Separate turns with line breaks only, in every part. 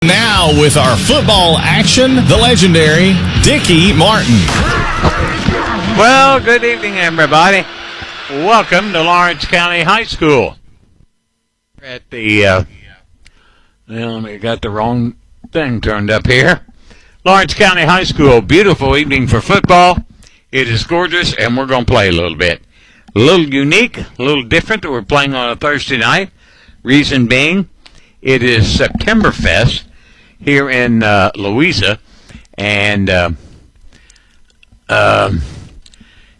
Now with our football action, the legendary Dickie Martin.
Well, good evening, everybody. Welcome to Lawrence County High School. At the, I got the wrong thing turned up here. Lawrence County High School, beautiful evening for football. It is gorgeous, and we're going to play a little bit. A little unique, a little different that we're playing on a Thursday night. Reason being, it is Septemberfest here in Louisa, and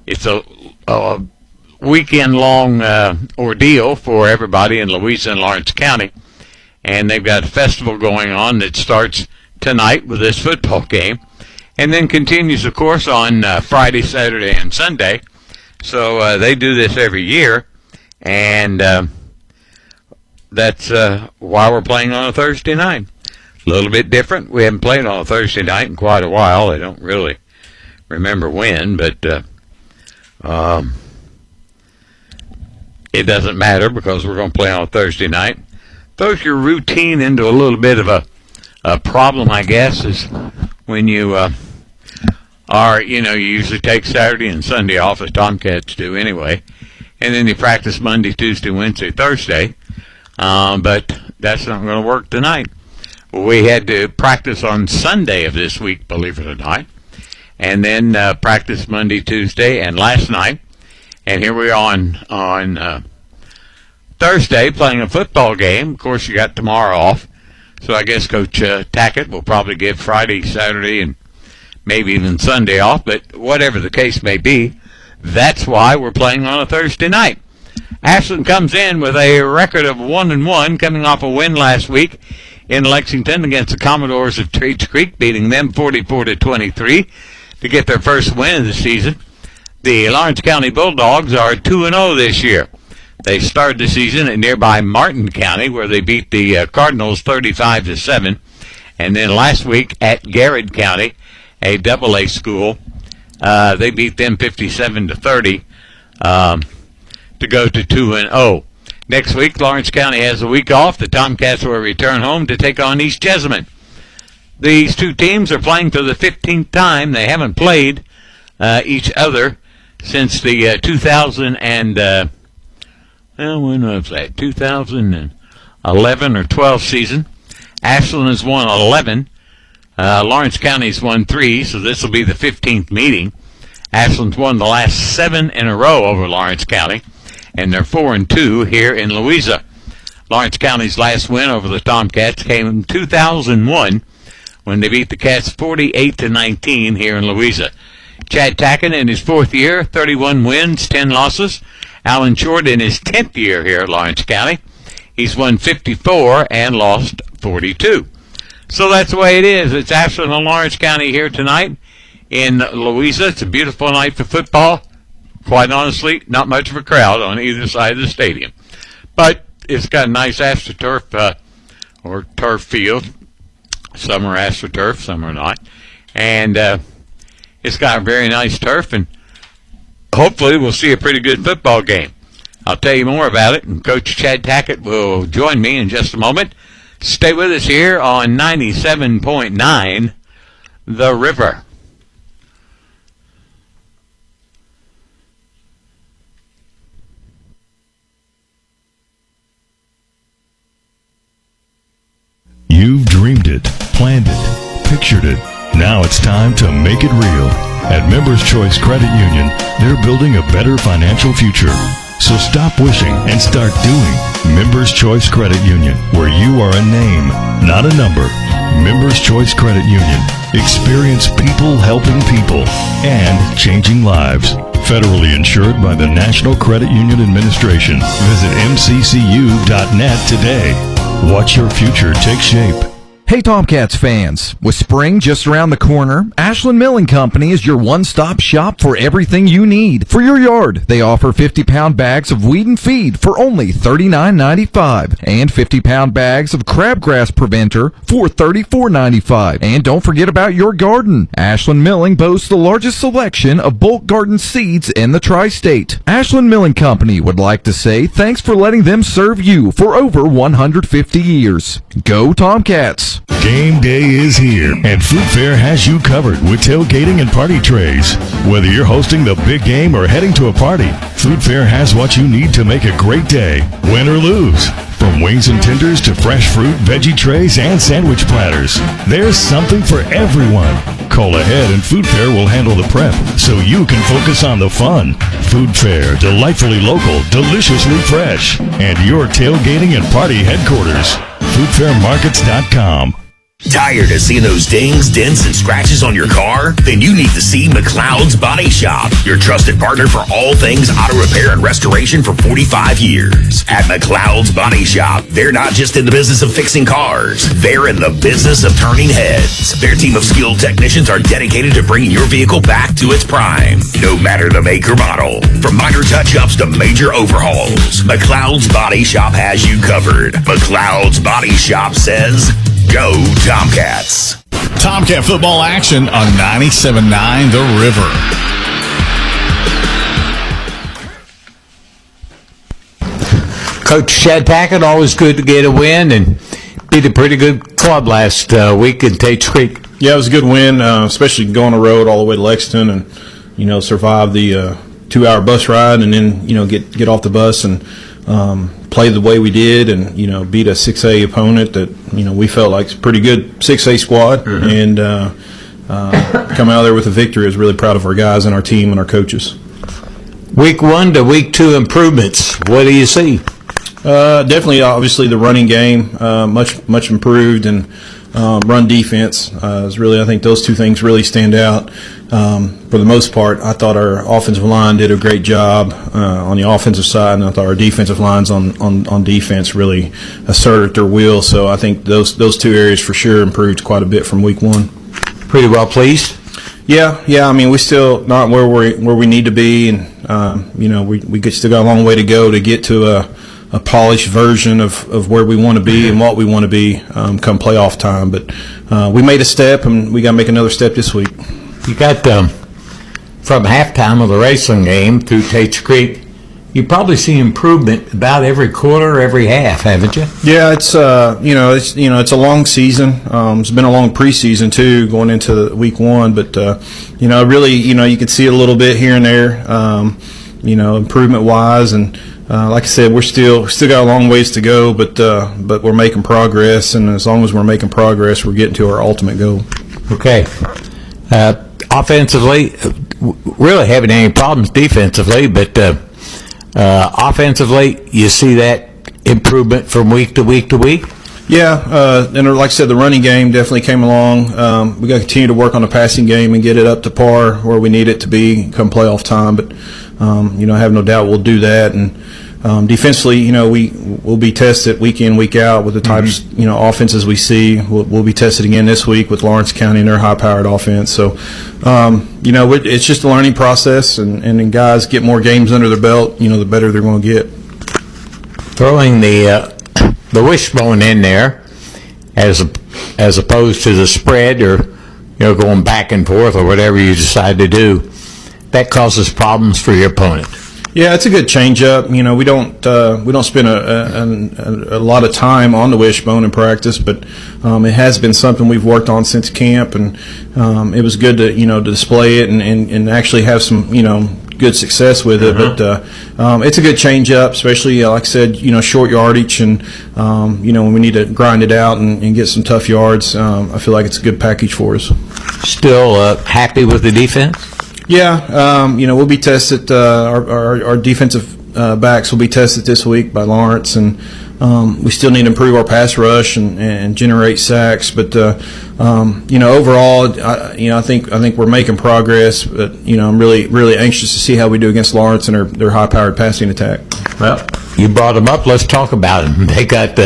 it's a weekend-long ordeal for everybody in Louisa and Lawrence County, and they've got a festival going on that starts tonight with this football game, and then continues, of course, on Friday, Saturday, and Sunday. So they do this every year, and that's why we're playing on a Thursday night. A little bit different. We haven't played on a Thursday night in quite a while. I don't really remember when, but it doesn't matter because we're going to play on a Thursday night. Throws your routine into a little bit of a problem, I guess, is when you you usually take Saturday and Sunday off, as Tomcats do anyway, and then you practice Monday, Tuesday, Wednesday, Thursday, but that's not going to work tonight. We had to practice on Sunday of this week, believe it or not, and then practice Monday, Tuesday, and last night. And here we are on Thursday playing a football game. Of course, you got tomorrow off, so I guess Coach Tackett will probably give Friday, Saturday, and maybe even Sunday off. But whatever the case may be, that's why we're playing on a Thursday night. Ashland comes in with a record of 1-1, coming off a win last week in Lexington against the Commodores of Trades Creek, beating them 44-23 to get their first win of the season. The Lawrence County Bulldogs are 2-0 this year. They started the season at nearby Martin County, where they beat the Cardinals 35-7, and then last week at Garrett County, a AA school, they beat them 57-30 to go to 2-0. Next week, Lawrence County has a week off. The Tomcats will return home to take on East Jessamine. These two teams are playing for the 15th time. They haven't played each other since the 2011 or 12 season. Ashland has won 11. Lawrence County's won 3, so this will be the 15th meeting. Ashland's won the last 7 in a row over Lawrence County, and they're 4-2 here in Louisa. Lawrence County's last win over the Tomcats came in 2001 when they beat the Cats 48-19 here in Louisa. Chad Tackett in his 4th year, 31 wins, 10 losses. Alan Short in his 10th year here at Lawrence County. He's won 54 and lost 42. So that's the way it is. It's Ashland and Lawrence County here tonight in Louisa. It's a beautiful night for football. Quite honestly, not much of a crowd on either side of the stadium. But it's got a nice AstroTurf or turf field. Some are AstroTurf, some are not. And it's got a very nice turf, and hopefully we'll see a pretty good football game. I'll tell you more about it, and Coach Chad Tackett will join me in just a moment. Stay with us here on 97.9 The River.
You've dreamed it, planned it, pictured it. Now it's time to make it real. At Members Choice Credit Union, they're building a better financial future. So stop wishing and start doing. Members Choice Credit Union, where you are a name, not a number. Members Choice Credit Union. Experience people helping people and changing lives. Federally insured by the National Credit Union Administration. Visit mccu.net today. Watch your future take shape.
Hey Tomcats fans, with spring just around the corner, Ashland Milling Company is your one-stop shop for everything you need. For your yard, they offer 50-pound bags of weed and feed for only $39.95 and 50-pound bags of crabgrass preventer for $34.95. And don't forget about your garden. Ashland Milling boasts the largest selection of bulk garden seeds in the tri-state. Ashland Milling Company would like to say thanks for letting them serve you for over 150 years. Go Tomcats!
Game day is here, and Food Fair has you covered with tailgating and party trays. Whether you're hosting the big game or heading to a party, Food Fair has what you need to make a great day, win or lose. From wings and tenders to fresh fruit, veggie trays, and sandwich platters, there's something for everyone. Call ahead and Food Fair will handle the prep so you can focus on the fun. Food Fair, delightfully local, deliciously fresh, and your tailgating and party headquarters. FoodFairMarkets.com.
Tired of seeing those dings, dents, and scratches on your car? Then you need to see McLeod's Body Shop, your trusted partner for all things auto repair and restoration for 45 years. At McLeod's Body Shop, they're not just in the business of fixing cars, they're in the business of turning heads. Their team of skilled technicians are dedicated to bringing your vehicle back to its prime, no matter the make or model. From minor touch-ups to major overhauls, McLeod's Body Shop has you covered. McLeod's Body Shop says, go Tomcats.
Tomcat football action on 97.9 The River.
Coach Chad Packett, always good to get a win and beat a pretty good club last week in Tate's Creek.
Yeah, it was a good win, especially going on the road all the way to Lexington and, survive the 2-hour bus ride and then, get off the bus and play the way we did and, beat a 6A opponent that, we felt like a pretty good 6A squad and come out of there with a victory. I was really proud of our guys and our team and our coaches.
Week 1 to week 2 improvements. What do you see?
Definitely, obviously, the running game much improved, and run defense is really. I think those two things really stand out. For the most part, I thought our offensive line did a great job on the offensive side, and I thought our defensive lines on defense really asserted their will. So I think those two areas for sure improved quite a bit from week 1.
Pretty well pleased.
Yeah. I mean, we still not where we need to be, and we still got a long way to go to get to a polished version of where we want to be and what we want to be come playoff time. But we made a step, and we got to make another step this week.
You got from halftime of the wrestling game through Tate's Creek, you probably see improvement about every quarter, every half, haven't you?
Yeah, it's it's a long season. It's been a long preseason too, going into week 1. But really, you can see it a little bit here and there, improvement wise. And like I said, we're still got a long ways to go, but we're making progress. And as long as we're making progress, we're getting to our ultimate goal.
Okay. Offensively, really having any problems defensively, but offensively, you see that improvement from week to week to week?
Yeah, and like I said, the running game definitely came along. We got to continue to work on the passing game and get it up to par where we need it to be come playoff time. But I have no doubt we'll do that. And defensively, we'll be tested week in, week out with the types offenses we see. We'll be tested again this week with Lawrence County and their high-powered offense. So it's just a learning process, and guys get more games under their belt, the better they're going to get.
Throwing the wishbone in there as opposed to the spread or going back and forth or whatever you decide to do, that causes problems for your opponent.
Yeah, it's a good change-up. We don't spend a lot of time on the wishbone in practice, but it has been something we've worked on since camp, and it was good to to display it and actually have some good success with it. But it's a good change-up, especially like I said, short yardage, and when we need to grind it out and get some tough yards. I feel like it's a good package for us.
Still happy with the defense?
Yeah, we'll be tested. Our defensive backs will be tested this week by Lawrence, and we still need to improve our pass rush and generate sacks. But overall, I think we're making progress. But I'm really anxious to see how we do against Lawrence and their high-powered passing attack.
Well, you brought them up. Let's talk about them. They got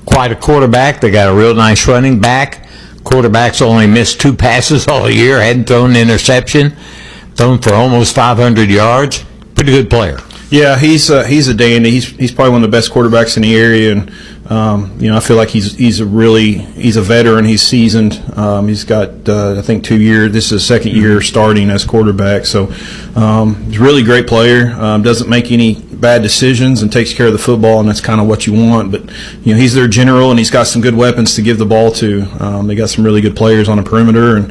quite a quarterback. They got a real nice running back. Quarterback's only missed 2 passes all year. Hadn't thrown an interception. Thrown for almost 500 yards. Pretty good player.
Yeah, he's a dandy. He's probably one of the best quarterbacks in the area, and I feel like he's a veteran. He's seasoned. He's got I think 2 years. This is his second year starting as quarterback. So he's a really great player. Doesn't make any bad decisions and takes care of the football, and that's kind of what you want. But he's their general, and he's got some good weapons to give the ball to. They got some really good players on the perimeter and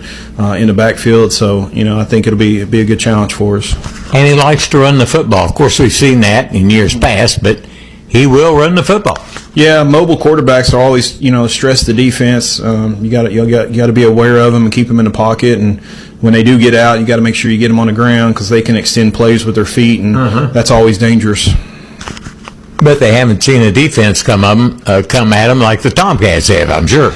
in the backfield. So I think it'll be a good challenge for us.
And he likes to run the football. Of course, we've seen that in years past, but he will run the football.
Yeah, mobile quarterbacks are always, stress the defense. You got to be aware of them and keep them in the pocket. And when they do get out, you got to make sure you get them on the ground because they can extend plays with their feet, and that's always dangerous.
But they haven't seen a defense come at them like the Tomcats have, I'm sure.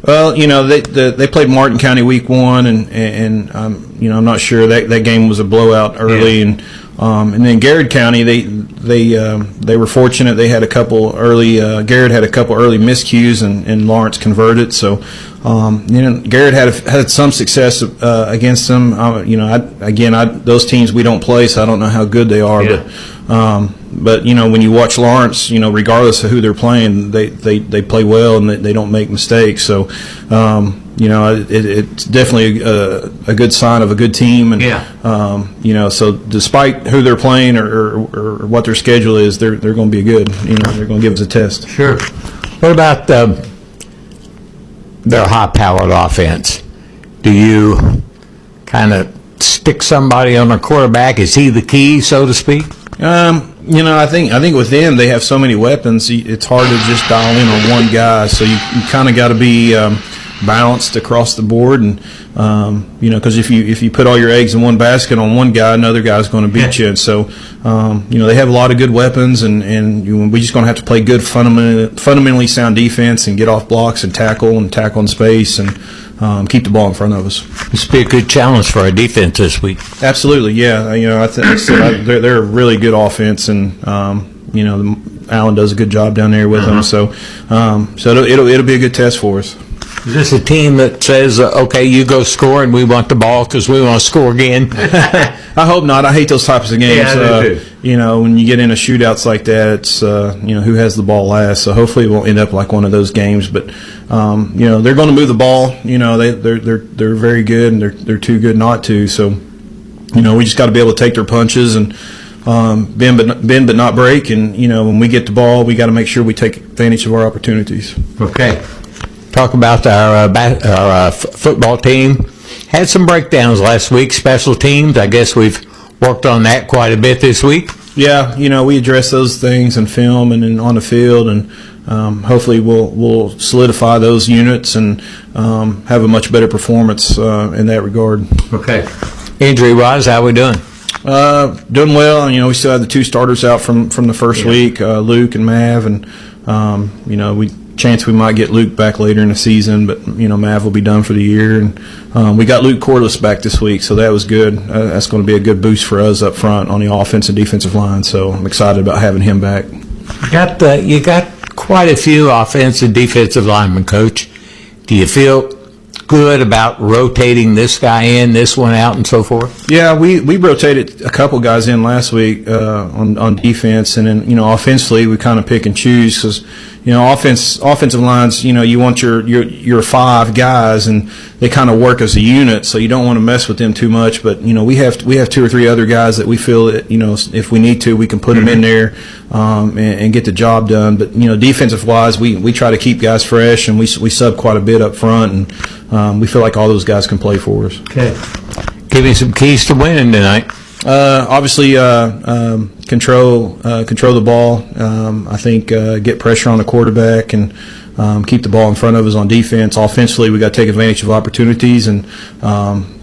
Well, they played Martin County week 1, and I'm not sure that game was a blowout early, and then Garrett County they were fortunate. They had a couple early. Garrett had a couple early miscues, and Lawrence converted. So Garrett had some success against them. Those teams we don't play, so I don't know how good they are, but when you watch Lawrence, regardless of who they're playing, they play well and they don't make mistakes. So it's definitely a good sign of a good team. And so despite who they're playing or what their schedule is, they're going to be good. They're going to give us a test.
Sure. What about their high-powered offense? Do you kind of stick somebody on a quarterback? Is he the key, so to speak?
I think with them, they have so many weapons, it's hard to just dial in on one guy. So you kind of got to be balanced across the board, and because if you put all your eggs in one basket on one guy, another guy's going to beat you. And so they have a lot of good weapons, and we're just going to have to play good fundamentally sound defense and get off blocks and tackle in space and keep the ball in front of us.
This will be a good challenge for our defense this week.
Absolutely, yeah. They're a really good offense, and Allen does a good job down there with them. So it'll be a good test for us.
Is this a team that says, okay, you go score and we want the ball because we want to score again?
I hope not. I hate those types of games.
Yeah, I do too.
When you get into shootouts like that, it's who has the ball last. So hopefully it won't end up like one of those games. But they're going to move the ball. They're very good, and they're too good not to. So we just got to be able to take their punches and bend but not break. And when we get the ball, we got to make sure we take advantage of our opportunities.
Okay. Talk about our football team. Had some breakdowns last week. Special teams, I guess we've worked on that quite a bit this week.
Yeah, we address those things in film and on the field, and hopefully we'll solidify those units and have a much better performance in that regard.
Okay. Injury-wise, how we doing?
Doing well. We still have the 2 starters out from the first week, Luke and Mav, and we might get Luke back later in the season, but Mav will be done for the year, and we got Luke Corliss back this week, so that was good. That's going to be a good boost for us up front on the offense and defensive line. So I'm excited about having him back.
You got quite a few offensive and defensive linemen, Coach. Do you feel good about rotating this guy in, this one out, and so forth? Yeah,
we rotated a couple guys in last week on defense, and then offensively we kind of pick and choose because offensive lines, you want your 5 guys, and they kind of work as a unit, so you don't want to mess with them too much. But we have 2 or 3 other guys that we feel that if we need to, we can put them in there and get the job done. But defensive wise, we try to keep guys fresh, and we sub quite a bit up front, and we feel like all those guys can play for us.
Okay, give me some keys to winning tonight.
Obviously, control the ball. I think get pressure on the quarterback and keep the ball in front of us on defense. Offensively, we got to take advantage of opportunities and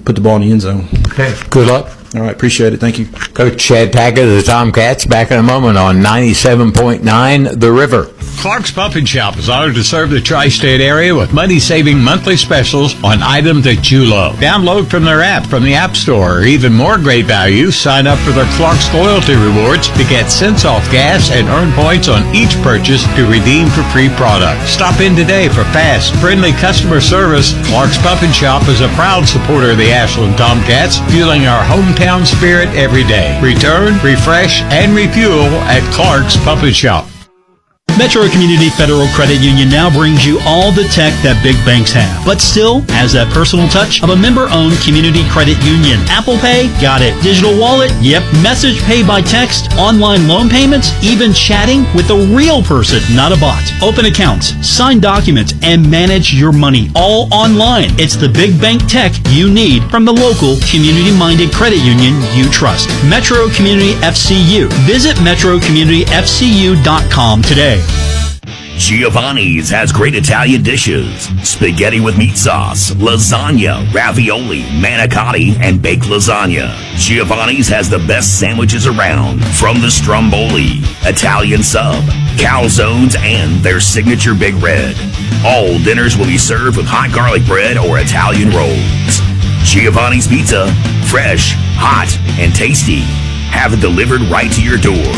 put the ball in the end zone.
Okay. Good luck.
All right. Appreciate it. Thank you.
Coach Chad Tackett of the Tomcats back in a moment on 97.9 The River.
Clark's Pump and Shop is honored to serve the tri-state area with money-saving monthly specials on items that you love. Download from their app from the App Store. Or even more great value, sign up for their Clark's Loyalty Rewards to get cents off gas and earn points on each purchase to redeem for free products. Stop in today for fast, friendly customer service. Clark's Pump and Shop is a proud supporter of the Ashland Tomcats, fueling our hometown spirit every day. Return, refresh, and refuel at Clark's Pump and Shop.
Metro Community Federal Credit Union now brings you all the tech that big banks have, but still has that personal touch of a member-owned community credit union. Apple Pay? Got it. Digital wallet? Yep. Message pay by text, online loan payments, even chatting with a real person, not a bot. Open accounts, sign documents, and manage your money all online. It's the big bank tech you need from the local community-minded credit union you trust. Metro Community FCU. Visit metrocommunityfcu.com today.
Giovanni's has great Italian dishes. Spaghetti with meat sauce, lasagna, ravioli, manicotti, and baked lasagna. Giovanni's has the best sandwiches around, from the stromboli, Italian sub, calzones, and their signature Big Red. All dinners will be served with hot garlic bread or Italian rolls. Giovanni's Pizza, fresh, hot, and tasty. Have it delivered right to your door.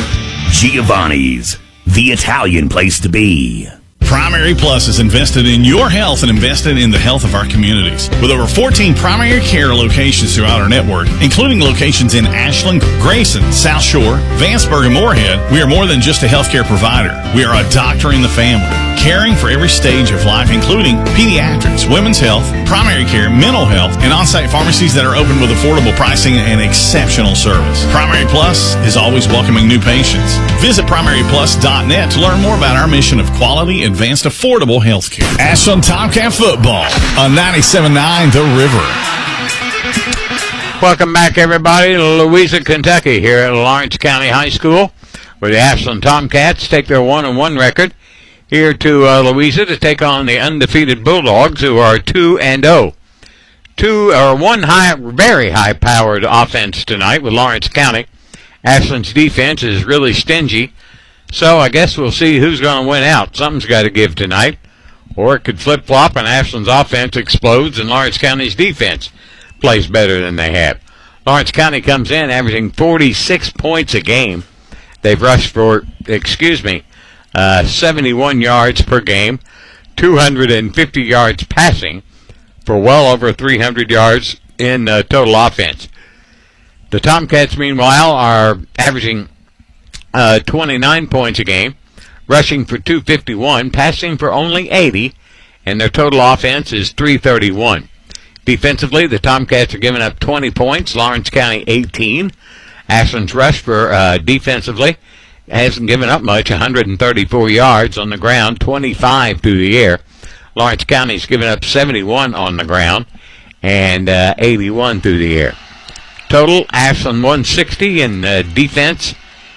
Giovanni's, the Italian place to be.
Primary Plus is invested in your health and invested in the health of our communities. With over 14 primary care locations throughout our network, including locations in Ashland, Grayson, South Shore, Vanceburg, and Moorhead, we are more than just a healthcare provider. We are a doctor in the family, caring for every stage of life, including pediatrics, women's health, primary care, mental health, and on-site pharmacies that are open with affordable pricing and exceptional service. Primary Plus is always welcoming new patients. Visit primaryplus.net to learn more about our mission of quality, advanced, affordable health care. Ashland Tomcat football on 97.9 The River.
Welcome back, everybody, to Louisa, Kentucky, here at Lawrence County High School, where the Ashland Tomcats take their 1-1 record here to Louisa to take on the undefeated Bulldogs, who are 2-0. One very high-powered offense tonight with Lawrence County. Ashland's defense is really stingy, so I guess we'll see who's going to win out. Something's got to give tonight, or it could flip-flop and Ashland's offense explodes and Lawrence County's defense plays better than they have. Lawrence County comes in averaging 46 points a game. They've rushed for, 71 yards per game, 250 yards passing for well over 300 yards in total offense. The Tomcats, meanwhile, are averaging 29 points a game, rushing for 251, passing for only 80, and their total offense is 331. Defensively, the Tomcats are giving up 20 points, Lawrence County 18. Ashland's rush for defensively hasn't given up much, 134 yards on the ground, 25 through the air. Lawrence County's given up 71 on the ground and 81 through the air. Total, Ashland 160 in defense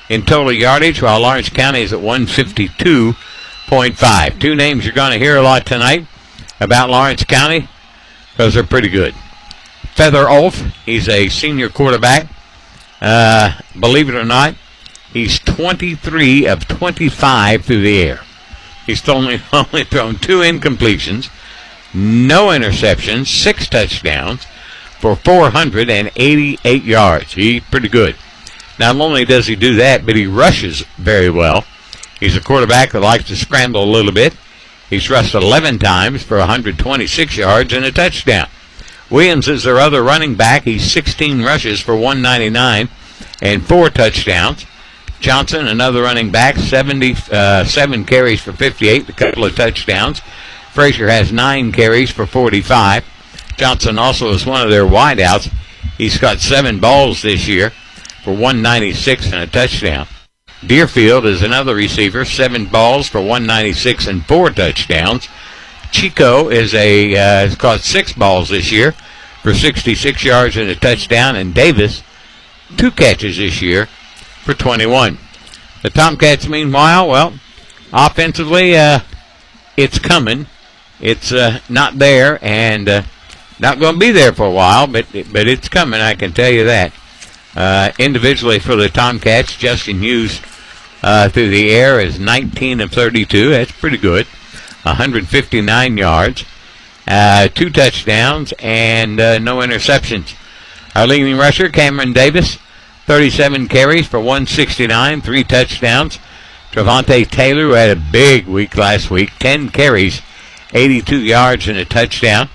in total yardage, while Lawrence County is at 152.5. Two names you're going to hear a lot tonight about Lawrence County because they're pretty good. Feather Ulf, he's a senior quarterback. Believe it or not, he's 23 of 25 through the air. He's only thrown 2 incompletions, no interceptions, 6 touchdowns for 488 yards. He's pretty good. Not only does he do that, but he rushes very well. He's a quarterback that likes to scramble a little bit. He's rushed 11 times for 126 yards and a touchdown. Williams is their other running back. He's 16 rushes for 199 and 4 touchdowns. Johnson, another running back, 77 carries for 58, a couple of touchdowns. Frazier has 9 carries for 45. Johnson also is one of their wideouts. He's got 7 balls this year for 196 and a touchdown. Deerfield is another receiver, 7 balls for 196 and 4 touchdowns. Chico has caught 6 balls this year for 66 yards and a touchdown, and Davis, 2 catches this year for 21. The Tomcats, meanwhile, well, offensively, it's coming. It's not there and not going to be there for a while, but it's coming, I can tell you that. Individually for the Tomcats, Justin Hughes through the air is 19 of 32. That's pretty good. 159 yards, 2 touchdowns, and no interceptions. Our leading rusher, Cameron Davis, 37 carries for 169, 3 touchdowns. Travante Taylor, who had a big week last week, 10 carries, 82 yards, and a touchdown.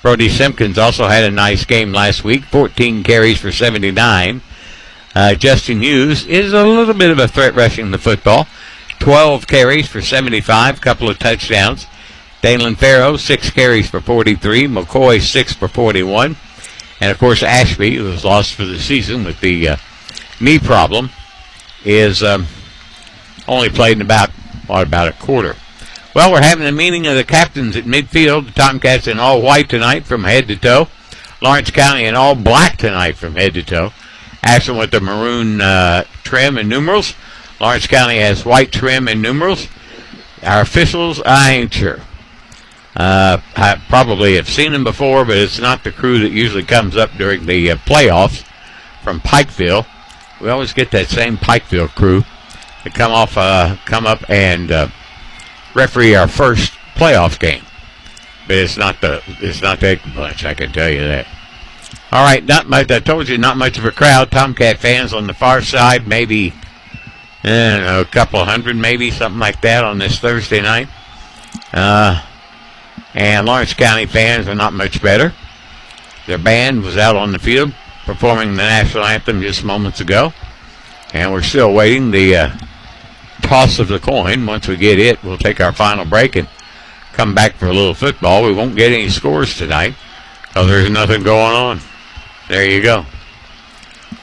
Brody Simpkins also had a nice game last week, 14 carries for 79. Justin Hughes is a little bit of a threat rushing the football, 12 carries for 75, couple of touchdowns. Dalen Farrow, 6 carries for 43. McCoy, 6 for 41. And, of course, Ashby, who was lost for the season with the knee problem, is only played in about a quarter. Well, we're having a meeting of the captains at midfield. The Tomcats in all white tonight from head to toe. Lawrence County in all black tonight from head to toe. Ashland with the maroon trim and numerals. Lawrence County has white trim and numerals. Our officials, I ain't sure. I probably have seen them before, but it's not the crew that usually comes up during the playoffs from Pikeville. We always get that same Pikeville crew to come up and referee our first playoff game. But it's not that much, I can tell you that. All right, not much. I told you, not much of a crowd. Tomcat fans on the far side, maybe a couple hundred, maybe something like that on this Thursday night. And Lawrence County fans are not much better. Their band was out on the field performing the national anthem just moments ago. And we're still waiting the toss of the coin. Once we get it, we'll take our final break and come back for a little football. We won't get any scores tonight because there's nothing going on. There you go.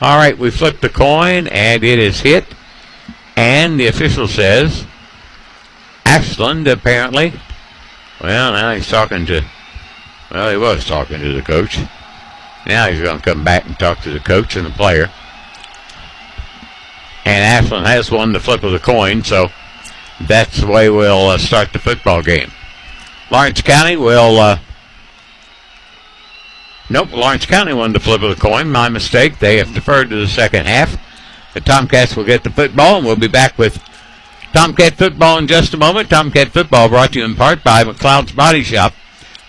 All right, we flipped the coin, and it is hit. And the official says Ashland, apparently. Well, now he's talking to, he was talking to the coach. Now he's going to come back and talk to the coach and the player. And Ashland has won the flip of the coin, so that's the way we'll start the football game. Lawrence County will, Lawrence County won the flip of the coin. My mistake. They have deferred to the second half. The Tomcats will get the football, and we'll be back with Tomcat football in just a moment. Tomcat football brought to you in part by McLeod's Body Shop.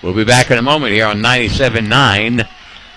We'll be back in a moment here on 97.9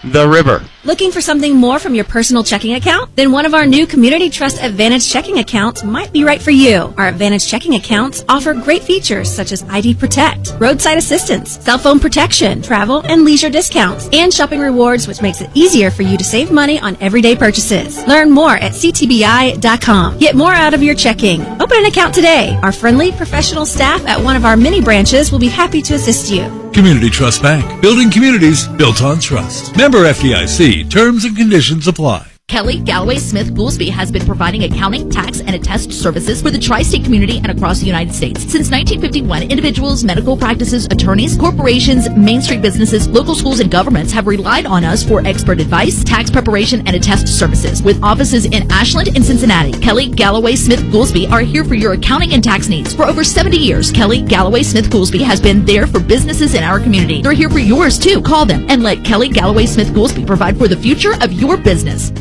The River.
Looking for something more from your personal checking account? Then one of our new Community Trust Advantage checking accounts might be right for you. Our Advantage checking accounts offer great features such as ID Protect, roadside assistance, cell phone protection, travel and leisure discounts, and shopping rewards, which makes it easier for you to save money on everyday purchases. Learn more at ctbi.com. Get more out of your checking. Open an account today. Our friendly, professional staff at one of our many branches will be happy to assist you.
Community Trust Bank. Building communities built on trust. Member FDIC. Terms and conditions apply.
Kelly Galloway Smith Goolsby has been providing accounting, tax, and attest services for the tri-state community and across the United States. Since 1951, individuals, medical practices, attorneys, corporations, Main Street businesses, local schools, and governments have relied on us for expert advice, tax preparation, and attest services. With offices in Ashland and Cincinnati, Kelly Galloway Smith Goolsby are here for your accounting and tax needs. For over 70 years, Kelly Galloway Smith Goolsby has been there for businesses in our community. They're here for yours, too. Call them and let Kelly Galloway Smith Goolsby provide for the future of your business.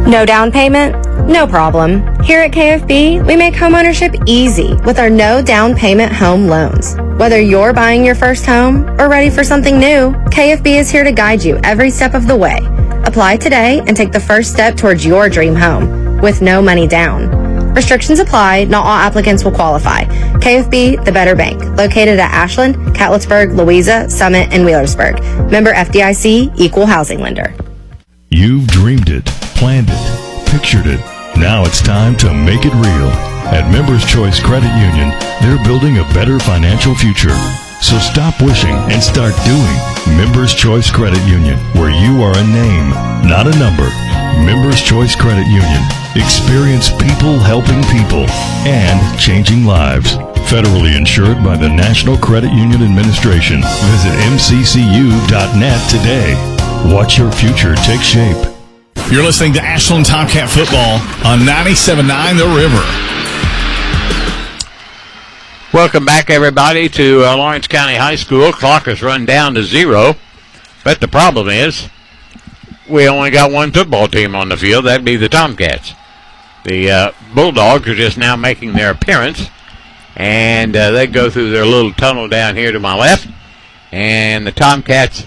No down payment? No problem. Here at KFB, we make homeownership easy with our no down payment home loans. Whether you're buying your first home or ready for something new, KFB is here to guide you every step of the way. Apply today and take the first step towards your dream home with no money down. Restrictions apply. Not all applicants will qualify. KFB, the better bank, located at Ashland, Catlettsburg, Louisa, Summit, and Wheelersburg. Member FDIC, equal housing lender.
You've dreamed it, planned it, pictured it. Now it's time to make it real. At Members Choice Credit Union, they're building a better financial future. So stop wishing and start doing. Members Choice Credit Union, where you are a name, not a number. Members Choice Credit Union. Experience people helping people and changing lives. Federally insured by the National Credit Union Administration. Visit mccu.net today. Watch your future take shape.
You're listening to Ashland Tomcat football on 97.9 The River.
Welcome back, everybody, to Lawrence County High School. Clock has run down to 0, but the problem is we only got one football team on the field. That'd be the Tomcats. The Bulldogs are just now making their appearance, and they go through their little tunnel down here to my left, and the Tomcats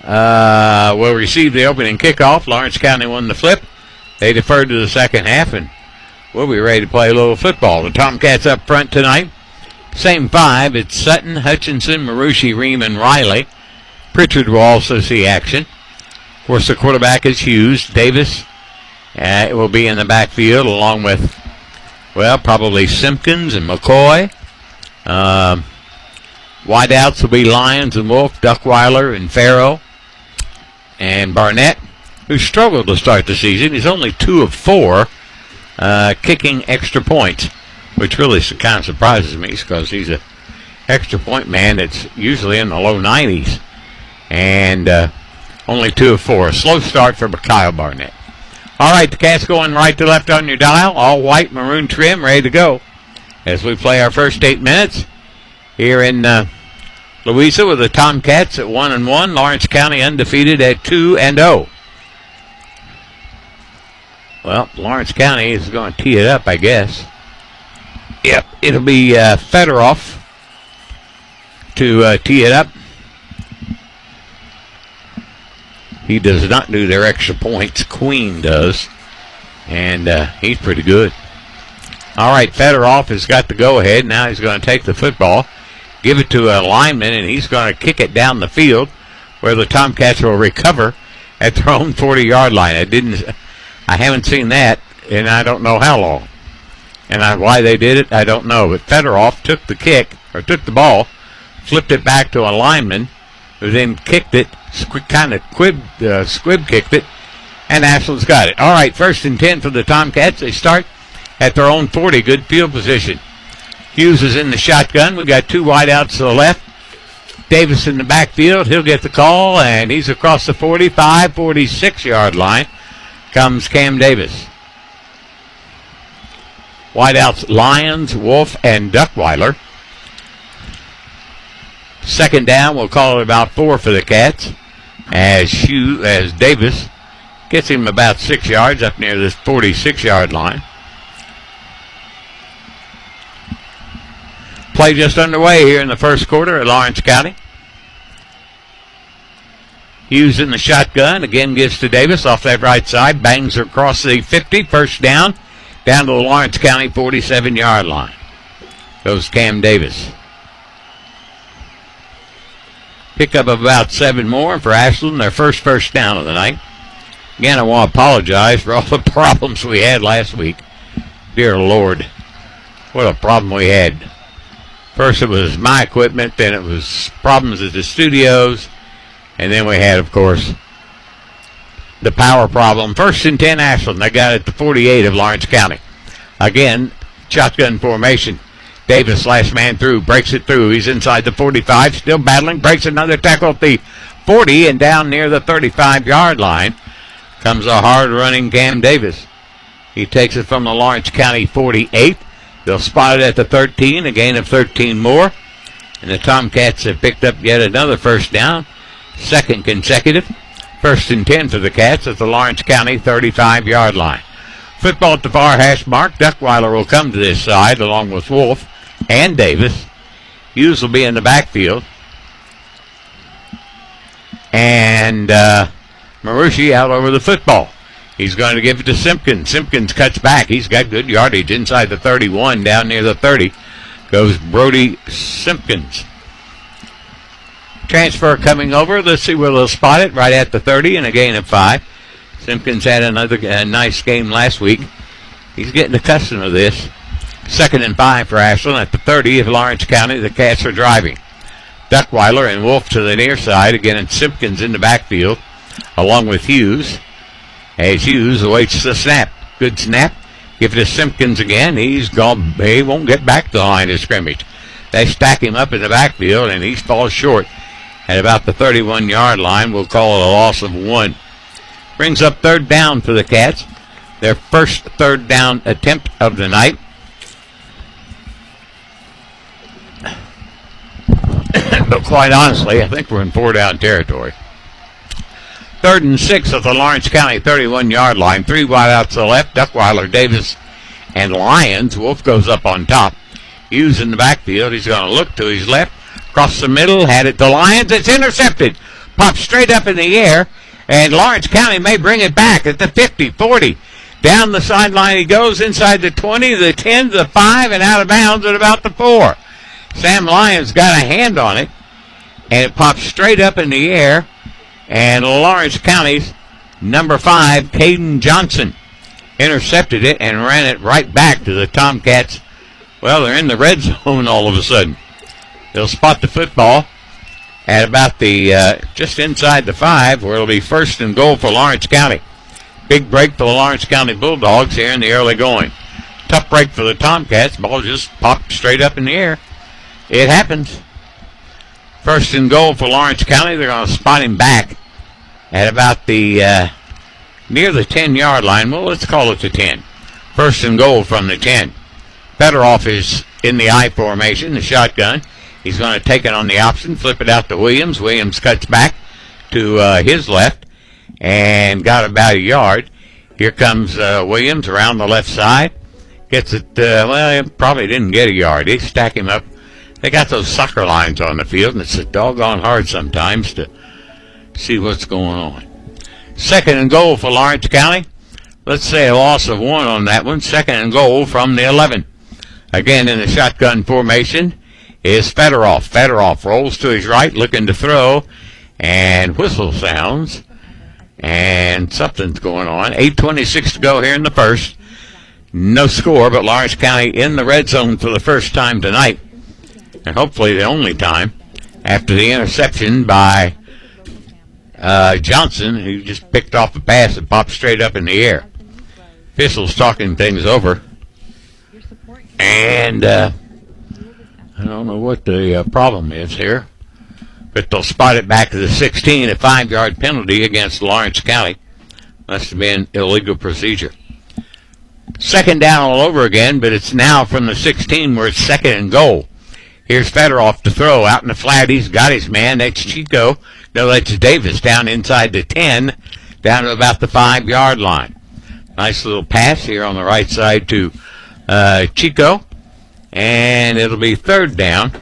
will receive the opening kickoff. Lawrence County won the flip. They deferred to the second half, and we'll be ready to play a little football. The Tomcats up front tonight. Same five. It's Sutton, Hutchinson, Marucci, Ream, and Riley. Pritchard will also see action. Of course, the quarterback is Hughes. Davis will be in the backfield along with Well, probably Simpkins and McCoy. Wideouts will be Lyons and Wolf, Duckweiler and Farrell. And Barnett, who struggled to start the season. He's only 2 of 4 kicking extra points, which really kind of surprises me because he's an extra point man that's usually in the low 90s. And only 2 of 4. A slow start for Kyle Barnett. All right, the Cats going right to left on your dial. All white, maroon trim, ready to go as we play our first 8 minutes here in Louisa with the Tomcats at 1-1. Lawrence County undefeated at 2-0. Well, Lawrence County is going to tee it up, I guess. Yep, it'll be Federoff to tee it up. He does not do their extra points. Queen does. And he's pretty good. All right, Federoff has got the go-ahead. Now he's going to take the football, give it to a lineman, and he's going to kick it down the field where the Tomcats will recover at their own 40-yard line. I haven't seen that, and I don't know how long. And why they did it, I don't know. But Federoff took the ball, flipped it back to a lineman, who then kicked it, squib kicked it, and Ashland's got it. All right, 1st and 10 for the Tomcats. They start at their own 40. Good field position. Hughes is in the shotgun. We've got 2 wideouts to the left. Davis in the backfield. He'll get the call, and he's across the 45, 46-yard line. Comes Cam Davis. Wideouts Lyons, Wolf, and Duckweiler. 2nd down, we'll call it about 4 for the Cats as Davis gets him about 6 yards up near this 46-yard line. Play just underway here in the first quarter at Lawrence County. Hughes in the shotgun, again gives to Davis off that right side, bangs her across the 50, 1st down to the Lawrence County 47-yard line. Goes Cam Davis. Pick up about 7 more for Ashland, their first down of the night. Again, I want to apologize for all the problems we had last week. Dear Lord, what a problem we had. First it was my equipment, then it was problems at the studios, and then we had, of course, the power problem. 1st and 10 Ashland. They got it at the 48 of Lawrence County. Again, shotgun formation. Davis, last man through, breaks it through. He's inside the 45, still battling, breaks another tackle at the 40, and down near the 35-yard line comes a hard-running Cam Davis. He takes it from the Lawrence County 48. They'll spot it at the 13, a gain of 13 more. And the Tomcats have picked up yet another 1st down, 2nd consecutive. 1st and 10 for the Cats at the Lawrence County 35-yard line. Football at the far hash mark. Duckweiler will come to this side along with Wolf and Davis. Hughes will be in the backfield. And Marucci out over the football. He's going to give it to Simpkins. Simpkins cuts back. He's got good yardage inside the 31, down near the 30. Goes Brody Simpkins. Transfer coming over. Let's see where they'll spot it. Right at the 30 and a gain of 5. Simpkins had another nice game last week. He's getting accustomed to this. 2nd and 5 for Ashland at the 30 of Lawrence County. The Cats are driving. Duckweiler and Wolf to the near side. Again, it's Simpkins in the backfield along with Hughes. As Hughes awaits the snap. Good snap. Give it to Simpkins again. He won't get back to the line of scrimmage. They stack him up in the backfield, and he falls short at about the 31-yard line. We'll call it a loss of 1. Brings up 3rd down for the Cats. Their first 3rd down attempt of the night. But quite honestly, I think we're in 4-down territory. 3rd and 6 at the Lawrence County 31-yard line. 3 wideouts to the left. Duckweiler, Davis, and Lyons. Wolf goes up on top. Hughes in the backfield. He's going to look to his left. Across the middle. Had it to Lyons. It's intercepted. Pops straight up in the air. And Lawrence County may bring it back at the 50, 40. Down the sideline he goes inside the 20, the 10, the 5, and out of bounds at about the 4. Sam Lyons got a hand on it. And it pops straight up in the air. And Lawrence County's number 5, Caden Johnson, intercepted it and ran it right back to the Tomcats. Well, they're in the red zone all of a sudden. They'll spot the football at about the just inside the 5, where it'll be 1st and goal for Lawrence County. Big break for the Lawrence County Bulldogs here in the early going. Tough break for the Tomcats. Ball just popped straight up in the air. It happens. 1st and goal for Lawrence County. They're going to spot him back at about the near the 10-yard line. Well, let's call it the 10. 1st and goal from the 10. Fedoroff is in the I formation, the shotgun. He's going to take it on the option, flip it out to Williams. Williams cuts back to his left and got about a yard. Here comes Williams around the left side. Gets it, well, he probably didn't get a yard. They stack him up. They got those soccer lines on the field, and it's a doggone hard sometimes to see what's going on. 2nd and goal for Lawrence County. Let's say a loss of 1 on that one. 2nd and goal from the 11. Again in the shotgun formation is Fedoroff. Fedoroff rolls to his right, looking to throw, and whistle sounds, and something's going on. 8:26 to go here in the first. No score, but Lawrence County in the red zone for the first time tonight, and hopefully the only time, after the interception by Johnson, who just picked off a pass and popped straight up in the air. Officials talking things over, and I don't know what the problem is here, but they'll spot it back to the 16, a 5-yard penalty against Lawrence County. Must have been illegal procedure. 2nd down all over again, but it's now from the 16 where it's 2nd and goal. Here's Fedoroff to throw out in the flat. He's got his man. That's Chico. No, that's Davis down inside the 10, down to about the 5-yard line. Nice little pass here on the right side to Chico. And it'll be 3rd down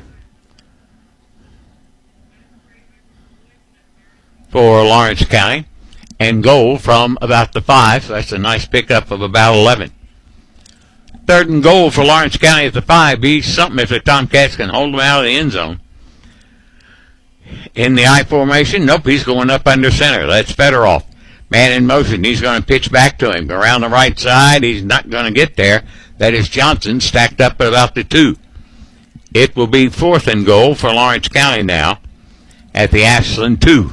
for Lawrence County. And goal from about the 5. So that's a nice pickup of about 11. 3rd and goal for Lawrence County at the 5. Be something if the Tomcats can hold them out of the end zone. In the I formation, nope, he's going up under center. That's Fedoroff. Man in motion. He's going to pitch back to him. Around the right side, he's not going to get there. That is Johnson, stacked up at about the 2. It will be 4th and goal for Lawrence County now at the Ashland 2.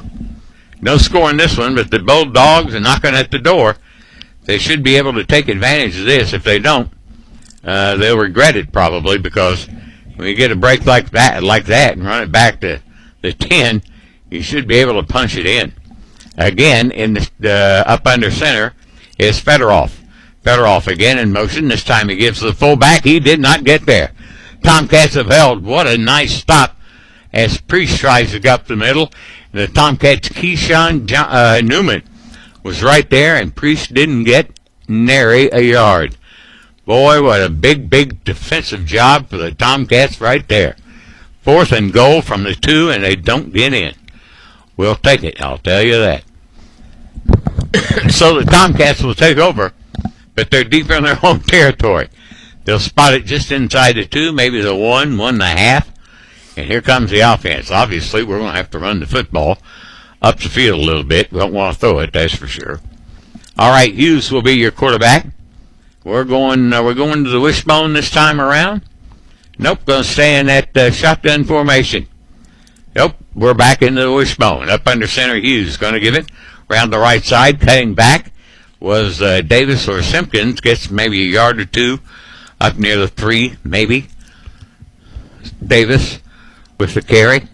No score in this one, but the Bulldogs are knocking at the door. They should be able to take advantage of this. If they don't, they'll regret it probably, because when you get a break like that and run it back to the 10, you should be able to punch it in. Again, in the up under center is Fedoroff. Fedoroff again in motion. This time he gives the fullback. He did not get there. Tomcats have held. What a nice stop as Priest tries to go up the middle. The Tomcats' Keyshawn Newman was right there, and Priest didn't get nary a yard. Boy, what a big defensive job for the Tomcats right there. 4th and goal from the 2, and they don't get in. We'll take it, I'll tell you that. So the Tomcats will take over, but they're deep in their own territory. They'll spot it just inside the 2, maybe the 1.5, and here comes the offense. Obviously, we're going to have to run the football up the field a little bit. We don't want to throw it, that's for sure. All right, Hughes will be your quarterback. We're going to the wishbone this time around. Nope, going to stay in that shotgun formation. Nope, we're back into the wishbone. Up under center, Hughes going to give it around the right side. Cutting back was Davis or Simpkins. Gets maybe a yard or 2 up near the 3, maybe. Davis with the carry.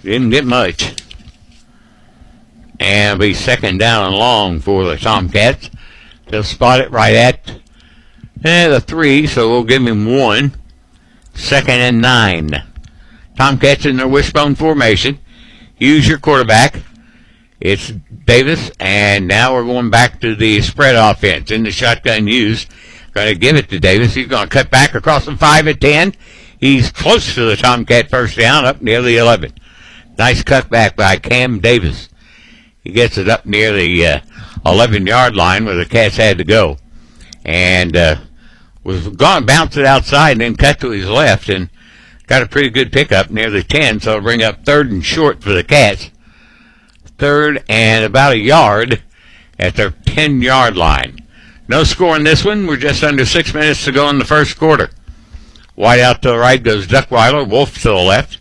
Didn't get much. And it'll be 2nd down and long for the Tomcats. They'll spot it right at the 3, so we'll give him 1. 2nd and 9. Tomcats in their wishbone formation. Hughes your quarterback. It's Davis, and now we're going back to the spread offense. In the shotgun, Hughes going to give it to Davis. He's going to cut back across the 5 at 10. He's close to the Tomcat first down, up near the 11. Nice cutback by Cam Davis. He gets it up near the 11-yard line where the Cats had to go. And was going to bounce it outside and then cut to his left and got a pretty good pickup near the 10, so it'll bring up 3rd and short for the Cats. 3rd and about a yard at their 10-yard line. No score in this one. We're just under 6 minutes to go in the first quarter. White out to the right goes Duckweiler. Wolf to the left.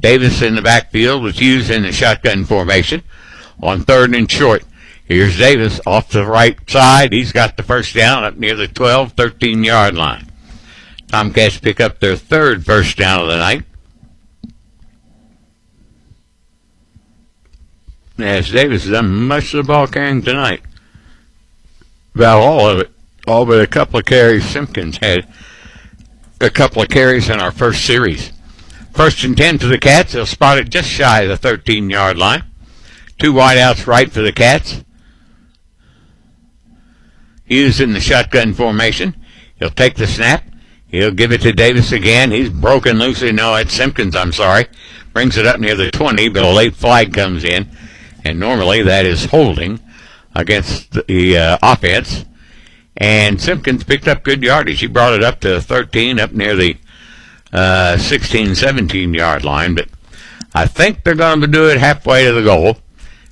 Davis in the backfield with Hughes in the shotgun formation. On third and short, here's Davis off to the right side. He's got the first down up near the 12, 13-yard line. Tomcats pick up their third first down of the night. As Davis has done much of the ball carrying tonight. About all of it. All but a couple of carries. Simpkins had a couple of carries in our first series. First and 10 for the Cats. They'll spot it just shy of the 13-yard line. Two wideouts right for the Cats. Hughes in the shotgun formation. He'll take the snap. He'll give it to Davis again. He's broken loose. No, it's Simpkins, I'm sorry. Brings it up near the 20, but a late flag comes in. And normally that is holding against the offense. And Simpkins picked up good yardage. He brought it up to 13, up near the 16, 17-yard line. But I think they're going to do it halfway to the goal,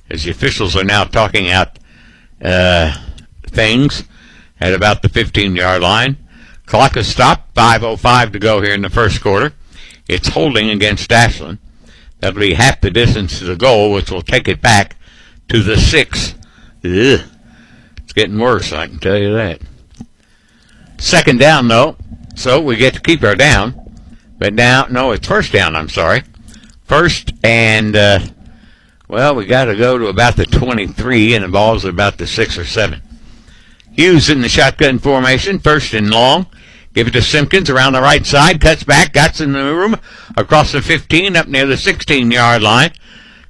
as the officials are now talking out things at about the 15-yard line. Clock is stopped. 5:05 to go here in the first quarter. It's holding against Ashland. That'll be half the distance to the goal, which will take it back to the 6. Ugh. It's getting worse, I can tell you that. Second down, though, so we get to keep our down. But now, no, it's first down, I'm sorry. First and, we got to go to about the 23, and the ball's about the 6 or 7. Hughes in the shotgun formation, first and long. Give it to Simpkins around the right side. Cuts back. Got in the room. Across the 15. Up near the 16-yard line.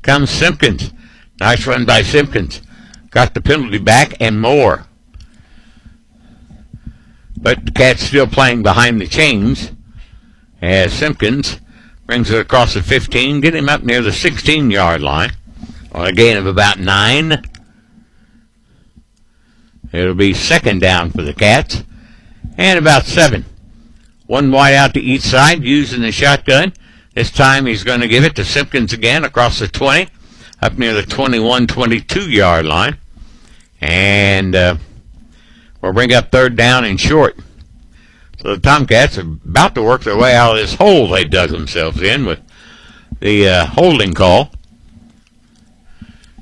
Comes Simpkins. Nice run by Simpkins. Got the penalty back and more. But the Cats still playing behind the chains. As Simpkins brings it across the 15. Get him up near the 16-yard line. On a gain of about 9. It'll be second down for the Cats. And about 7. One wide out to each side, using the shotgun. This time he's going to give it to Simpkins again across the 20, up near the 21, 22-yard line. And we'll bring up third down and short. So the Tomcats are about to work their way out of this hole they dug themselves in with the holding call.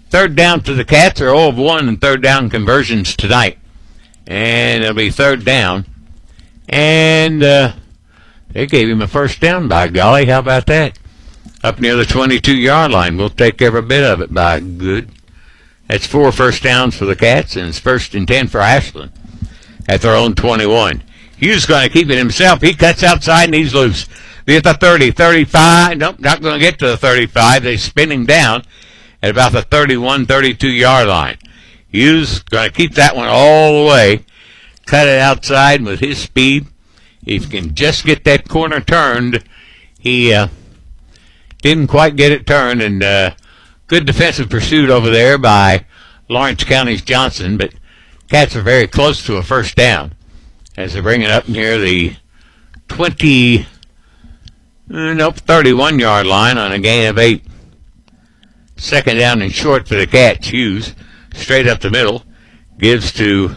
Third down to the Cats are 0 of 1 in third down conversions tonight. And it'll be third down. And they gave him a first down, by golly. How about that? Up near the 22-yard line. We'll take every bit of it, by good. That's 4 first downs for the Cats, and it's first and 10 for Ashland at their own 21. Hughes going to keep it himself. He cuts outside, and he's loose. Be at the 30, 35. Nope, not going to get to the 35. They spin him down at about the 31, 32-yard line. Hughes going to keep that one all the way. Cut it outside with his speed. If he can just get that corner turned, he didn't quite get it turned. And good defensive pursuit over there by Lawrence County's Johnson. But Cats are very close to a first down as they bring it up near the 31-yard line on a gain of 8. Second down and short for the Cats. Hughes straight up the middle. Gives to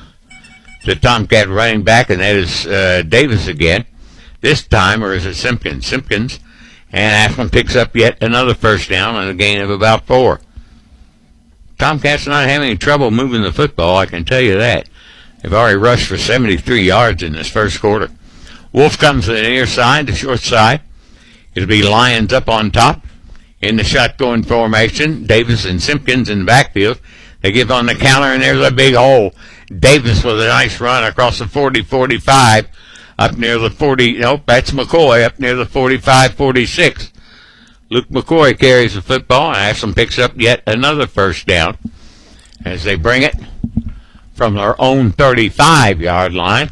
the Tomcat running back, and that is Davis again. This time, or is it Simpkins? Simpkins. And Ashland picks up yet another first down on a gain of about 4. Tomcats not having any trouble moving the football, I can tell you that. They've already rushed for 73 yards in this first quarter. Wolf comes to the near side, the short side. It'll be Lions up on top in the shotgun formation. Davis and Simpkins in the backfield. They give on the counter, and there's a big hole. Davis with a nice run across the 40-45 up near the 40. Nope, that's McCoy up near the 45-46. Luke McCoy carries the football, and Ashland picks up yet another first down as they bring it from their own 35-yard line.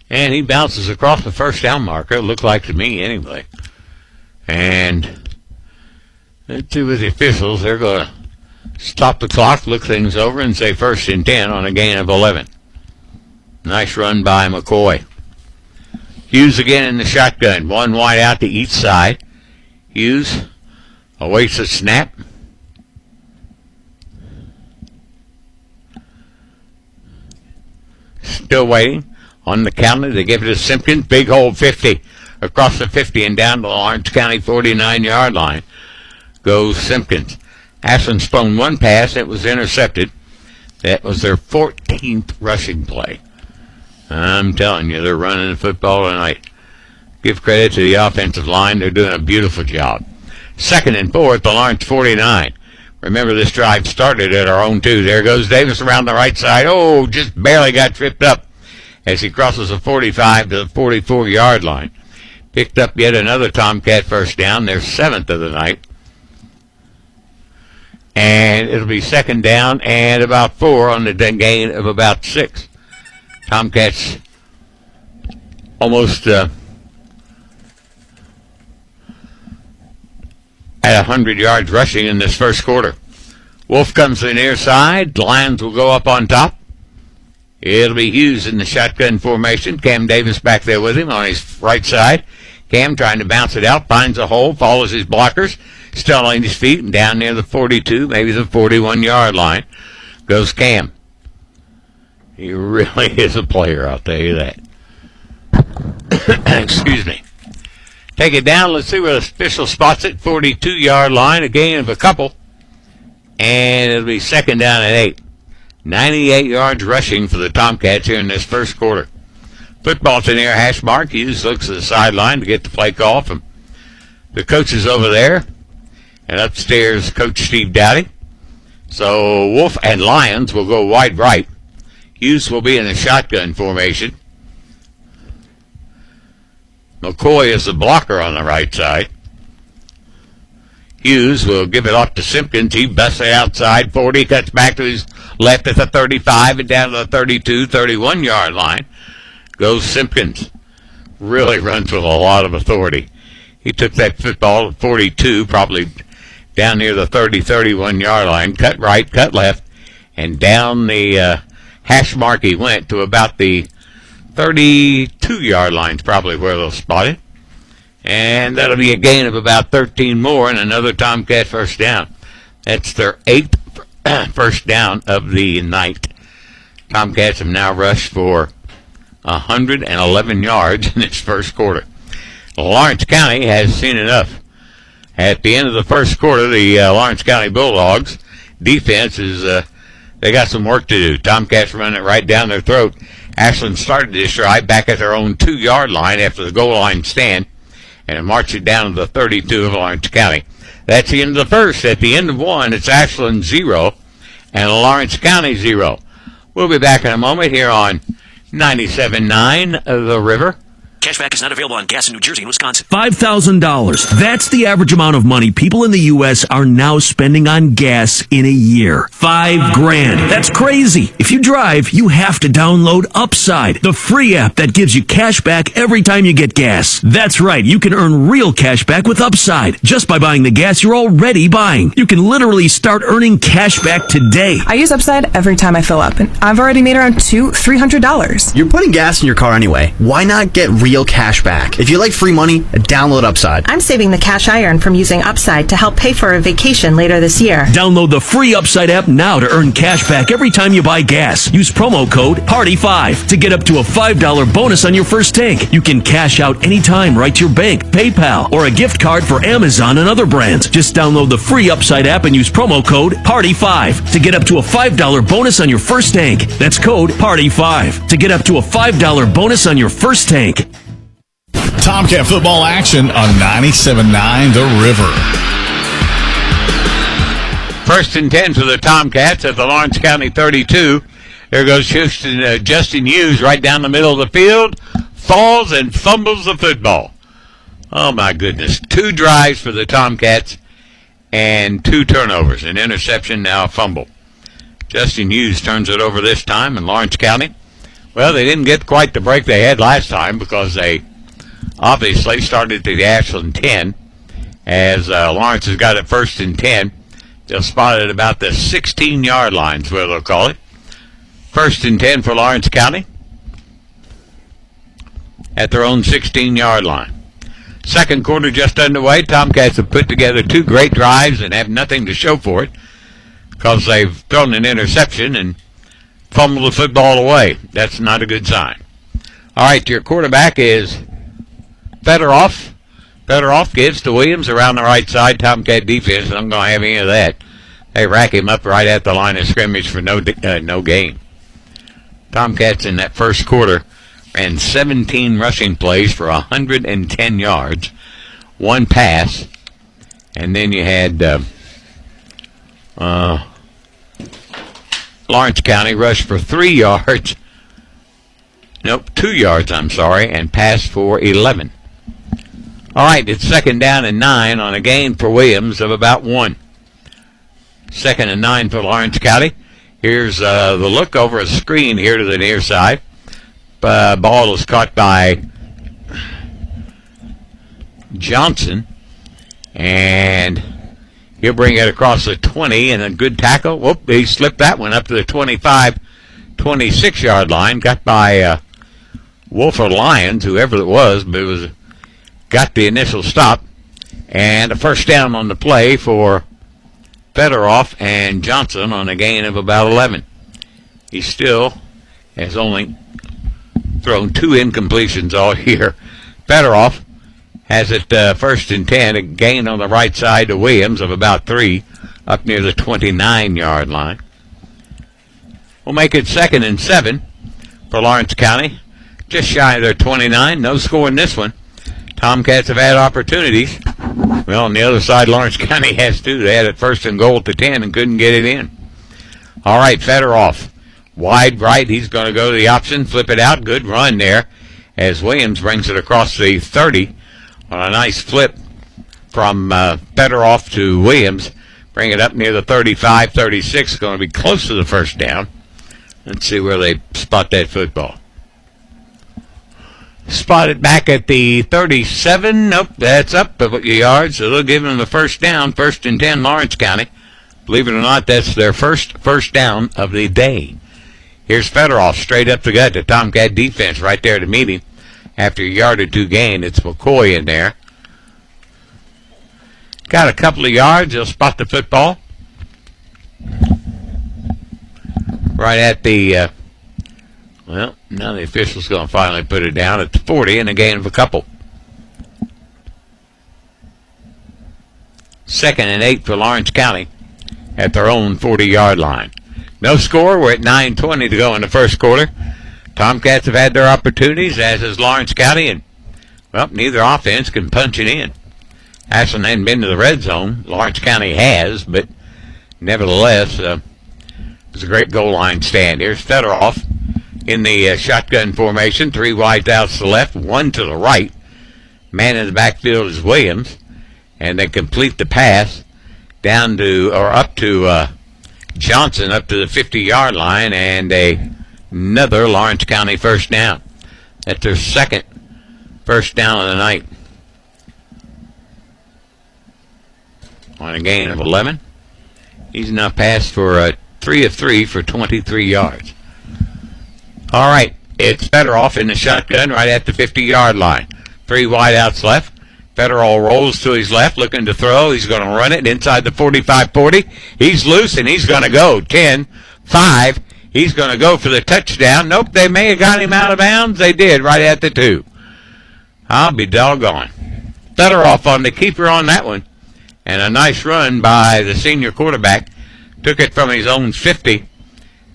And he bounces across the first down marker, it looked like to me anyway. And let's see with the officials, they're going to stop the clock, look things over, and say first and 10 on a gain of 11. Nice run by McCoy. Hughes again in the shotgun. One wide out to each side. Hughes awaits a snap. still waiting on the counter. They give it to Simpkins. Big hole 50 across the 50 and down to the Lawrence County 49-yard line goes Simpkins. Ashland's thrown one pass. It was intercepted. That was their 14th rushing play. I'm telling you, they're running the football tonight. Give credit to the offensive line. They're doing a beautiful job. 2nd and 4 at the Lawrence 49. Remember, this drive started at our own 2. There goes Davis around the right side. Oh, just barely got tripped up as he crosses the 45 to the 44-yard line. Picked up yet another Tomcat first down, their 7th of the night. And it'll be 2nd down and about 4 on the gain of about 6. Tomcats almost at 100 yards rushing in this first quarter. Wolf comes to the near side. Lions will go up on top. It'll be Hughes in the shotgun formation. Cam Davis back there with him on his right side. Cam trying to bounce it out, finds a hole, follows his blockers, still on his feet, and down near the 42, maybe the 41-yard line goes Cam. He really is a player, I'll tell you that. Excuse me. Take it down. Let's see where the official spots it. 42-yard line, a gain of a couple. And it'll be 2nd down and 8. 98 yards rushing for the Tomcats here in this first quarter. Football to near hash mark. Hughes looks at the sideline to get the play call from the coaches over there. And upstairs, Coach Steve Dowdy. So Wolf and Lions will go wide right. Hughes will be in a shotgun formation. McCoy is the blocker on the right side. Hughes will give it off to Simpkins. He busts it outside. 40, cuts back to his left at the 35 and down to the 32, 31-yard line. Goes Simpkins. Really runs with a lot of authority. He took that football at 42, probably down near the 30, 31-yard line. Cut right, cut left, and down the hash mark he went to about the 32-yard line is probably where they'll spot it. And that'll be a gain of about 13 more and another Tomcat first down. That's their 8th first down of the night. Tomcats have now rushed for 111 yards in its first quarter. Lawrence County has seen enough. At the end of the first quarter, the Lawrence County Bulldogs defense is they got some work to do. Tomcats running it right down their throat. Ashland started this drive back at their own 2-yard line after the goal line stand and marched it down to the 32 of Lawrence County. That's the end of the first. At the end of one, it's Ashland 0 and Lawrence County 0. We'll be back in a moment here on 97.9 The River.
Cashback is not available on gas in New Jersey and Wisconsin.
$5,000. That's the average amount of money people in the U.S. are now spending on gas in a year. $5,000. That's crazy. If you drive, you have to download Upside, the free app that gives you cash back every time you get gas. That's right. You can earn real cash back with Upside just by buying the gas you're already buying. You can literally start earning cash back today.
I use Upside every time I fill up, and I've already made around $300.
You're putting gas in your car anyway. Why not get real cash back? If you like free money, download Upside.
I'm saving the cash I earn from using Upside to help pay for a vacation later this year.
Download the free Upside app now to earn cash back every time you buy gas. Use promo code PARTY5 to get up to a $5 bonus on your first tank. You can cash out anytime right to your bank, PayPal, or a gift card for Amazon and other brands. Just download the free Upside app and use promo code PARTY5 to get up to a $5 bonus on your first tank. That's code PARTY5 to get up to a $5 bonus on your first tank.
Tomcat football action on 97.9 The River.
1st and 10 for the Tomcats at the Lawrence County 32. There goes Justin Hughes right down the middle of the field. Falls and fumbles the football. Oh, my goodness. 2 drives for the Tomcats and 2 turnovers. An interception, now a fumble. Justin Hughes turns it over this time in Lawrence County. Well, they didn't get quite the break they had last time because they obviously started to the Ashland 10 as Lawrence has got it 1st and 10. They'll spot it about the 16-yard line is where they'll call it. 1st and 10 for Lawrence County at their own 16-yard line. Second quarter just underway. Tomcats have put together 2 great drives and have nothing to show for it because they've thrown an interception and fumble the football away. That's not a good sign. All right, your quarterback is Fedoroff. Fedoroff gives to Williams around the right side. Tomcat defense, I'm going to have any of that. They rack him up right at the line of scrimmage for no gain. Tomcats in that first quarter ran 17 rushing plays for 110 yards, one pass, and then you had Lawrence County rushed for 2 yards, and passed for 11. All right, it's 2nd down and 9 on a gain for Williams of about 1. 2nd and 9 for Lawrence County. Here's the look over a screen here to the near side. Ball is caught by Johnson, and he'll bring it across the 20, and a good tackle. Whoop, he slipped that one up to the 25, 26-yard line. Got by Wolf or Lyons, whoever it was, but it was got the initial stop, and a first down on the play for Fedoroff and Johnson on a gain of about 11. He still has only thrown 2 incompletions all year. Fedoroff has it 1st and 10, a gain on the right side to Williams of about 3, up near the 29-yard line. We'll make it 2nd and 7 for Lawrence County, just shy of their 29. No score in this one. Tomcats have had opportunities. Well, on the other side, Lawrence County has too. They had it 1st and goal to 10 and couldn't get it in. All right, Fedoroff. Wide right. He's going to go to the option, flip it out. Good run there as Williams brings it across the 30 on a nice flip from Fedoroff to Williams. Bring it up near the 35, 36. Going to be close to the first down. Let's see where they spot that football. Spotted back at the 37. Nope, that's up a yard, so they'll give them the first down. 1st and 10, Lawrence County. Believe it or not, that's their first down of the day. Here's Fedoroff straight up the gut to Tomcat defense right there to meet him. After a yard or 2 gain, it's McCoy in there. Got a couple of yards. They'll spot the football. Right at the... Well, now the official's going to finally put it down at the 40 and a gain of a couple. 2nd and 8 for Lawrence County at their own 40-yard line. No score. We're at 9:20 to go in the first quarter. Tomcats have had their opportunities, as has Lawrence County, and, well, neither offense can punch it in. Ashland hadn't been to the red zone. Lawrence County has, but nevertheless, it was a great goal line stand. Here's Fedoroff in the shotgun formation, 3 wide out to the left, 1 to the right. Man in the backfield is Williams, and they complete the pass down to, or up to Johnson, up to the 50-yard line, and another Lawrence County first down. That's their second first down of the night. On a gain of 11. He's now passed for 3 of 3 for 23 yards. All right, it's Fedoroff in the shotgun right at the 50-yard line. 3 wideouts left. Federal rolls to his left, looking to throw. He's going to run it inside the 45-40. He's loose, and he's going to go 10, 5. He's going to go for the touchdown. Nope, they may have got him out of bounds. They did, right at the 2. I'll be doggone. Fedoroff on the keeper on that one. And a nice run by the senior quarterback. Took it from his own 50.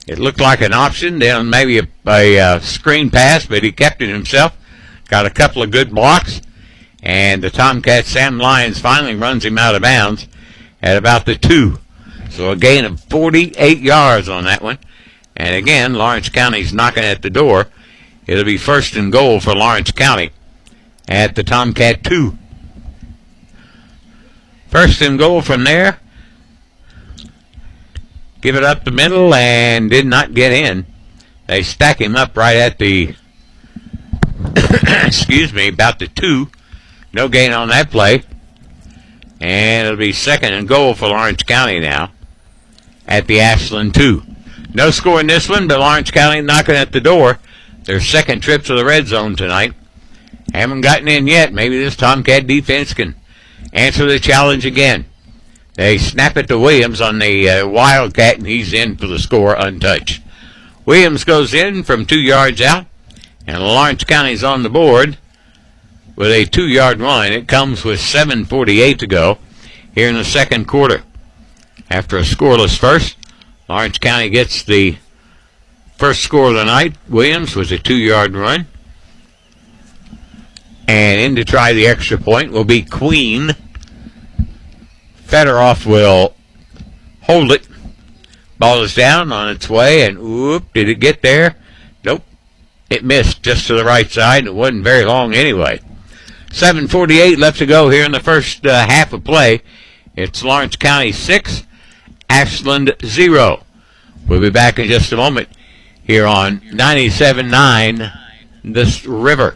It looked like an option, then maybe a screen pass, but he kept it himself. Got a couple of good blocks. And the Tomcats, Sam Lyons, finally runs him out of bounds at about the 2. So a gain of 48 yards on that one. And again, Lawrence County's knocking at the door. It'll be 1st and goal for Lawrence County at the Tomcat 2. 1st and goal from there. Give it up the middle and did not get in. They stack him up right at the, about the 2. No gain on that play. And it'll be 2nd and goal for Lawrence County now at the Ashland 2. No score in this one, but Lawrence County knocking at the door. Their second trip to the red zone tonight. Haven't gotten in yet. Maybe this Tomcat defense can answer the challenge again. They snap it to Williams on the Wildcat, and he's in for the score untouched. Williams goes in from 2 yards out, and Lawrence County's on the board with a 2-yard run. It comes with 7:48 to go here in the second quarter. After a scoreless first, Lawrence County gets the first score of the night. Williams was a 2-yard run. And in to try the extra point will be Queen. Federoff will hold it. Ball is down on its way, and whoop, did it get there? Nope. It missed just to the right side, and it wasn't very long anyway. 7:48 left to go here in the first half of play. It's Lawrence County 6, Ashland 0. We'll be back in just a moment here on 97.9 This River.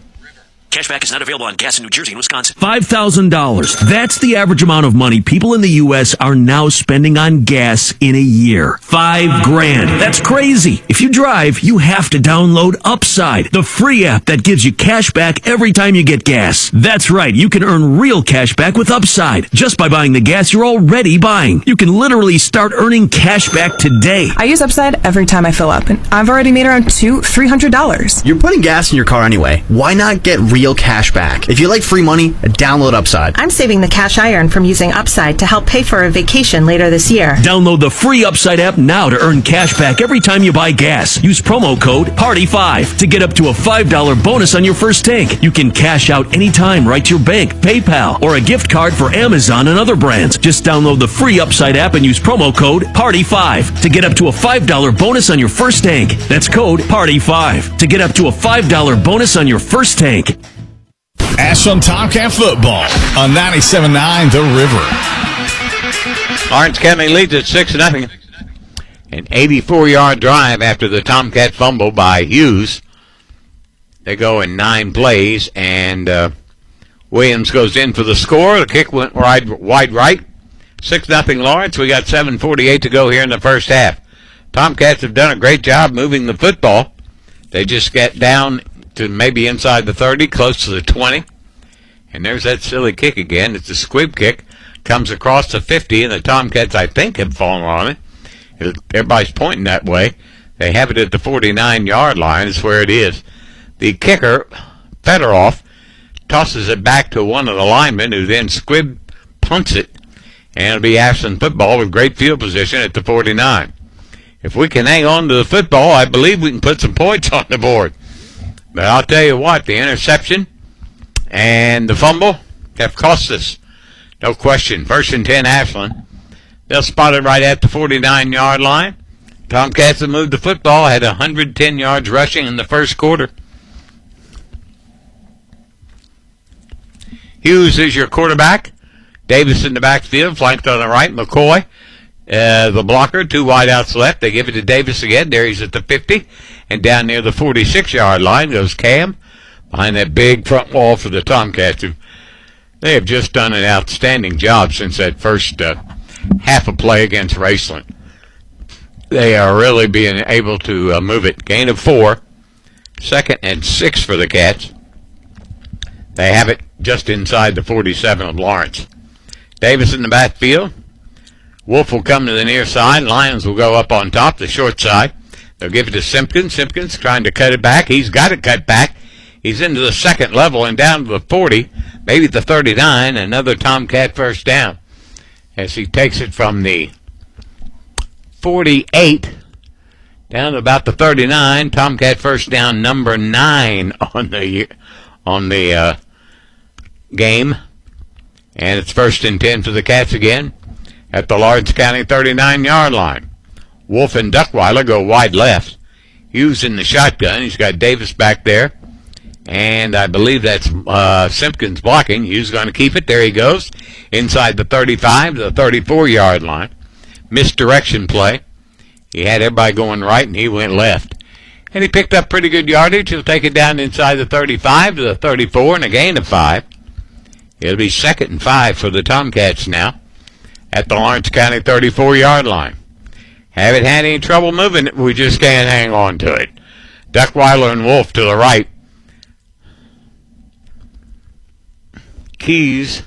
Cashback is not available on gas in New Jersey and Wisconsin. $5,000. That's the average amount of money people in the U.S. are now spending on gas in a year. $5,000. That's crazy. If you drive, you have to download Upside, the free app that gives you cash back every time you get gas. That's right. You can earn real cash back with Upside just by buying the gas you're already buying. You can literally start earning cash back today.
I use Upside every time I fill up, and I've already made around $200-$300.
You're putting gas in your car anyway. Why not get real cash back? If you like free money, download Upside.
I'm saving the cash I earn from using Upside to help pay for a vacation later this year.
Download the free Upside app now to earn cash back every time you buy gas. Use promo code PARTY5 to get up to a $5 bonus on your first tank. You can cash out anytime right to your bank, PayPal, or a gift card for Amazon and other brands. Just download the free Upside app and use promo code PARTY5 to get up to a $5 bonus on your first tank. That's code PARTY5 to get up to a $5 bonus on your first tank.
Ashland Tomcat football on 97.9 The River.
Lawrence County leads at 6-0. An 84-yard drive after the Tomcat fumble by Hughes. They go in 9 plays, and Williams goes in for the score. The kick went wide right. 6-0 Lawrence. We got 7:48 to go here in the first half. Tomcats have done a great job moving the football. They just get down to maybe inside the 30, close to the 20. And there's that silly kick again. It's a squib kick. Comes across the 50, and the Tomcats, I think, have fallen on it. Everybody's pointing that way. They have it at the 49-yard line. Is where it is. The kicker, Federoff, tosses it back to one of the linemen, who then squib punts it. And it'll be Ashland football with great field position at the 49. If we can hang on to the football, I believe we can put some points on the board. But I'll tell you what, the interception and the fumble have cost us. No question. 1st and 10 Ashland. They'll spot it right at the 49-yard line. Tomcats have moved the football, had 110 yards rushing in the first quarter. Hughes is your quarterback. Davis in the backfield, flanked on the right. McCoy, the blocker, 2 wideouts left. They give it to Davis again. There he's at the 50. And down near the 46-yard line goes Cam behind that big front wall for the Tomcats. They have just done an outstanding job since that first half of play against Raceland. They are really being able to move it. Gain of 4. 2nd and 6 for the Cats. They have it just inside the 47 of Lawrence. Davis in the backfield. Wolf will come to the near side. Lions will go up on top, the short side. They'll give it to Simpkins. Simpkins trying to cut it back. He's got it cut back. He's into the second level and down to the 40, maybe the 39. Another Tomcat first down as he takes it from the 48 down to about the 39. Tomcat first down number 9 on the game. And it's 1st and 10 for the Cats again at the Lawrence County 39-yard line. Wolf and Duckweiler go wide left. Hughes in the shotgun. He's got Davis back there. And I believe that's Simpkins blocking. Hughes going to keep it. There he goes. Inside the 35 to the 34-yard line. Misdirection play. He had everybody going right, and he went left. And he picked up pretty good yardage. He'll take it down inside the 35 to the 34 and a gain of 5. It'll be 2nd and 5 for the Tomcats now at the Lawrence County 34-yard line. Haven't had any trouble moving it. We just can't hang on to it. Duckweiler and Wolf to the right. Keys,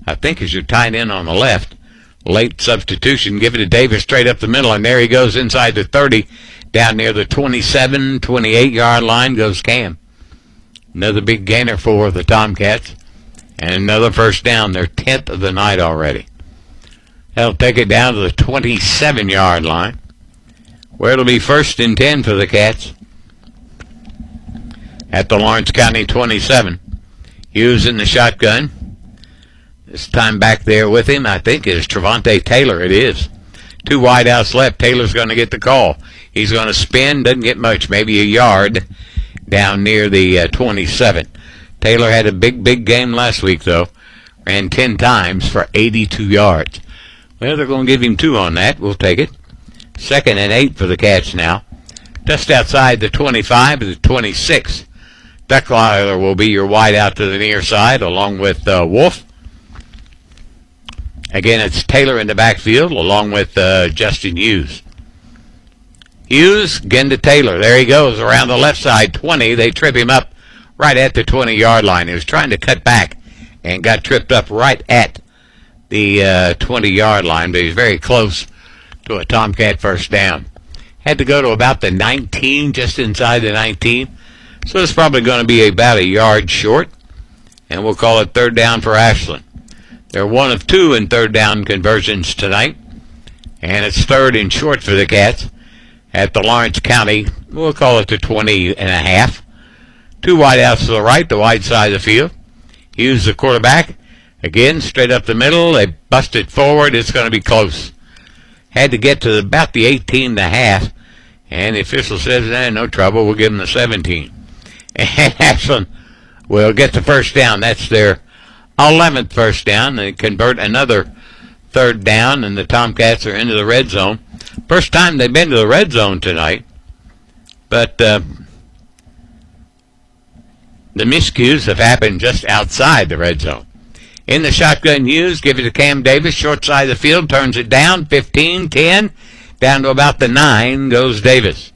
I think, is your tight end on the left. Late substitution. Give it to Davis straight up the middle, and there he goes inside the 30. Down near the 27, 28-yard line goes Cam. Another big gainer for the Tomcats. And another first down, their 10th of the night already. They'll take it down to the 27-yard line, where it'll be 1st and 10 for the Cats at the Lawrence County 27. Hughes in the shotgun. This time back there with him, I think, is Trevante Taylor. It is. 2 wideouts left. Taylor's going to get the call. He's going to spin. Doesn't get much, maybe a yard down near the 27. Taylor had a big game last week, though. Ran 10 times for 82 yards. Well, they're going to give him 2 on that. We'll take it. 2nd and 8 for the Cats now. Just outside the 25 to the 26. Duckliler will be your wide out to the near side along with Wolf. Again, it's Taylor in the backfield along with Justin Hughes. Hughes, again to Taylor. There he goes around the left side, 20. They trip him up right at the 20-yard line. He was trying to cut back and got tripped up right at the 20-yard line, but he's very close to a Tomcat first down. Had to go to about the 19, just inside the 19. So it's probably going to be about a yard short, and we'll call it 3rd down for Ashland. They're 1 of 2 in 3rd down conversions tonight, and it's 3rd and short for the Cats at the Lawrence County. We'll call it the 20 and a half. 2 wideouts to the right, the wide side of the field. Hughes, the quarterback. Again, straight up the middle. They busted forward. It's going to be close. Had to get to about the 18 and a half, and the official says, no trouble. We'll give them the 17. And Ashland will get the first down. That's their 11th first down. They convert another 3rd down, and the Tomcats are into the red zone. First time they've been to the red zone tonight. But the miscues have happened just outside the red zone. In the shotgun, Hughes, give it to Cam Davis, short side of the field, turns it down, 15, 10, down to about the 9 goes Davis.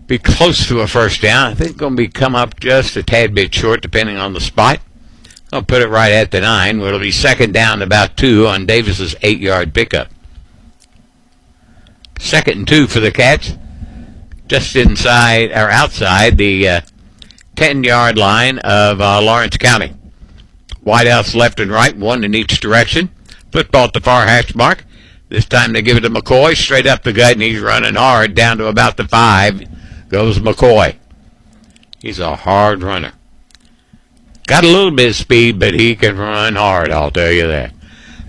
Be close to a first down. I think it's going to be come up just a tad bit short, depending on the spot. I'll put it right at the 9, where it'll be 2nd down about 2 on Davis's 8-yard pickup. 2nd and 2 for the Cats, just inside or outside the 10-yard line of Lawrence County. Wideouts left and right, 1 in each direction. Football at the far hash mark. This time they give it to McCoy, straight up the gut, and he's running hard down to about the 5. Goes McCoy. He's a hard runner. Got a little bit of speed, but he can run hard, I'll tell you that.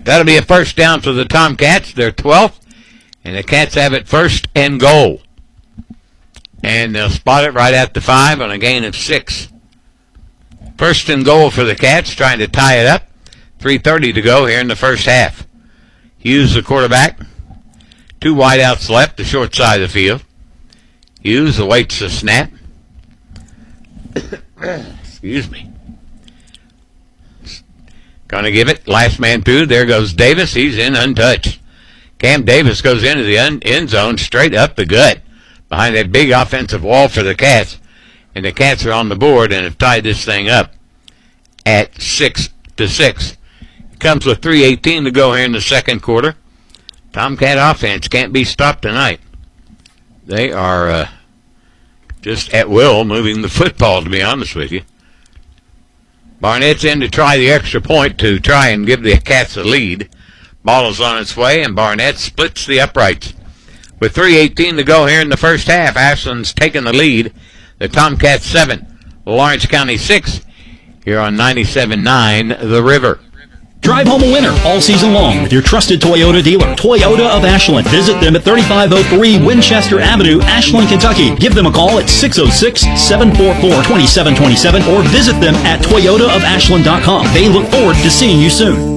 That'll be a first down for the Tomcats. They're 12th, and the Cats have it 1st and goal. And they'll spot it right at the 5 on a gain of 6. 1st and goal for the Cats, trying to tie it up. 3:30 to go here in the first half. Hughes, the quarterback. 2 wideouts left, the short side of the field. Hughes awaits the snap. Excuse me. Going to give it. Last man through. There goes Davis. He's in untouched. Cam Davis goes into the end zone straight up the gut behind that big offensive wall for the Cats. And the Cats are on the board and have tied this thing up at 6-6. It comes with 3:18 to go here in the second quarter. Tomcat offense can't be stopped tonight. They are just at will moving the football, to be honest with you. Barnett's in to try the extra point to try and give the Cats a lead. Ball is on its way, and Barnett splits the uprights. With 3:18 to go here in the first half, Ashland's taking the lead. The Tomcats 7, Lawrence County 6, here on 97.9 The River.
Drive home a winner all season long with your trusted Toyota dealer, Toyota of Ashland. Visit them at 3503 Winchester Avenue, Ashland, Kentucky. Give them a call at 606-744-2727 or visit them at toyotaofashland.com. They look forward to seeing you soon.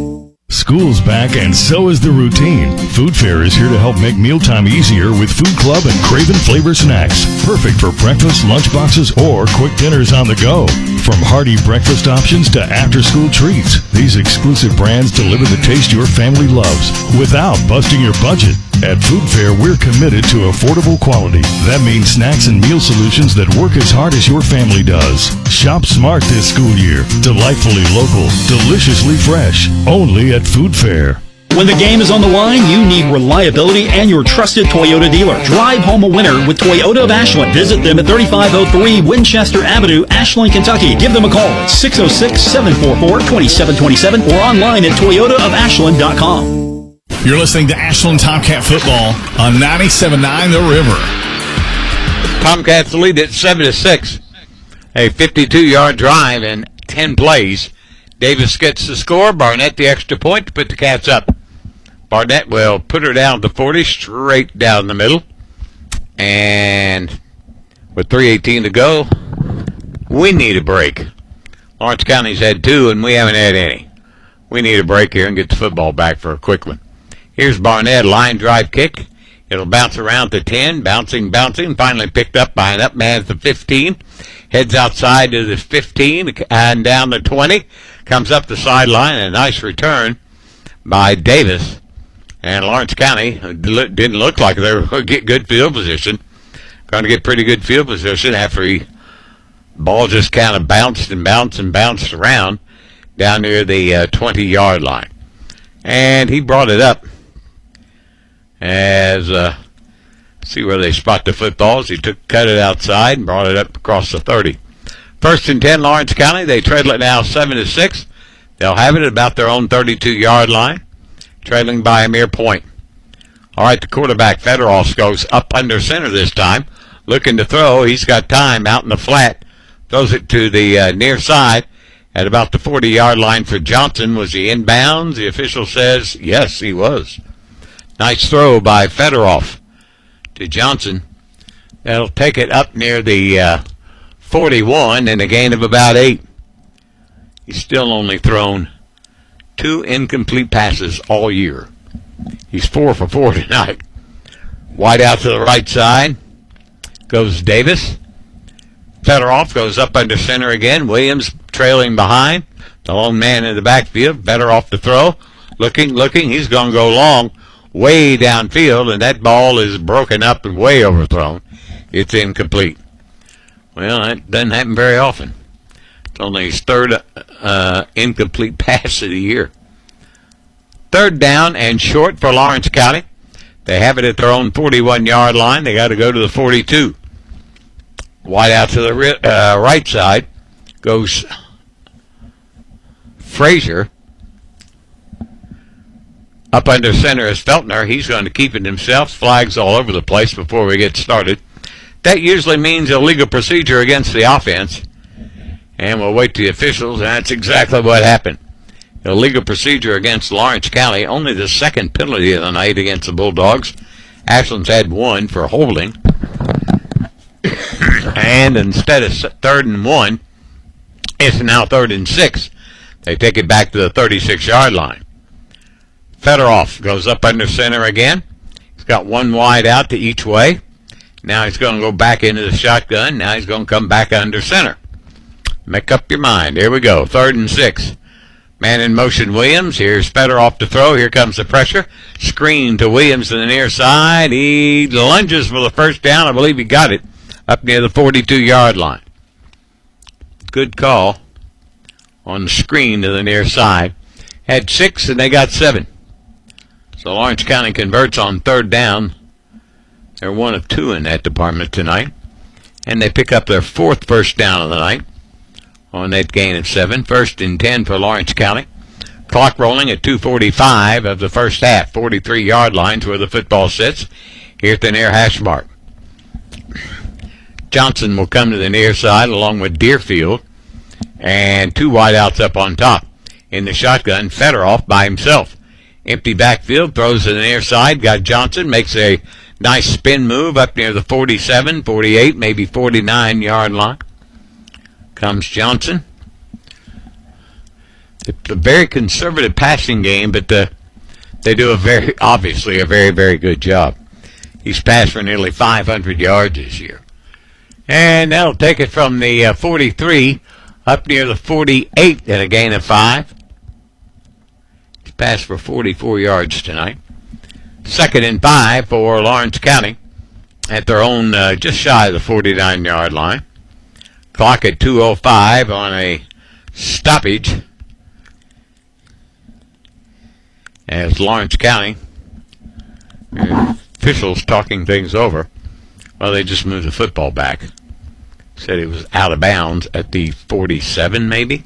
School's back and so is the routine. Food Fair is here to help make mealtime easier with Food Club and Craven Flavor Snacks. Perfect for breakfast, lunch boxes, or quick dinners on the go. From hearty breakfast options to after-school treats, these exclusive brands deliver the taste your family loves without busting your budget. At Food Fair, we're committed to affordable quality. That means snacks and meal solutions that work as hard as your family does. Shop smart this school year. Delightfully local, deliciously fresh. Only at Food Fair.
When the game is on the line, you need reliability and your trusted Toyota dealer. Drive home a winner with Toyota of Ashland. Visit them at 3503 Winchester Avenue, Ashland, Kentucky. Give them a call at 606-744-2727 or online at toyotaofashland.com.
You're listening to Ashland Tomcat football on 97.9 The River.
Tomcats lead at 7-6. A 52-yard drive in 10 plays. Davis gets the score. Barnett the extra point to put the Cats up. Barnett will put her down to 40, straight down the middle. And with 3:18 to go, we need a break. Lawrence County's had 2, and we haven't had any. We need a break here and get the football back for a quick one. Here's Barnett, line drive kick. It'll bounce around to 10, bouncing, finally picked up by an up man at the 15. Heads outside to the 15 and down the 20. Comes up the sideline, a nice return by Davis. And Lawrence County didn't look like they were going to get good field position. Going to get pretty good field position after ball just kind of bounced around down near the 20-yard line. And he brought it up as, see where they spot the footballs. He cut it outside and brought it up across the 30. 1st and 10, Lawrence County. They trail it now 7-6. They'll have it at about their own 32-yard line, trailing by a mere point. All right, the quarterback, Federoff, goes up under center this time, looking to throw. He's got time out in the flat. Throws it to the near side at about the 40-yard line for Johnson. Was he inbounds? The official says yes, he was. Nice throw by Federoff to Johnson. That'll take it up near the 41 and a gain of about 8. He's still only thrown 2 incomplete passes all year. He's 4 for 4 tonight. Wide out to the right side goes Davis. Federoff goes up under center again. Williams trailing behind. The lone man in the backfield. Federoff to throw. Looking. He's going to go long way downfield, and that ball is broken up and way overthrown. It's incomplete. Well, that doesn't happen very often. It's only his 3rd incomplete pass of the year. 3rd down and short for Lawrence County. They have it at their own 41-yard line. They got to go to the 42. Wide out to the right side goes Frazier. Up under center is Feltner. He's going to keep it himself. Flags all over the place before we get started. That usually means illegal procedure against the offense. And we'll wait to the officials, and that's exactly what happened. Illegal procedure against Lawrence County. Only the 2nd penalty of the night against the Bulldogs. Ashland's had 1 for holding. And instead of 3rd and 1, it's now 3rd and 6. They take it back to the 36-yard line. Federoff goes up under center again. He's got 1 wide out to each way. Now he's going to go back into the shotgun. Now he's going to come back under center. Make up your mind. Here we go. 3rd and 6. Man in motion, Williams. Here's Federoff to throw. Here comes the pressure. Screen to Williams to the near side. He lunges for the 1st down. I believe he got it up near the 42-yard line. Good call on the screen to the near side. Had 6 and they got 7. So Lawrence County converts on 3rd down. They're 1 of 2 in that department tonight. And they pick up their 4th first down of the night on that gain of 7. 1st and 10 for Lawrence County. Clock rolling at 2:45 of the first half. 43-yard lines where the football sits. Here at the near hash mark. Johnson will come to the near side along with Deerfield. And 2 wideouts up on top. In the shotgun, Federoff by himself. Empty backfield, throws to the near side. Got Johnson, makes a nice spin move up near the 47, 48, maybe 49-yard line. Comes Johnson. It's a very conservative passing game, but they do obviously a very, very good job. He's passed for nearly 500 yards this year. And that'll take it from the 43 up near the 48 and a gain of 5. He's passed for 44 yards tonight. 2nd and 5 for Lawrence County at their own just shy of the 49-yard line. Clock at 2:05 on a stoppage. as Lawrence County officials talking things over. Well, they just moved the football back. Said it was out of bounds at the 47, maybe.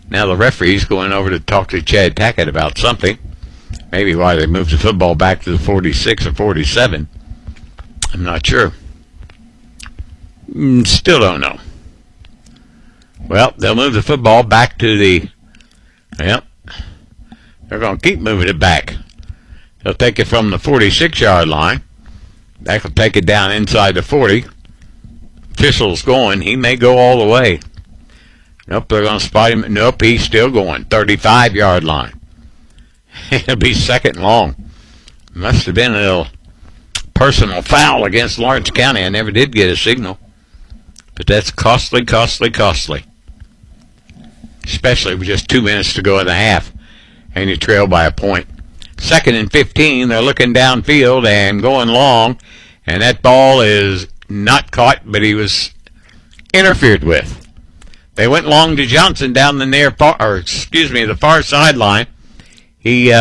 Now the referee's going over to talk to Chad Tackett about something. Maybe why they moved the football back to the 46 or 47. I'm not sure. Still don't know. Well, they'll move the football back to the... Yep. They're going to keep moving it back. They'll take it from the 46-yard line. That will take it down inside the 40. Official's going. He may go all the way. Nope, they're going to spot him. Nope, he's still going. 35-yard line. It'll be second and long. Must have been a little personal foul against Lawrence County. I never did get a signal. But that's costly. Especially with just 2 minutes to go in the half. And you trail by a point. 2nd and 15. They're looking downfield and going long. And that ball is not caught, but he was interfered with. They went long to Johnson down the far sideline. He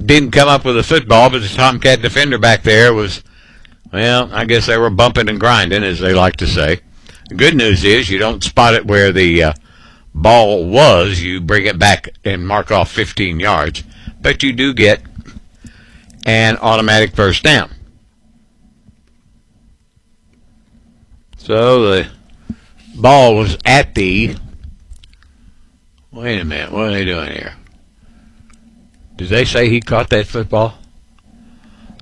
didn't come up with a football, but the Tomcat defender back there was, well, I guess they were bumping and grinding, as they like to say. The good news is you don't spot it where the ball was. You bring it back and mark off 15 yards. But you do get an automatic first down. So the ball was at the... Wait a minute, what are they doing here? Did they say he caught that football?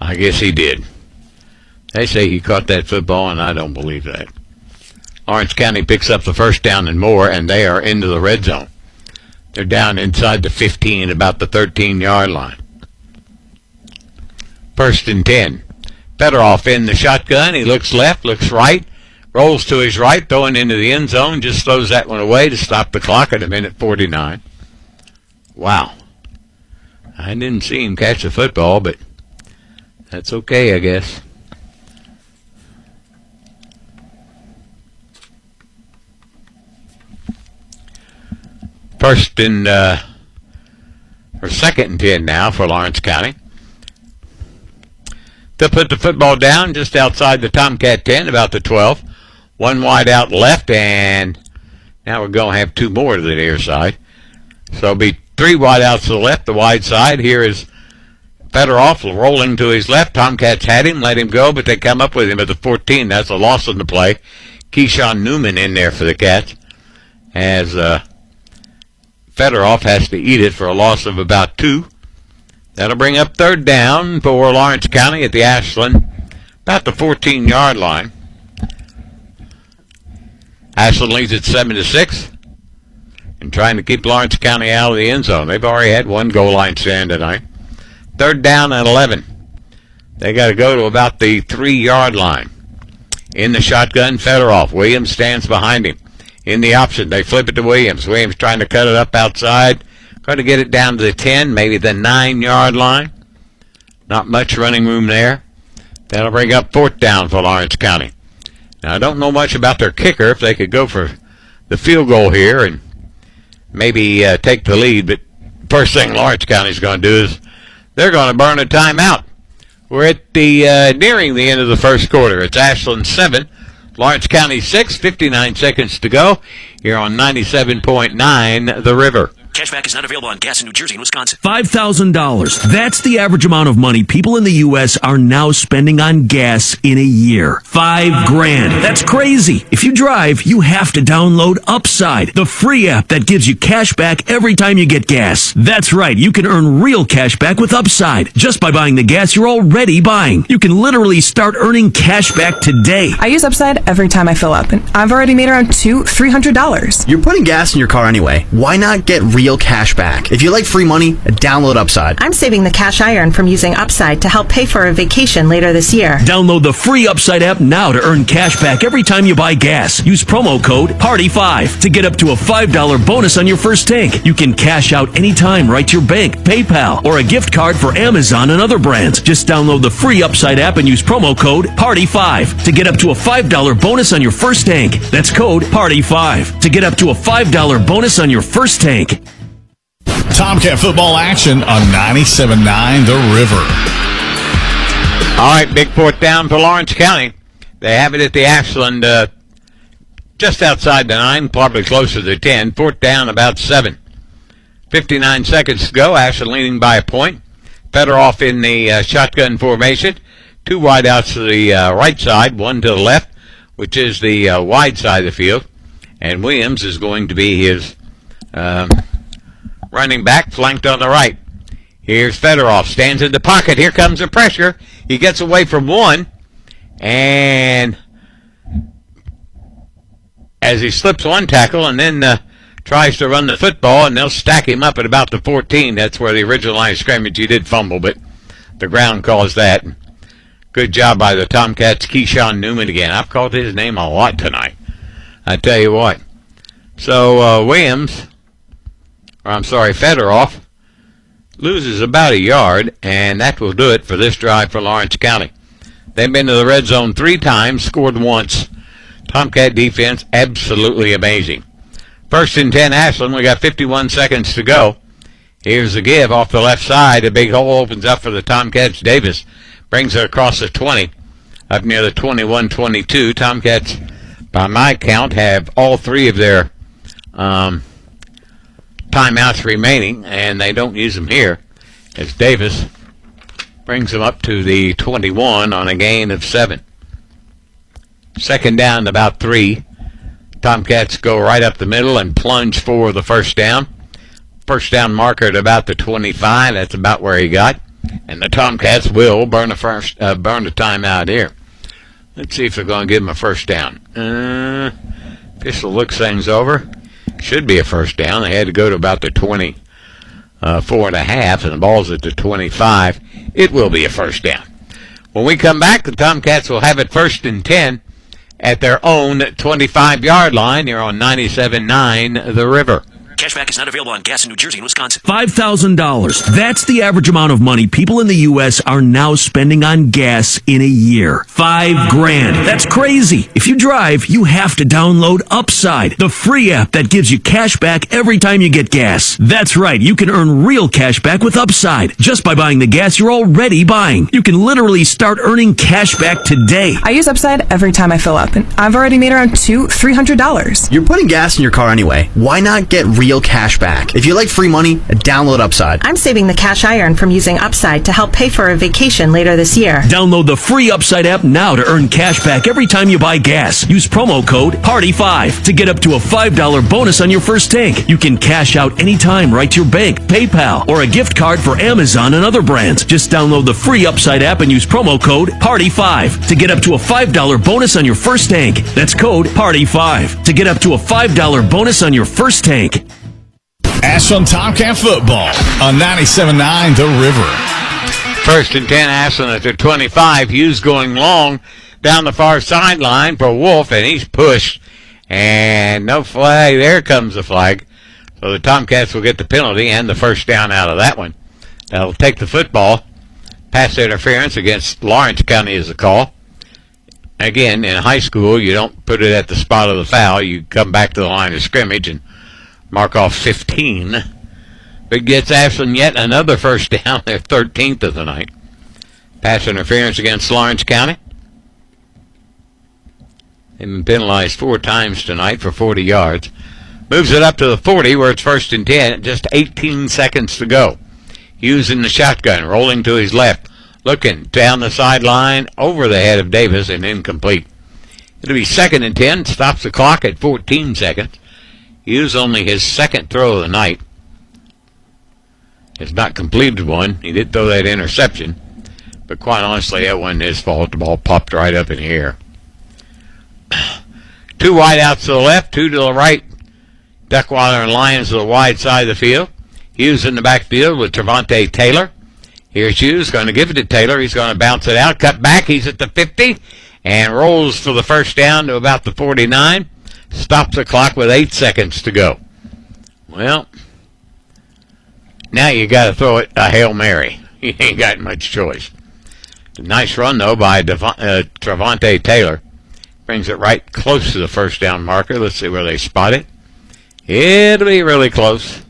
I guess he did. They say he caught that football, and I don't believe that. Lawrence County picks up the first down and more, and they are into the red zone. They're down inside the 15, about the 13-yard line. 1st and 10. Federoff in the shotgun. He looks left, looks right, rolls to his right, throwing into the end zone, just throws that one away to stop the clock at 1:49. Wow. I didn't see him catch the football, but that's okay, I guess. Second and 10 now for Lawrence County. They'll put the football down just outside the Tomcat 10, about the 12. One wide out left, and now we're going to have two more to the near side. So it'll be 3 wide outs to the left, the wide side. Here is Federoff rolling to his left. Tomcats had him, let him go, but they come up with him at the 14. That's a loss on the play. Keyshawn Newman in there for the Cats, as Federoff has to eat it for a loss of about 2. That'll bring up 3rd down for Lawrence County at the Ashland, about the 14-yard line. Ashland leads at 7-6 and trying to keep Lawrence County out of the end zone. They've already had one goal line stand tonight. 3rd down and 11. They got to go to about the 3-yard line. In the shotgun, Federoff. Williams stands behind him. In the option, they flip it to Williams. Williams trying to cut it up outside. Going to get it down to the 10, maybe the 9-yard line. Not much running room there. That'll bring up 4th down for Lawrence County. Now, I don't know much about their kicker, if they could go for the field goal here and maybe take the lead. But first thing Lawrence County's going to do is they're going to burn a timeout. We're at the nearing the end of the first quarter. It's Ashland 7, Lawrence County 6, 59 seconds to go here on 97.9 The River.
Cashback is not available on gas in New Jersey and Wisconsin. $5,000. That's the average amount of money people in the U.S. are now spending on gas in a year. $5,000. That's crazy. If you drive, you have to download Upside, the free app that gives you cash back every time you get gas. That's right. You can earn real cash back with Upside just by buying the gas you're already buying. You can literally start earning cash back today.
I use Upside every time I fill up, and I've already made around $300.
You're putting gas in your car anyway. Why not get real cash back? If you like free money, download Upside.
I'm saving the cash I earn from using Upside to help pay for a vacation later this year.
Download the free Upside app now to earn cash back every time you buy gas. Use promo code PARTY5 to get up to a $5 bonus on your first tank. You can cash out anytime right to your bank, PayPal, or a gift card for Amazon and other brands. Just download the free Upside app and use promo code PARTY5 to get up to a $5 bonus on your first tank. That's code PARTY5 to get up to a $5 bonus on your first tank.
Tomcat football action on 97.9 The River.
All right, big fourth down for Lawrence County. They have it at the Ashland, just outside the 9, probably closer to the 10. Fourth down, about 7. 59 seconds to go. Ashland leading by a point. Fedorov in the shotgun formation. 2 wide outs to the right side, 1 to the left, which is the wide side of the field. And Williams is going to be his running back, flanked on the right. Here's Fedorov, stands in the pocket. Here comes the pressure. He gets away from 1, and as he slips 1 tackle and then tries to run the football, and they'll stack him up at about the 14. That's where the original line of scrimmage, he did fumble, but the ground caused that. Good job by the Tomcats. Keyshawn Newman again. I've called his name a lot tonight, I tell you what. So Fedorov loses about a yard, and that will do it for this drive for Lawrence County. They've been to the red zone 3 times, scored once. Tomcat defense, absolutely amazing. First and 10, Ashland. We got 51 seconds to go. Here's the give off the left side. A big hole opens up for the Tomcats. Davis brings it across the 20, up near the 21-22. Tomcats, by my count, have all 3 of their timeouts remaining, and they don't use them here, as Davis brings them up to the 21 on a gain of 7. Second down, about 3. Tomcats go right up the middle and plunge for the first down. First down marker at about the 25. That's about where he got. And the Tomcats will burn the timeout here. Let's see if they're going to give him a first down. Official looks things over. Should be a first down. They had to go to about the 24.5, and the ball's at the 25. It will be a first down. When we come back, the Tomcats will have it first and 10 at their own 25-yard line here on 97.9 The River.
Cashback is not available on gas in New Jersey and Wisconsin. $5,000. That's the average amount of money people in the U.S. are now spending on gas in a year. $5,000. That's crazy. If you drive, you have to download Upside, the free app that gives you cash back every time you get gas. That's right. You can earn real cash back with Upside just by buying the gas you're already buying. You can literally start earning cash back today.
I use Upside every time I fill up, and I've already made around $200-$300.
You're putting gas in your car anyway. Why not get real cash back? If you like free money, download Upside.
I'm saving the cash I earn from using Upside to help pay for a vacation later this year.
Download the free Upside app now to earn cash back every time you buy gas. Use promo code PARTY5 to get up to a $5 bonus on your first tank. You can cash out anytime right to your bank, PayPal, or a gift card for Amazon and other brands. Just download the free Upside app and use promo code PARTY5 to get up to a $5 bonus on your first tank. That's code PARTY5 to get up to a $5 bonus on your first tank.
Ashland Tomcat football on 97.9 The River.
First and 10, Ashland at their 25. Hughes going long down the far sideline for Wolf, and he's pushed. And no flag. There comes the flag. So the Tomcats will get the penalty and the first down out of that one. That'll take the football. Pass interference against Lawrence County is the call. Again, in high school, you don't put it at the spot of the foul. You come back to the line of scrimmage and mark off 15. But gets Ashland yet another first down, their 13th of the night. Pass interference against Lawrence County. They've been penalized 4 times tonight for 40 yards. Moves it up to the 40 where it's first and 10. Just 18 seconds to go. Hughes in the shotgun, rolling to his left. Looking down the sideline, over the head of Davis, and incomplete. It'll be second and 10. Stops the clock at 14 seconds. Hughes only his second throw of the night. Has not completed one. He did throw that interception. But quite honestly, that wasn't his fault. The ball popped right up in the air. 2 wide outs to the left, 2 to the right. Duckwater and Lyons to the wide side of the field. Hughes in the backfield with Trevante Taylor. Here's Hughes going to give it to Taylor. He's going to bounce it out. Cut back. He's at the 50 and rolls for the first down to about the 49. Stops the clock with 8 seconds to go. Well, now you got to throw it a Hail Mary. You ain't got much choice. Nice run, though, by Trevante Taylor. Brings it right close to the first down marker. Let's see where they spot it. It'll be really close.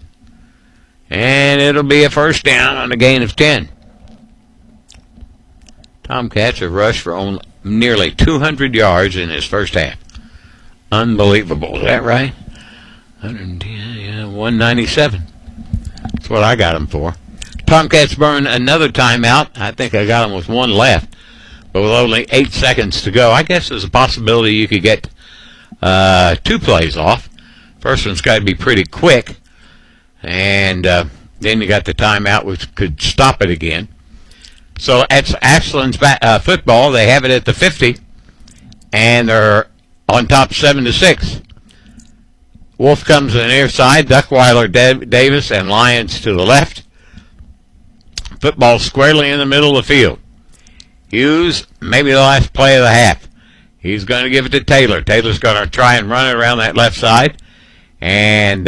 And it'll be a first down on a gain of 10. Tomcats have rushed for nearly 200 yards in his first half. Unbelievable. Is that right? 110, yeah, 197. That's what I got them for. Tomcats burn another timeout. I think I got them with one left, but with only 8 seconds to go. I guess there's a possibility you could get 2 plays off. First one's got to be pretty quick, and then you got the timeout, which could stop it again. So that's Ashland's football. They have it at the 50, and they're on top 7-6. Wolf comes to the near side, Duckweiler, Davis, and Lyons to the left. Football squarely in the middle of the field. Hughes, maybe the last play of the half. He's going to give it to Taylor. Taylor's going to try and run it around that left side, and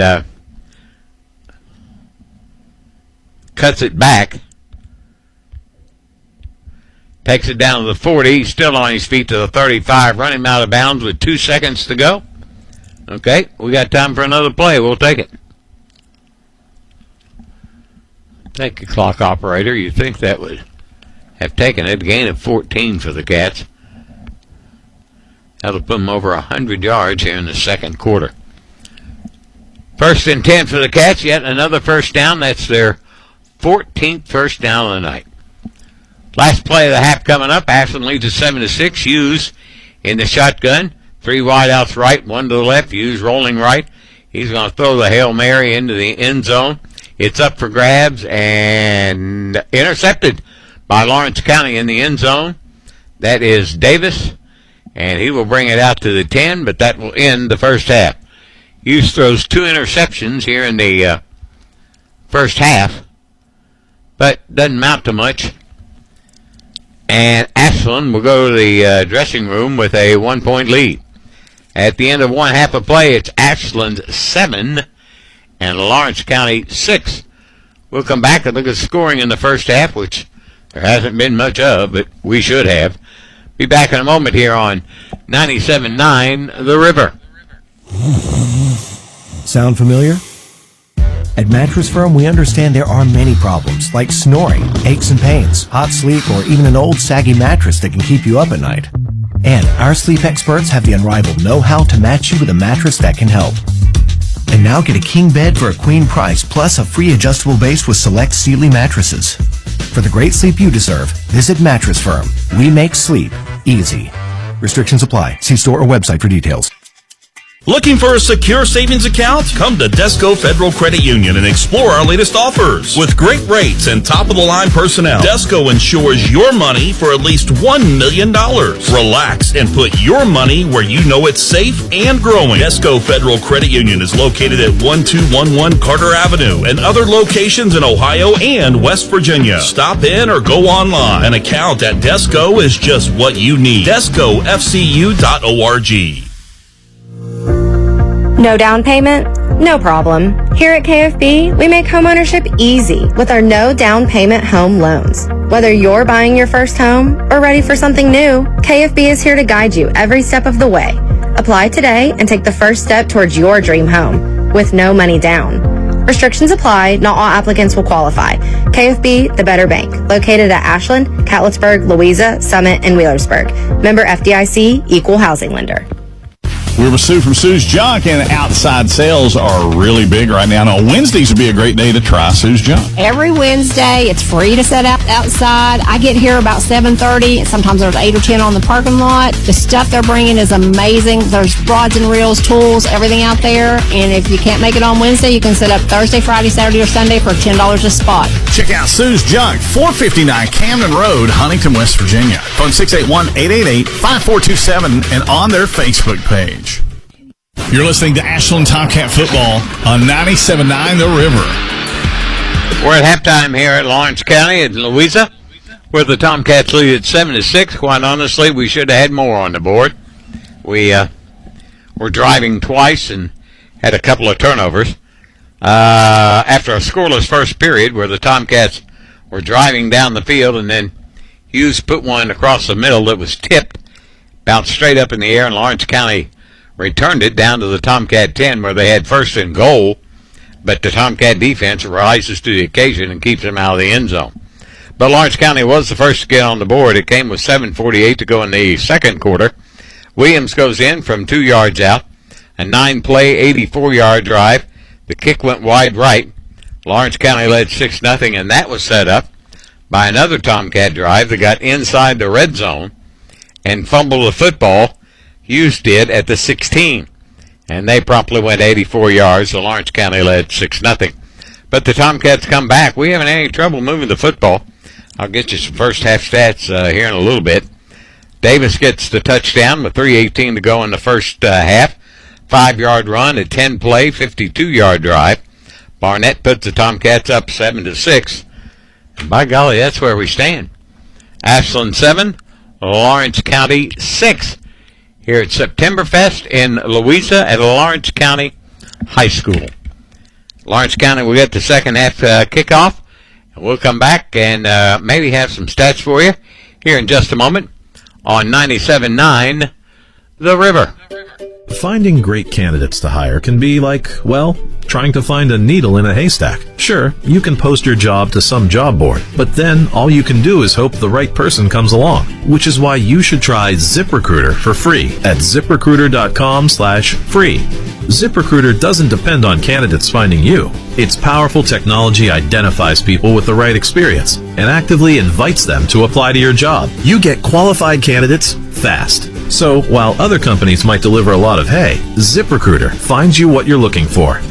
cuts it back. Takes it down to the 40. He's still on his feet to the 35. Run him out of bounds with 2 seconds to go. Okay, we got time for another play. We'll take it. Thank you, clock operator. You'd think that would have taken it. A gain of 14 for the Cats. That'll put them over 100 yards here in the second quarter. 1st and 10 for the Cats. Yet another first down. That's their 14th first down of the night. Last play of the half coming up. Ashland leads at 7-6. Hughes in the shotgun. 3 wideouts right, 1 to the left. Hughes rolling right. He's going to throw the Hail Mary into the end zone. It's up for grabs and intercepted by Lawrence County in the end zone. That is Davis, and he will bring it out to the 10, but that will end the first half. Hughes throws 2 interceptions here in the first half, but doesn't amount to much. And Ashland will go to the dressing room with a 1-point lead. At the end of one half of play, it's Ashland 7 and Lawrence County 6. We'll come back and look at scoring in the first half, which there hasn't been much of, but we should have. Be back in a moment here on 97.9 The River.
Sound familiar? At Mattress Firm, we understand there are many problems, like snoring, aches and pains, hot sleep, or even an old saggy mattress that can keep you up at night. And our sleep experts have the unrivaled know-how to match you with a mattress that can help. And now get a king bed for a queen price, plus a free adjustable base with select Sealy mattresses. For the great sleep you deserve, visit Mattress Firm. We make sleep easy. Restrictions apply. See store or website for details.
Looking for a secure savings account? Come to Desco Federal Credit Union and explore our latest offers. With great rates and top-of-the-line personnel, Desco insures your money for at least $1 million. Relax and put your money where you know it's safe and growing. Desco Federal Credit Union is located at 1211 Carter Avenue and other locations in Ohio and West Virginia. Stop in or go online. An account at Desco is just what you need. DescoFCU.org.
No down payment? No problem. Here at KFB, we make homeownership easy with our no down payment home loans. Whether you're buying your first home or ready for something new, KFB is here to guide you every step of the way. Apply today and take the first step towards your dream home with no money down. Restrictions apply. Not all applicants will qualify. KFB, the better bank. Located at Ashland, Catlettsburg, Louisa, Summit, and Wheelersburg. Member FDIC, Equal Housing Lender.
We're with Sue from Sue's Junk, and outside sales are really big right now. Now, Wednesdays would be a great day to try Sue's Junk.
Every Wednesday, it's free to set out outside. I get here about 7:30, and sometimes there's 8 or 10 on the parking lot. The stuff they're bringing is amazing. There's rods and reels, tools, everything out there. And if you can't make it on Wednesday, you can set up Thursday, Friday, Saturday, or Sunday for $10 a spot.
Check out Sue's Junk, 459 Camden Road, Huntington, West Virginia. Phone 681-888-5427 and on their Facebook page. You're listening to Ashland Tomcat Football on 97.9 The River.
We're at halftime here at Lawrence County in Louisa, where the Tomcats lead at 7-6. Quite honestly, we should have had more on the board. We were driving twice and had a couple of turnovers. After a scoreless first period where the Tomcats were driving down the field, and then Hughes put one across the middle that was tipped, bounced straight up in the air, and Lawrence County returned it down to the Tomcat 10 where they had first and goal. but the Tomcat defense rises to the occasion and keeps them out of the end zone. But Lawrence County was the first to get on the board. It came with 7:48 to go in the second quarter. Williams goes in from 2 yards out, a 9-play, 84-yard drive. The kick went wide right. Lawrence County led 6-0, and that was set up by another Tomcat drive that got inside the red zone and fumbled the football. Hughes did at the 16, and they promptly went 84 yards. So Lawrence County led 6-0. But the Tomcats come back. We haven't had any trouble moving the football. I'll get you some first half stats here in a little bit. Davis gets the touchdown with 3:18 to go in the first half. 5-yard run, a 10-play, 52-yard drive. Barnett puts the Tomcats up 7-6. By golly, that's where we stand. Ashland 7, Lawrence County 6. Here at Septemberfest in Louisa at Lawrence County High School. Lawrence County will get the second half kickoff. We'll come back and maybe have some stats for you here in just a moment on 97.9 The River.
Finding great candidates to hire can be like, well, trying to find a needle in a haystack. Sure, you can post your job to some job board, but then all you can do is hope the right person comes along, which is why you should try ZipRecruiter for free at ZipRecruiter.com/free. ZipRecruiter doesn't depend on candidates finding you. Its powerful technology identifies people with the right experience and actively invites them to apply to your job. You get qualified candidates fast. So, while other companies might deliver a lot of hay, ZipRecruiter finds you what you're looking for.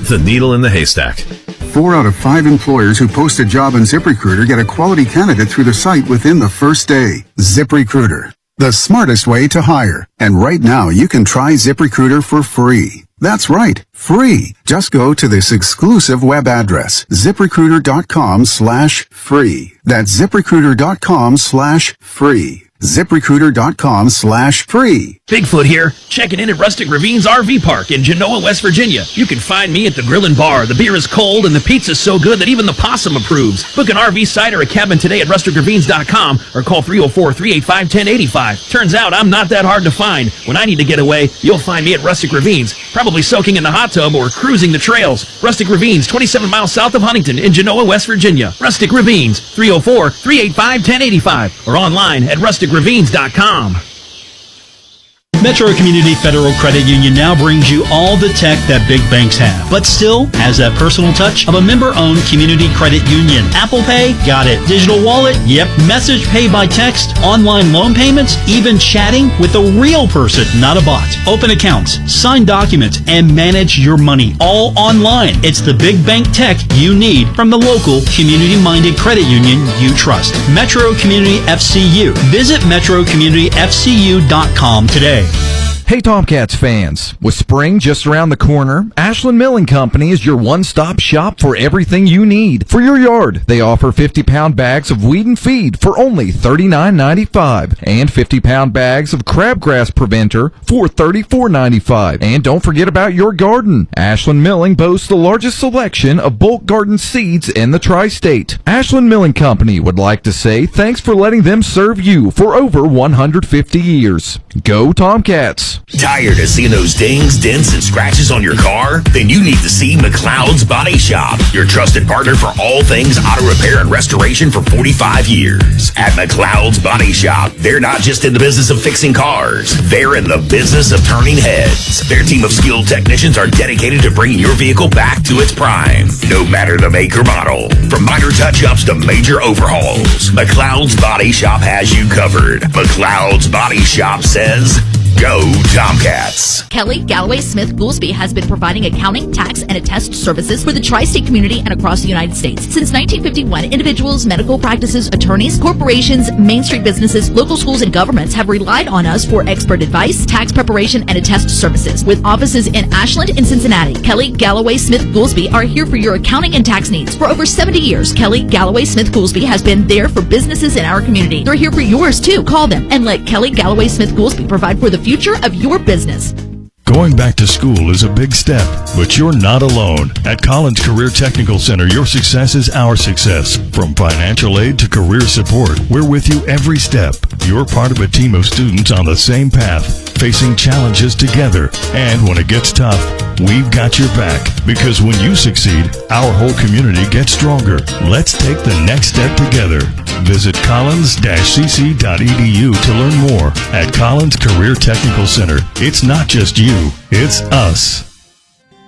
The needle in the haystack.
4 out of 5 employers who post a job on ZipRecruiter get a quality candidate through the site within the first day. ZipRecruiter, the smartest way to hire. And right now, you can try ZipRecruiter for free. That's right, free. Just go to this exclusive web address, ZipRecruiter.com/free. That's ZipRecruiter.com/free. ZipRecruiter.com/free.
Bigfoot here, checking in at Rustic Ravines RV Park in Genoa, West Virginia. You can find me at the Grill and Bar. The beer is cold and the pizza's so good that even the possum approves. Book an RV site or a cabin today at rusticravines.com or call 304-385-1085. Turns out I'm not that hard to find. When I need to get away, you'll find me at Rustic Ravines, probably soaking in the hot tub or cruising the trails. Rustic Ravines, 27 miles south of Huntington in Genoa, West Virginia. Rustic Ravines, 304-385-1085 or online at rusticravines.com.
Metro Community Federal Credit Union now brings you all the tech that big banks have, but still has that personal touch of a member-owned community credit union. Apple Pay? Got it. Digital wallet? Yep. Message pay by text, online loan payments, even chatting with a real person, not a bot. Open accounts, sign documents, and manage your money all online. It's the big bank tech you need from the local community-minded credit union you trust. Metro Community FCU. Visit metrocommunityfcu.com today.
Hey Tomcats fans, with spring just around the corner, Ashland Milling Company is your one-stop shop for everything you need. For your yard, they offer 50-pound bags of weed and feed for only $39.95 and 50-pound bags of crabgrass preventer for $34.95. And don't forget about your garden. Ashland Milling boasts the largest selection of bulk garden seeds in the tri-state. Ashland Milling Company would like to say thanks for letting them serve you for over 150 years. Go Tomcats!
Tired of seeing those dings, dents, and scratches on your car? Then you need to see McLeod's Body Shop, your trusted partner for all things auto repair and restoration for 45 years. At McLeod's Body Shop, they're not just in the business of fixing cars, they're in the business of turning heads. Their team of skilled technicians are dedicated to bringing your vehicle back to its prime, no matter the make or model. From minor touch-ups to major overhauls, McLeod's Body Shop has you covered. McLeod's Body Shop says, go Tomcats.
Kelly Galloway Smith Goolsby has been providing accounting, tax, and attest services for the tri-state community and across the United States. Since 1951, individuals, medical practices, attorneys, corporations, Main Street businesses, local schools, and governments have relied on us for expert advice, tax preparation, and attest services. With offices in Ashland and Cincinnati, Kelly Galloway Smith Goolsby are here for your accounting and tax needs. For over 70 years, Kelly Galloway Smith Goolsby has been there for businesses in our community. They're here for yours too. Call them and let Kelly Galloway Smith Goolsby provide for the future of your business.
Going back to school is a big step, but you're not alone. At Collins Career Technical Center, your success is our success. From financial aid to career support, we're with you every step. You're part of a team of students on the same path, facing challenges together. And when it gets tough, we've got your back. Because when you succeed, our whole community gets stronger. Let's take the next step together. Visit collins-cc.edu to learn more. At Collins Career Technical Center, it's not just you, it's us.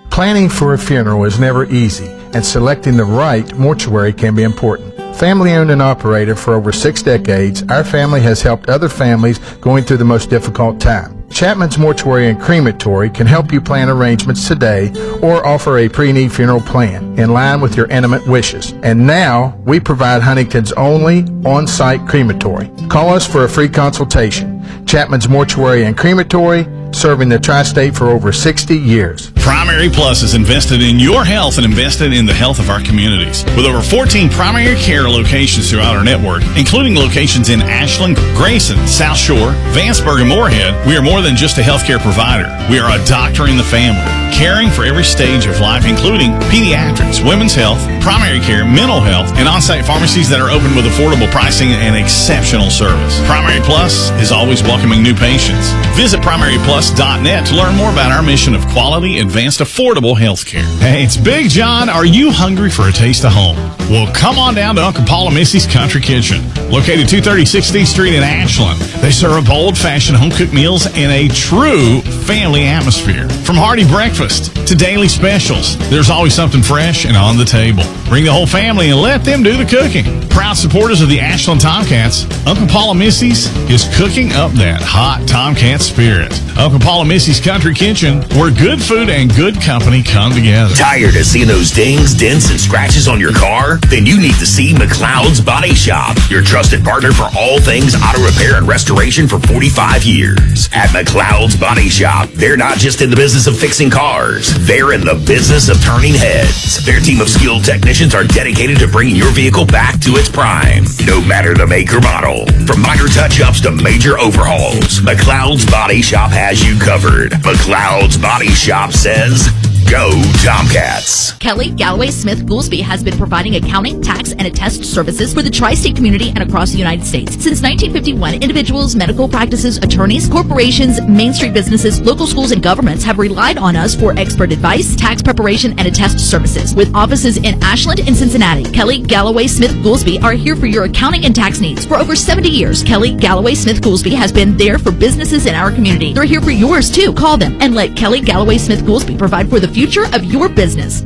Planning for a funeral is never easy, and selecting the right mortuary can be important. Family owned and operated for over 6 decades, our family has helped other families going through the most difficult time. Chapman's Mortuary and Crematory can help you plan arrangements today or offer a pre-need funeral plan in line with your intimate wishes. And now, we provide Huntington's only on-site crematory. Call us for a free consultation. Chapman's Mortuary and Crematory, serving the tri-state for over 60 years.
Primary Plus is invested in your health and invested in the health of our communities. With over 14 primary care locations throughout our network, including locations in Ashland, Grayson, South Shore, Vanceburg, and Moorhead, we are more than just a healthcare provider. We are a doctor in the family, caring for every stage of life, including pediatrics, women's health, primary care, mental health, and on-site pharmacies that are open with affordable pricing and exceptional service. Primary Plus is always welcoming new patients. Visit PrimaryPlus.net to learn more about our mission of quality, advanced, affordable health care. Hey, it's Big John. Are you hungry for a taste of home? Well, come on down to Uncle Paul and Missy's Country Kitchen, located 230 16th Street in Ashland. They serve old-fashioned home-cooked meals in a true family atmosphere. From hearty breakfast to daily specials, there's always something fresh and on the table. Bring the whole family and let them do the cooking. Proud supporters of the Ashland Tomcats, Uncle Paul and Missy's is cooking up that hot Tomcat spirit. Uncle Paul and Missy's Country Kitchen, where good food and good company come together.
Tired of seeing those dings, dents, and scratches on your car? Then you need to see McLeod's Body Shop, your trusted partner for all things auto repair and restoration for 45 years. At McLeod's Body Shop, they're not just in the business of fixing cars, they're in the business of turning heads. Their team of skilled technicians are dedicated to bringing your vehicle back to its prime, no matter the make or model. From minor touch-ups to major overhauls, McLeod's Body Shop has you covered. McLeod's Body Shop says, go Tomcats.
Kelly Galloway Smith Goolsby has been providing accounting, tax, and attest services for the tri-state community and across the United States. Since 1951, individuals, medical practices, attorneys, corporations, Main Street businesses, local schools, and governments have relied on us for expert advice, tax preparation, and attest services. With offices in Ashland and Cincinnati, Kelly Galloway Smith Goolsby are here for your accounting and tax needs. For over 70 years, Kelly Galloway Smith Goolsby has been there for businesses in our community. They're here for yours too. Call them and let Kelly Galloway Smith Goolsby provide for the future of your business.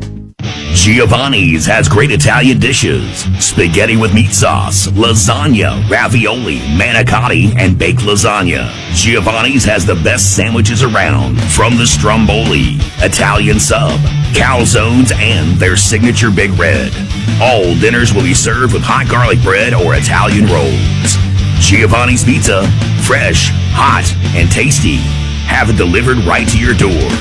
Giovanni's has great Italian dishes. Spaghetti with meat sauce, lasagna, ravioli, manicotti, and baked lasagna. Giovanni's has the best sandwiches around, from the stromboli, Italian sub, calzones, and their signature Big Red. All dinners will be served with hot garlic bread or Italian rolls. Giovanni's Pizza, fresh, hot, and tasty. Have it delivered right to your door.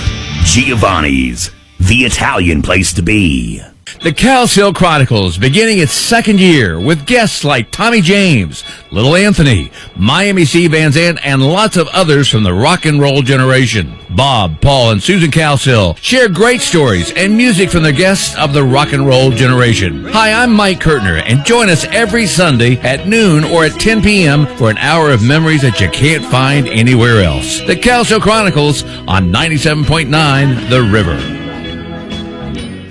Giovanni's, the Italian place to be.
The Cowsill Chronicles, beginning its second year with guests like Tommy James, Little Anthony, Miami C. Van Zandt, and lots of others from the rock and roll generation. Bob, Paul, and Susan Cowsill share great stories and music from the guests of the rock and roll generation. Hi, I'm Mike Kurtner, and join us every Sunday at noon or at 10 p.m. for an hour of memories that you can't find anywhere else. The Cowsill Chronicles on 97.9 The River.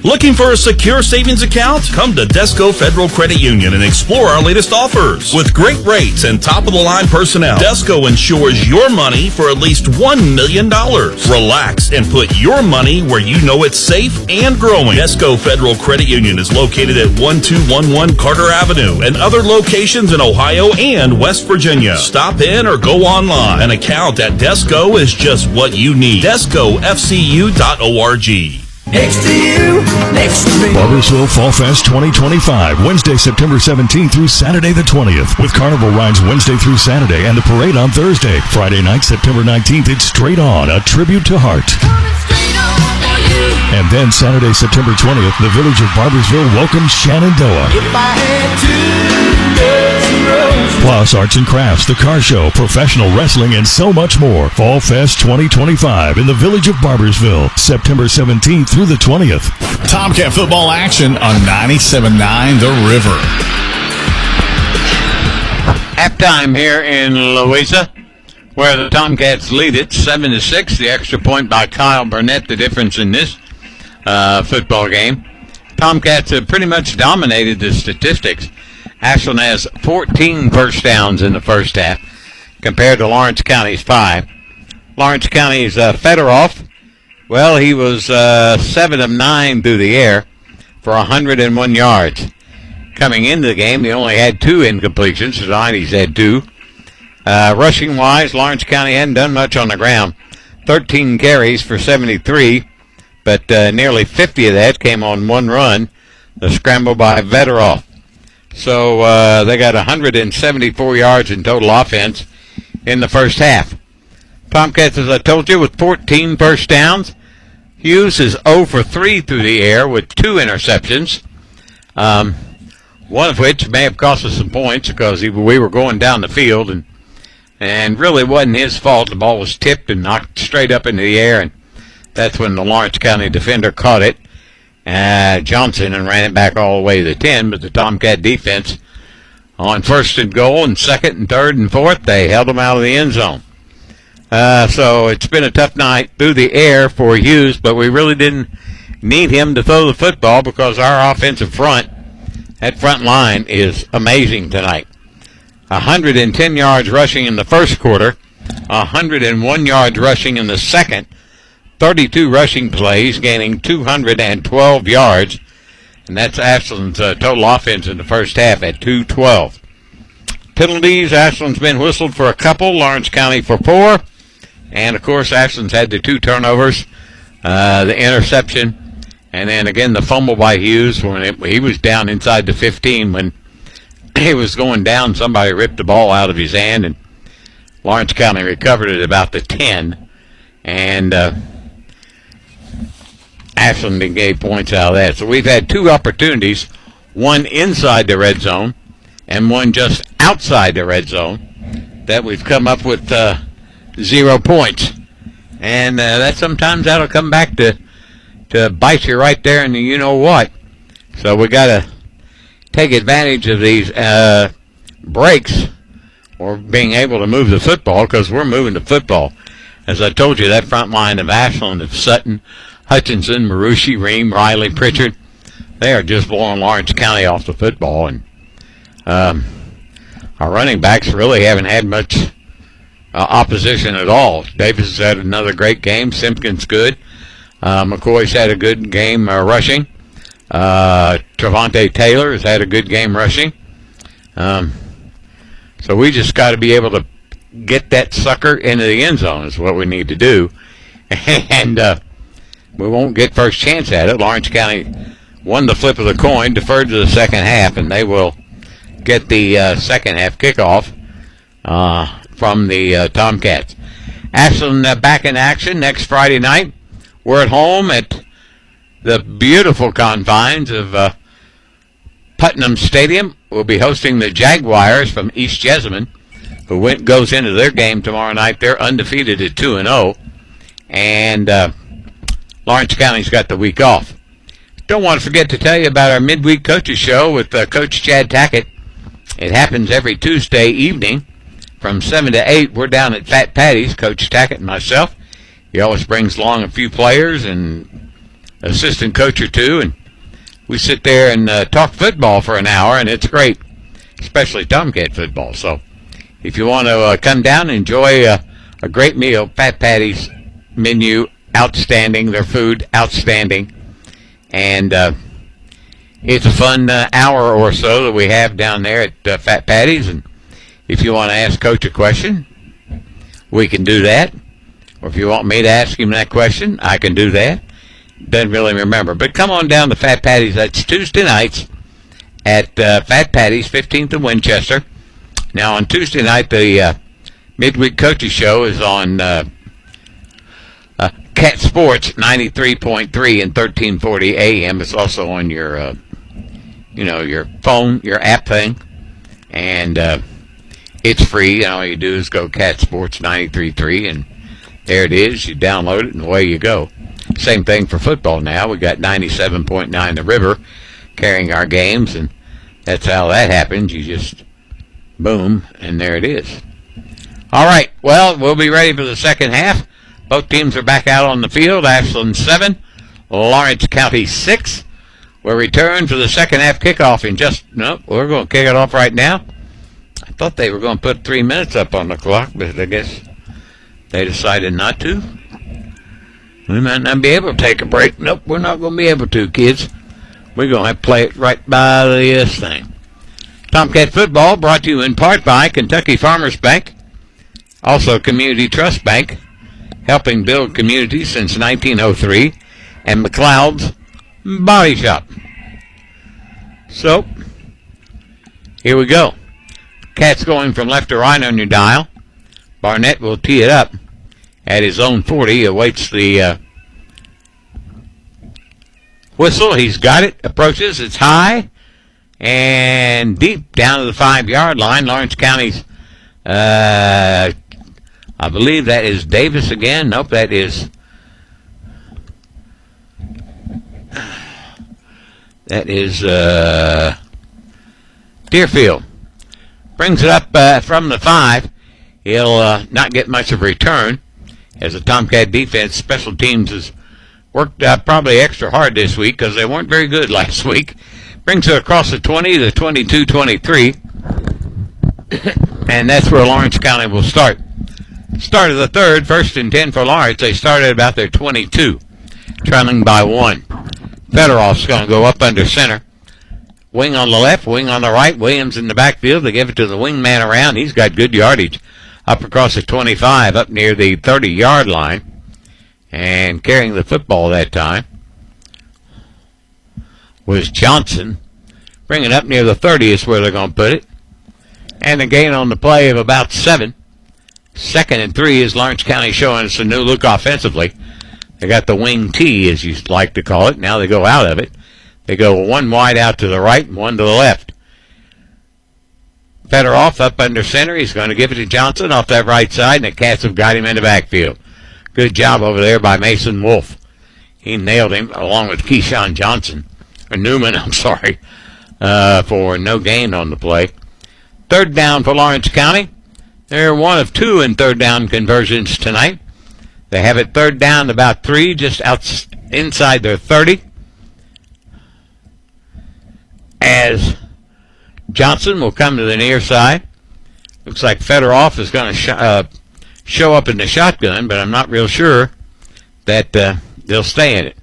Looking for a secure savings account? Come to Desco Federal Credit Union and explore our latest offers. With great rates and top-of-the-line personnel, Desco insures your money for at least $1 million. Relax and put your money where you know it's safe and growing. Desco Federal Credit Union is located at 1211 Carter Avenue and other locations in Ohio and West Virginia. Stop in or go online. An account at Desco is just what you need. DescoFCU.org.
Next to you, next to me.
Barbersville Fall Fest 2025, Wednesday, September 17th through Saturday the 20th, with carnival rides Wednesday through Saturday and the parade on Thursday. Friday night, September 19th, it's Straight On, a tribute to Heart. And then Saturday, September 20th, the village of Barbersville welcomes Shenandoah.
If I had 2 dozen roses.
Plus arts and crafts, the car show, professional wrestling, and so much more. Fall Fest 2025 in the village of Barbersville, September 17th through the 20th.
Tomcat football action on 97.9 The River.
Halftime here in Louisa, where the Tomcats lead it 7-6. The extra point by Kyle Burnett, the difference in this football game. Tomcats have pretty much dominated the statistics. Ashland has 14 first downs in the first half compared to Lawrence County's 5. Lawrence County's Fedoroff, well, he was 7 of 9 through the air for 101 yards. Coming into the game, he only had 2 incompletions. Tonight he's had 2. Rushing-wise, Lawrence County hadn't done much on the ground. 13 carries for 73, but nearly 50 of that came on one run, the scramble by Fedoroff. So they got 174 yards in total offense in the first half. Tomcats, as I told you, with 14 first downs. Hughes is 0 for 3 through the air with 2 interceptions, one of which may have cost us some points because we were going down the field, and really wasn't his fault. The ball was tipped and knocked straight up into the air, and that's when the Lawrence County defender caught it. Johnson and ran it back all the way to the 10, but the Tomcat defense on 1st and goal and 2nd and 3rd and 4th, they held them out of the end zone. So it's been a tough night through the air for Hughes, but we really didn't need him to throw the football because our offensive front, that front line is amazing tonight. 110 yards rushing in the first quarter, 101 yards rushing in the second, 32 rushing plays, gaining 212 yards, and that's Ashland's total offense in the first half at 212. Penalties, Ashland's been whistled for a couple, Lawrence County for 4, and of course Ashland's had the 2 turnovers, the interception, and then again the fumble by Hughes when he was down inside the 15 when he was going down. Somebody ripped the ball out of his hand, and Lawrence County recovered it about the 10, and Ashland gave points out of that. So we've had 2 opportunities, one inside the red zone and one just outside the red zone, that we've come up with 0 points. And that sometimes that'll come back to bite you right there in the you-know-what. So we got to take advantage of these breaks or being able to move the football, because we're moving the football. As I told you, that front line of Ashland, of Sutton, Hutchinson, Marucci, Ream, Riley, Pritchard, they are just blowing Lawrence County off the football. And our running backs really haven't had much opposition at all. Davis has had another great game. Simpkins good. McCoy's had a good game rushing. Travante Taylor has had a good game rushing. So we just got to be able to get that sucker into the end zone is what we need to do. And we won't get first chance at it. Lawrence County won the flip of the coin, deferred to the second half, and they will get the second half kickoff from the Tomcats. Ashland back in action next Friday night. We're at home at the beautiful confines of Putnam Stadium. We'll be hosting the Jaguars from East Jessamine, who goes into their game tomorrow night. They're undefeated at 2-0, and Lawrence County's got the week off. Don't want to forget to tell you about our midweek coaches show with Coach Chad Tackett. It happens every Tuesday evening from 7 to 8. We're down at Fat Patty's, Coach Tackett and myself. He always brings along a few players and assistant coach or two, and we sit there and talk football for an hour, and it's great, especially Tomcat football. So if you want to come down and enjoy a great meal, Fat Patty's menu, outstanding. Their food, outstanding. And it's a fun hour or so that we have down there at Fat Patty's. And if you want to ask Coach a question, we can do that. Or if you want me to ask him that question, I can do that. Doesn't really remember. But come on down to Fat Patty's. That's Tuesday nights at Fat Patty's, 15th and Winchester. Now, on Tuesday night, the midweek coaches show is on Cat Sports 93.3 and 1340 AM. It's also on your, your phone, your app thing. And It's free, and all you do is go Cat Sports 93.3, and there it is. You download it, and away you go. Same thing for football now. We got 97.9 The River carrying our games, and that's how that happens. You just boom, and there it is. All right, well, we'll be ready for the second half. Both teams are back out on the field. Ashland 7, Lawrence County 6. We'll return for the second half kickoff in we're going to kick it off right now. I thought they were going to put 3 minutes up on the clock, but I guess they decided not to. We might not be able to take a break. Nope, we're not going to be able to, kids. We're going to have to play it right by this thing. Tomcat football brought to you in part by Kentucky Farmers Bank, also Community Trust Bank, helping build communities since 1903, and McLeod's Body Shop. So, here we go. Cat's going from left to right on your dial. Barnett will tee it up at his own 40. Awaits the whistle. He's got it. Approaches. It's high and deep down to the 5-yard line. Lawrence County's, I believe that is Davis again. Nope, that is Deerfield. Brings it up from the 5. He'll not get much of a return as the Tomcat defense. Special teams has worked probably extra hard this week because they weren't very good last week. Brings it across the 20, the 22, 23. And that's where Lawrence County will start. Start of the third, 1st and 10 for Lawrence. They started about their 22, trailing by 1. Federoff's going to go up under center. Wing on the left, wing on the right. Williams in the backfield. They give it to the wingman around. He's got good yardage up across the 25, up near the 30-yard line. And carrying the football that time was Johnson. Bringing it up near the 30 is where they're going to put it. And a gain on the play of about 7. 2nd and 3 is Lawrence County showing us a new look offensively. They got the wing T, as you like to call it. Now they go out of it. They go one wide out to the right and one to the left. Federoff up under center. He's going to give it to Johnson off that right side, and the Cats have got him in the backfield. Good job over there by Mason Wolf. He nailed him along with Keyshawn Johnson, or Newman, I'm sorry, for no gain on the play. 3rd down for Lawrence County. They're 1 of 2 in 3rd down conversions tonight. They have it 3rd down about 3, just out inside their 30. As Johnson will come to the near side. Looks like Federoff is going to show up in the shotgun, but I'm not real sure that they'll stay in it.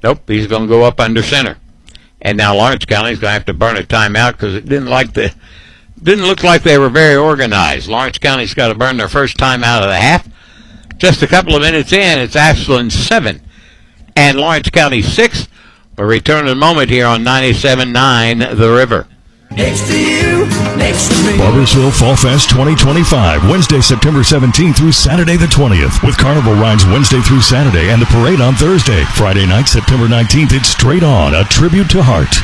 Nope, he's going to go up under center. And now Lawrence County's going to have to burn a timeout because it didn't look like they were very organized. Lawrence County's got to burn their first timeout of the half. Just a couple of minutes in, it's Ashland 7 and Lawrence County 6. We'll return in a moment here on 97.9 The River.
Next to you, next to me.
Barbersville Fall Fest 2025, Wednesday, September 17th through Saturday the 20th, with carnival rides Wednesday through Saturday and the parade on Thursday. Friday night, September 19th, it's Straight On, a tribute to Heart.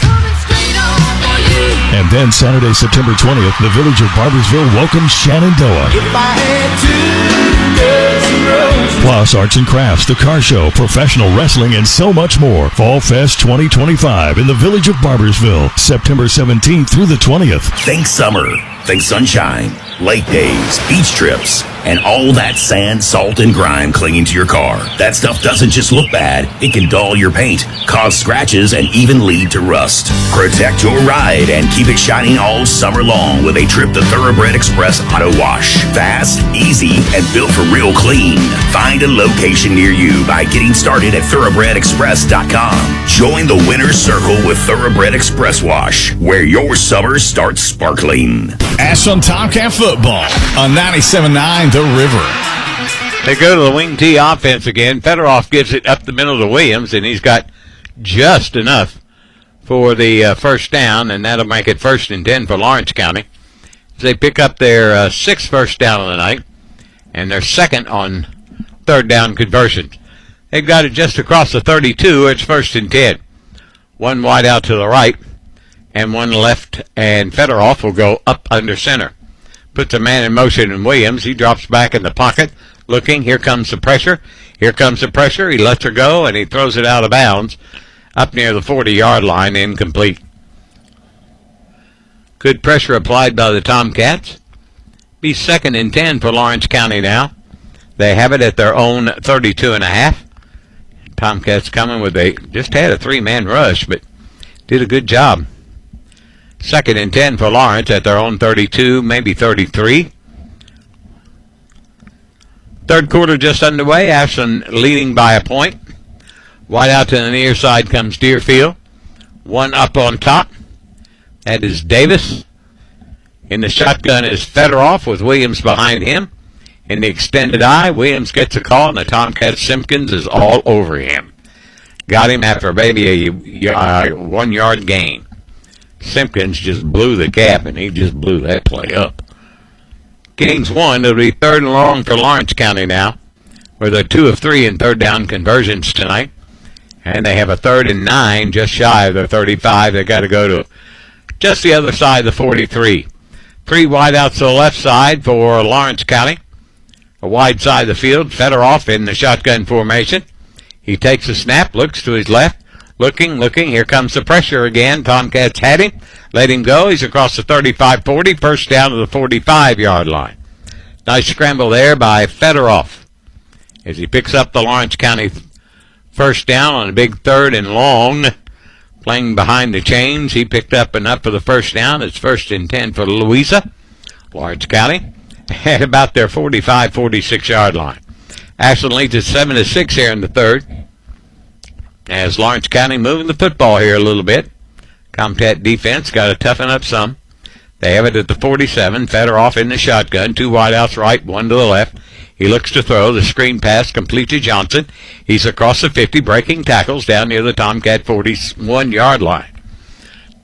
And then Saturday, September 20th, the village of Barbersville welcomes Shenandoah.
If I had 2 dozen roses.
Plus, arts and crafts, the car show, professional wrestling, and so much more. Fall Fest 2025 in the village of Barbersville, September 17th through the 20th.
Think summer. Think sunshine, lake days, beach trips, and all that sand, salt, and grime clinging to your car. That stuff doesn't just look bad. It can dull your paint, cause scratches, and even lead to rust. Protect your ride and keep it shining all summer long with a trip to Thoroughbred Express Auto Wash. Fast, easy, and built for real clean. Find a location near you by getting started at thoroughbredexpress.com. Join the winner's circle with Thoroughbred Express Wash, where your summer starts sparkling.
Ashland Tomcat football on 97.9 The River.
They go to the wing T offense again. Federoff gives it up the middle to Williams, and he's got just enough for the first down, and that'll make it 1st and 10 for Lawrence County. They pick up their 6th first down of the night, and their 2nd on 3rd down conversions. They've got it just across the 32. It's 1st and 10. One wide out to the right, and one left, and Federoff will go up under center. Puts a man in motion in Williams. He drops back in the pocket, looking. Here comes the pressure. Here comes the pressure. He lets her go, and he throws it out of bounds up near the 40-yard line, incomplete. Good pressure applied by the Tomcats. Be 2nd and 10 for Lawrence County now. They have it at their own 32.5. Tomcats coming with just had a 3-man rush, but did a good job. 2nd and 10 for Lawrence at their own 32, maybe 33. Third quarter just underway. Ashland leading by a point. Wide out to the near side comes Deerfield. One up on top. That is Davis. In the shotgun is Fedorov with Williams behind him. In the extended eye, Williams gets a call, and the Tomcat Simpkins is all over him. Got him after maybe a 1-yard gain. Simpkins just blew the cap, and he just blew that play up. Gains 1. It'll be 3rd and long for Lawrence County now, where they're 2 of 3 in third down conversions tonight. And they have a 3rd and 9, just shy of their 35. They got to go to just the other side of the 43. 3 wide outs to the left side for Lawrence County. A wide side of the field. Fedorov in the shotgun formation. He takes a snap, looks to his left. Looking. Here comes the pressure again. Tomcats had him. Let him go. He's across the 35-40. First down to the 45-yard line. Nice scramble there by Fedorov as he picks up the Lawrence County first down on a big 3rd and long. Playing behind the chains. He picked up enough for the first down. It's 1st and 10 for Louisa. Lawrence County at about their 45-46-yard line. Ashland leads at 7-6 here in the third. As Lawrence County moving the football here a little bit. Tomcat defense got to toughen up some. They have it at the 47. Fedorov in the shotgun. 2 wide outs right, 1 to the left. He looks to throw. The screen pass complete to Johnson. He's across the 50, breaking tackles down near the Tomcat 41-yard line.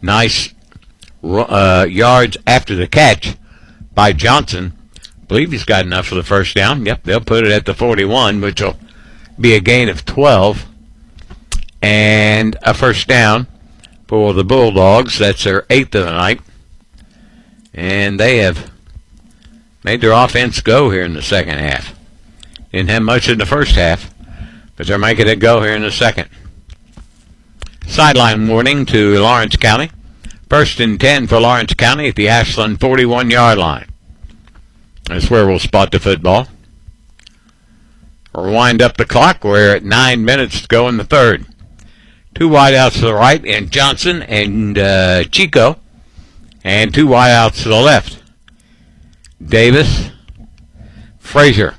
Nice yards after the catch by Johnson. I believe he's got enough for the first down. Yep, they'll put it at the 41, which will be a gain of 12. And a first down for the Bulldogs. That's their 8th of the night. And they have made their offense go here in the second half. Didn't have much in the first half, but they're making it go here in the second. Sideline warning to Lawrence County. 1st and 10 for Lawrence County at the Ashland 41-yard line. That's where we'll spot the football. Rewind up the clock. We're at 9 minutes to go in the third. 2 wide outs to the right, and Johnson and Chico. And 2 wide outs to the left. Davis, Frazier.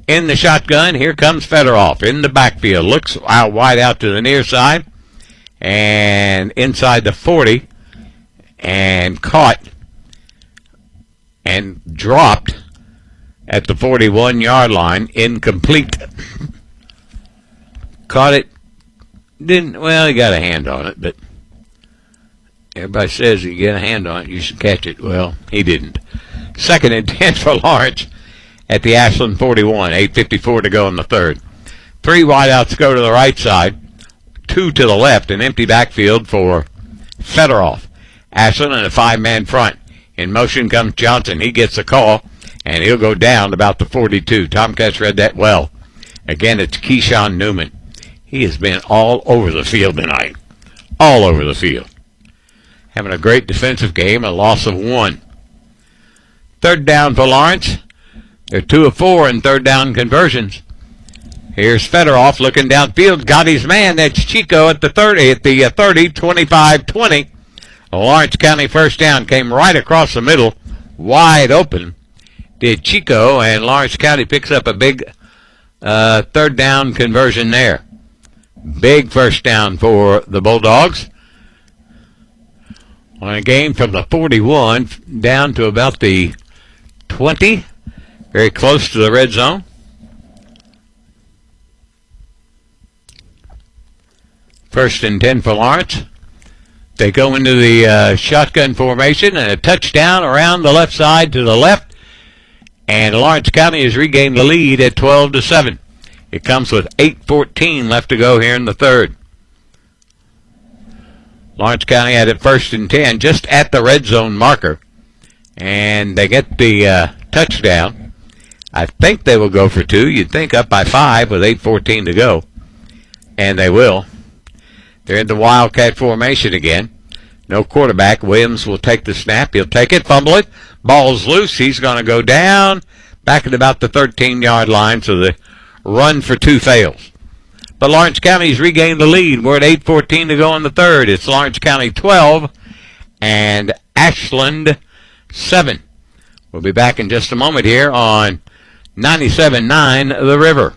In the shotgun, here comes Fedorov in the backfield. Looks out wide out to the near side. And inside the 40. And caught. And dropped at the 41-yard line. Incomplete. Caught it. Didn't, well, he got a hand on it, but everybody says you get a hand on it, you should catch it. Well, he didn't. 2nd and 10 for Lawrence at the Ashland 41. 8:54 to go in the third. 3 wideouts go to the right side. 2 to the left. An empty backfield for Fedorov. Ashland in a 5-man front. In motion comes Johnson. He gets a call, and he'll go down about the 42. Tomcats read that well. Again, it's Keyshawn Newman. He has been all over the field tonight. All over the field. Having a great defensive game, a loss of 1. 3rd down for Lawrence. They're 2 of 4 in third down conversions. Here's Fedorov looking downfield. Got his man. That's Chico at the 30, 25-20. Lawrence County first down came right across the middle, wide open. Did Chico, and Lawrence County picks up a big 3rd down conversion there. Big first down for the Bulldogs. On a game from the 41 down to about the 20. Very close to the red zone. First and 10 for Lawrence. They go into the shotgun formation and a touchdown around the left side to the left. And Lawrence County has regained the lead at 12-7. It comes with 8:14 left to go here in the third. Lawrence County had it 1st and 10 just at the red zone marker. and they get the touchdown. I think they will go for 2. You'd think up by 5 with 8:14 to go, and they will. They're in the Wildcat formation again. No quarterback. Williams will take the snap. He'll take it, fumble it. Ball's loose. He's going to go down back at about the 13-yard line, so the run for 2 fails. But Lawrence County's regained the lead. We're at 8:14 to go in the third. It's Lawrence County 12 and Ashland 7. We'll be back in just a moment here on 97.9 The River.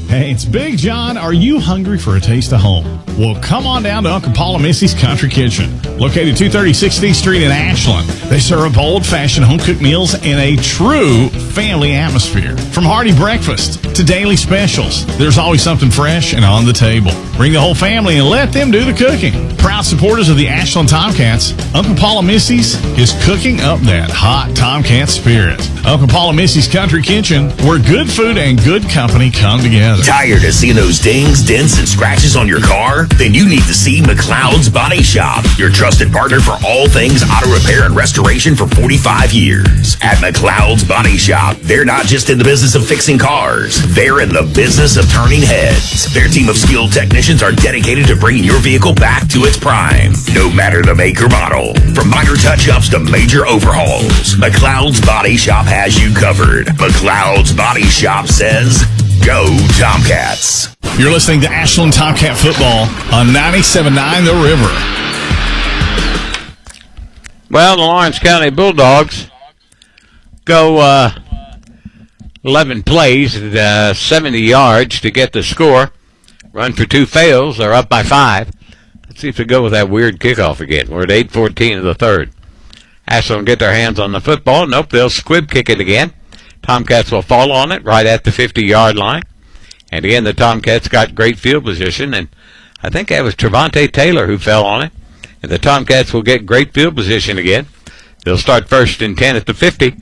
Hey, it's Big John. Are you hungry for a taste of home? Well, come on down to Uncle Paul and Missy's Country Kitchen, located 230 16th Street in Ashland. They serve old-fashioned home-cooked meals in a true family atmosphere. From hearty breakfast to daily specials, there's always something fresh and on the table. Bring the whole family and let them do the cooking. Proud supporters of the Ashland Tomcats, Uncle Paul and Missy's is cooking up that hot Tomcat spirit. Uncle Paul and Missy's Country Kitchen, where good food and good company come together.
Tired of seeing those dings, dents, and scratches on your car? Then you need to see McLeod's Body Shop, your trusted partner for all things auto repair and restoration for 45 years. At McLeod's Body Shop, they're not just in the business of fixing cars, they're in the business of turning heads. Their team of skilled technicians are dedicated to bringing your vehicle back to its prime, no matter the make or model. From minor touch-ups to major overhauls, McLeod's Body Shop has you covered. McLeod's Body Shop says, go Tomcats.
You're listening to Ashland Tomcat football on 97.9 The River.
Well, the Lawrence County Bulldogs go 11 plays at 70 yards to get the score. Run for 2 fails. They're up by 5. Let's see if they go with that weird kickoff again. We're at 8:14 of the third. Ashland get their hands on the football. Nope, they'll squib kick it again. Tomcats will fall on it right at the 50-yard line. And again, the Tomcats got great field position, and I think that was Trevante Taylor who fell on it. And the Tomcats will get great field position again. They'll start 1st and 10 at the 50,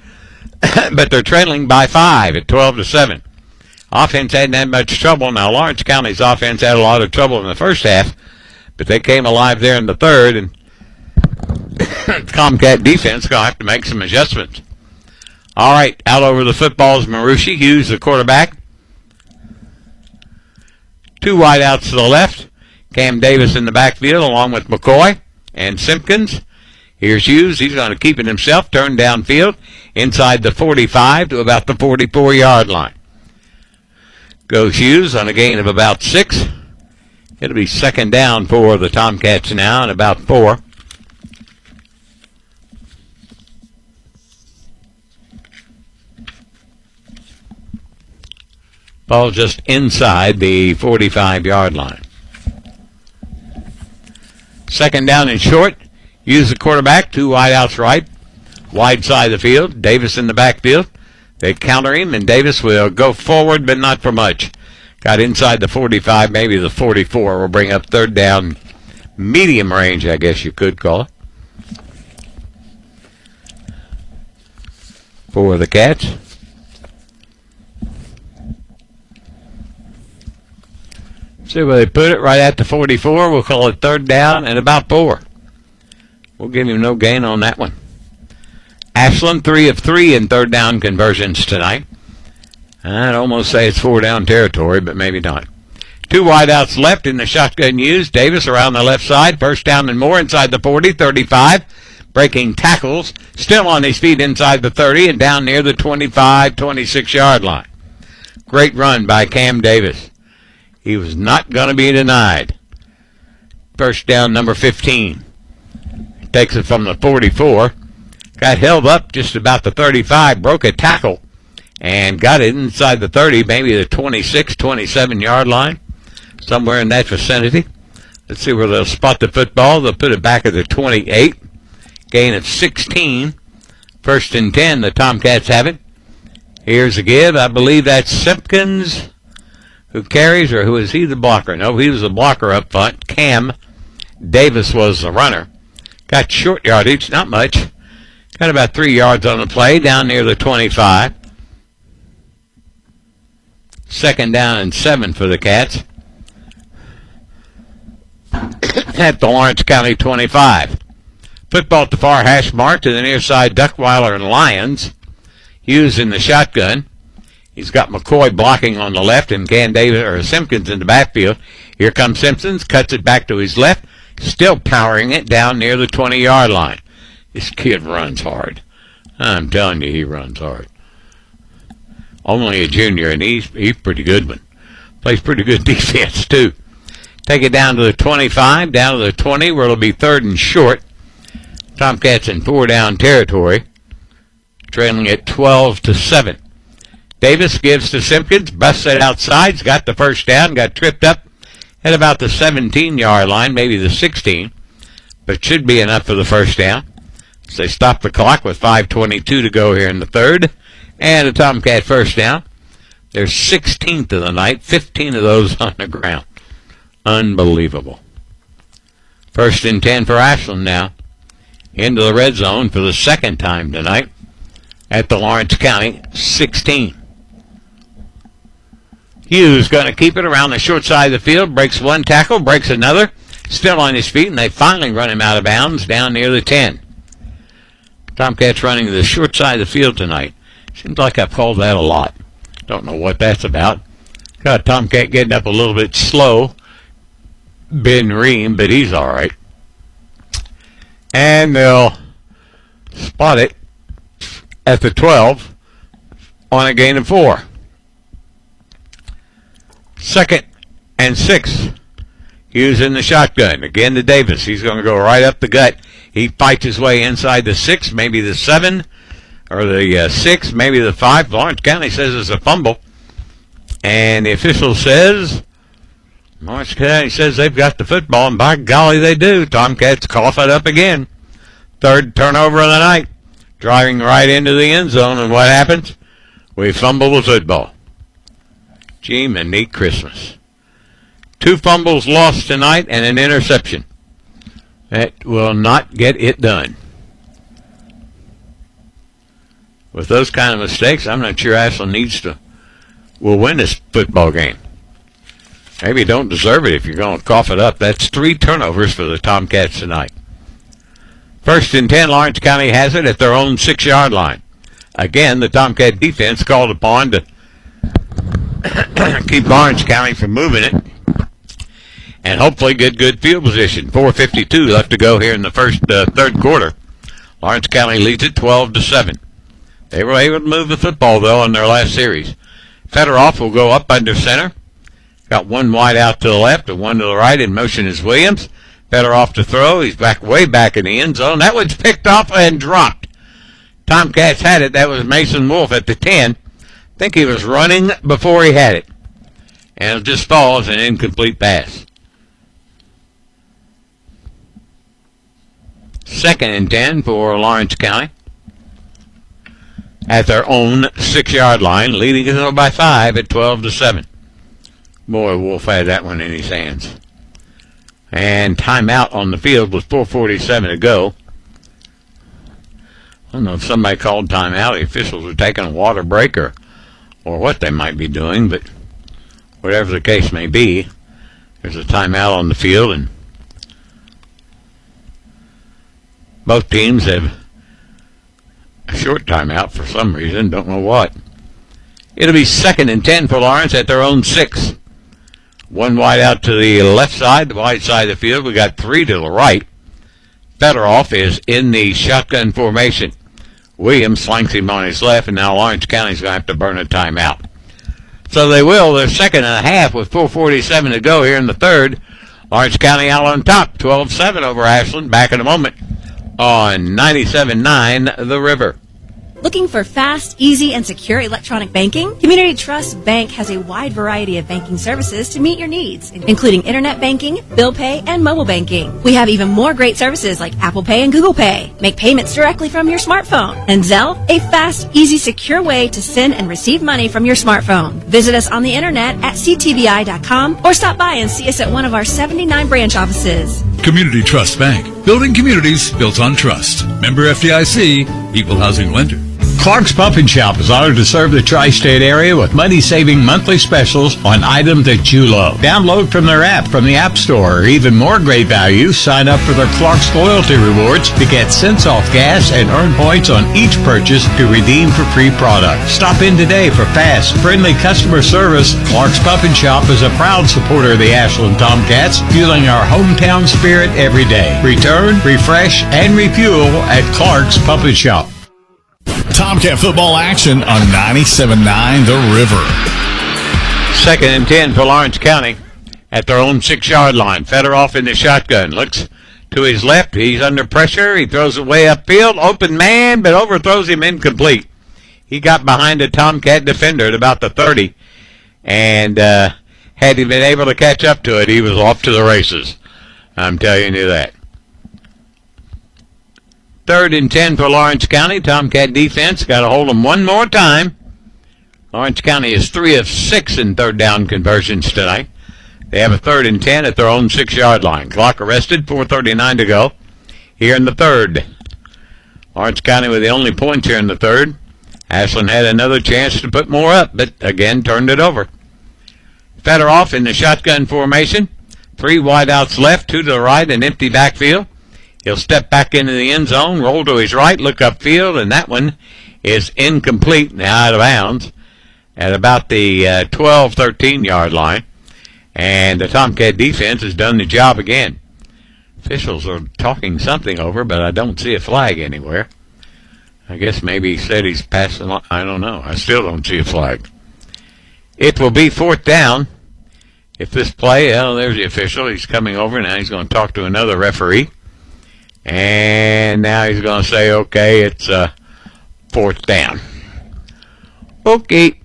but they're trailing by 5 at 12-7. Offense hadn't had much trouble. Now, Lawrence County's offense had a lot of trouble in the first half, but they came alive there in the third, and Tomcat defense going to have to make some adjustments. All right, out over the football is Marushi Hughes, the quarterback. 2 wideouts to the left. Cam Davis in the backfield along with McCoy and Simpkins. Here's Hughes. He's going to keep it himself, turn downfield inside the 45 to about the 44-yard line. Goes Hughes on a gain of about 6. It'll be 2nd down for the Tomcats now and about 4. Ball just inside the 45-yard line. 2nd down and short. Use the quarterback. 2 wideouts right. Wide side of the field. Davis in the backfield. They counter him, and Davis will go forward, but not for much. Got inside the 45, maybe the 44. Will bring up 3rd down, medium range, I guess you could call it, for the Cats. See where they put it, right at the 44. We'll call it 3rd down and about 4. We'll give him no gain on that one. Ashland 3 of 3 in 3rd down conversions tonight. I'd almost say it's 4 down territory, but maybe not. 2 wideouts left in the shotgun use. Davis around the left side. 1st down and more inside the 40, 35. Breaking tackles. Still on his feet inside the 30 and down near the 25, 26-yard line. Great run by Cam Davis. He was not going to be denied. 1st down, number 15. Takes it from the 44. Got held up just about the 35. Broke a tackle and got it inside the 30, maybe the 26, 27-yard line. Somewhere in that vicinity. Let's see where they'll spot the football. They'll put it back at the 28. Gain of 16. 1st and 10. The Tomcats have it. Here's a give. I believe that's Simpkins who carries, or who is he the blocker? No, he was the blocker up front. Cam Davis was the runner. Got short yardage, not much. Got about 3 yards on the play, down near the 25. 2nd down and 7 for the Cats. At the Lawrence County 25. Football at the far hash mark to the near side, Duckweiler and Lyons. Hughes in the shotgun. He's got McCoy blocking on the left and Simpkins in the backfield. Here comes Simpkins, cuts it back to his left, still powering it down near the 20-yard line. This kid runs hard. I'm telling you, he runs hard. Only a junior, and he's pretty good one. Plays pretty good defense, too. Take it down to the 25, down to the 20, where it'll be 3rd and short. Tomcats in 4-down territory, trailing at 12-7. Davis gives to Simpkins, busts it outside, he's got the first down, got tripped up at about the 17-yard line, maybe the 16, but should be enough for the first down. So they stop the clock with 5:22 to go here in the third, and a Tomcat first down. They're 16th of the night, 15 of those on the ground. Unbelievable. 1st and 10 for Ashland now. Into the red zone for the second time tonight at the Lawrence County 16. Hughes going to keep it around the short side of the field, breaks one tackle, breaks another, still on his feet, and they finally run him out of bounds down near the 10. Tomcats running to the short side of the field tonight. Seems like I've called that a lot. Don't know what that's about. Got Tomcat getting up a little bit slow. Ben Ream, but he's all right. And they'll spot it at the 12 on a gain of 4. 2nd and 6. Hughes in the shotgun. Again to Davis. He's going to go right up the gut. He fights his way inside the 6, maybe the 7, or the 6, maybe the 5. Lawrence County says it's a fumble. And the official says, Lawrence County says they've got the football, and by golly they do. Tomcats cough it up again. 3rd turnover of the night. Driving right into the end zone, and what happens? We fumble the football. Gee, man, neat Christmas. 2 fumbles lost tonight and an interception. That will not get it done. With those kind of mistakes, I'm not sure Ashland will win this football game. Maybe don't deserve it if you're going to cough it up. That's 3 turnovers for the Tomcats tonight. 1st and 10, Lawrence County has it at their own 6-yard line. Again, the Tomcat defense called upon to keep Lawrence County from moving it. And hopefully get good field position. 4:52 left to go here in the third quarter. Lawrence County leads it 12-7. They were able to move the football, though, in their last series. Fedoroff will go up under center. Got one wide out to the left and one to the right. In motion is Williams. Fedoroff to throw. He's way back in the end zone. That one's picked off and dropped. Tomcats had it. That was Mason Wolf at the 10. I think he was running before he had it. And it just falls, an incomplete pass. 2nd and 10 for Lawrence County. At their own 6-yard line, leading it by 5 at 12-7. Boy, Wolf had that one in his hands. And timeout on the field with 4:47 to go. I don't know if somebody called timeout. The officials are taking a water break or what they might be doing, but whatever the case may be, there's a timeout on the field, and both teams have a short timeout for some reason, don't know what. It'll be 2nd and 10 for Lawrence at their own 6. One wide out to the left side, the wide side of the field. We got 3 to the right. Fedoroff is in the shotgun formation. Williams flanks him on his left, and now Lawrence County's going to have to burn a timeout. So they will. They're 2nd and a half with 4:47 to go here in the third. Lawrence County out on top, 12-7 over Ashland. Back in a moment on 97.9 The River.
Looking for fast, easy, and secure electronic banking? Community Trust Bank has a wide variety of banking services to meet your needs, including internet banking, bill pay, and mobile banking. We have even more great services like Apple Pay and Google Pay. Make payments directly from your smartphone. And Zelle, a fast, easy, secure way to send and receive money from your smartphone. Visit us on the internet at ctbi.com or stop by and see us at one of our 79 branch offices.
Community Trust Bank. Building communities built on trust. Member FDIC, Equal Housing Lender.
Clark's Pump and Shop is honored to serve the tri-state area with money-saving monthly specials on items that you love. Download from their app from the App Store, or even more great value, sign up for their Clark's Loyalty Rewards to get cents off gas and earn points on each purchase to redeem for free products. Stop in today for fast, friendly customer service. Clark's Pump and Shop is a proud supporter of the Ashland Tomcats, fueling our hometown spirit every day. Return, refresh, and refuel at Clark's Pump and Shop.
Tomcat football action on 97.9 The River.
2nd and 10 for Lawrence County at their own 6-yard line. Fedoroff in the shotgun. Looks to his left. He's under pressure. He throws it way upfield. Open man, but overthrows him incomplete. He got behind a Tomcat defender at about the 30. And had he been able to catch up to it, he was off to the races. I'm telling you that. 3rd and 10 for Lawrence County. Tomcat defense got to hold them one more time. Lawrence County is 3 of 6 in third down conversions tonight. They have a 3rd and 10 at their own 6-yard line. Clock arrested, 4:39 to go here in the third. Lawrence County with the only points here in the third. Ashland had another chance to put more up, but again turned it over. Fedoroff in the shotgun formation. 3 wideouts left, 2 to the right, an empty backfield. He'll step back into the end zone, roll to his right, look upfield, and that one is incomplete, now out of bounds at about the 12, 13-yard line. And the Tomcat defense has done the job again. Officials are talking something over, but I don't see a flag anywhere. I guess maybe he said he's passing on. I don't know. I still don't see a flag. It will be 4th down. If this play, oh, there's the official. He's coming over. Now he's going to talk to another referee. And now he's going to say, okay, it's 4th down. Okay.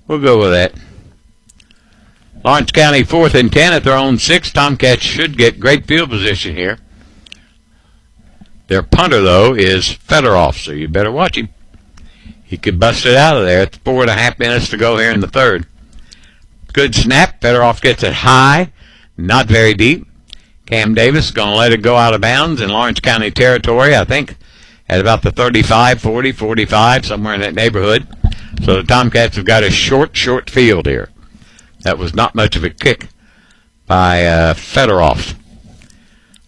We'll go with that. Lawrence County 4th and 10 at their own 6. Tomcats should get great field position here. Their punter, though, is Fedoroff, so you better watch him. He could bust it out of there. It's 4.5 minutes to go here in the third. Good snap. Fedoroff gets it high, not very deep. Cam Davis is going to let it go out of bounds in Lawrence County territory, I think, at about the 35, 40, 45, somewhere in that neighborhood. So the Tomcats have got a short field here. That was not much of a kick by Fedoroff.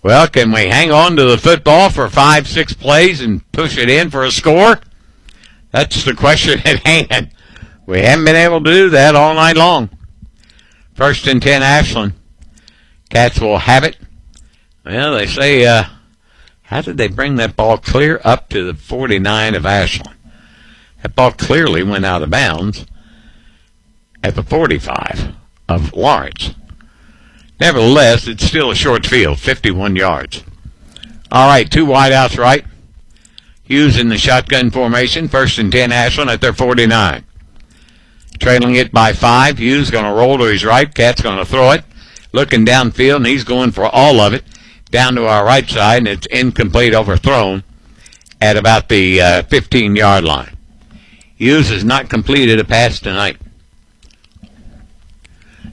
Well, can we hang on to the football for 5-6 plays and push it in for a score? That's the question at hand. We haven't been able to do that all night long. 1st and 10 Ashland. Cats will have it. Well, they say, how did they bring that ball clear up to the 49 of Ashland? That ball clearly went out of bounds at the 45 of Lawrence. Nevertheless, it's still a short field, 51 yards. All right, 2 wideouts right. Hughes in the shotgun formation, 1st and 10 Ashland at their 49. Trailing it by 5. Hughes going to roll to his right. Cat's going to throw it. Looking downfield, and he's going for all of it down to our right side, and it's incomplete, overthrown at about the 15-yard line. Hughes has not completed a pass tonight.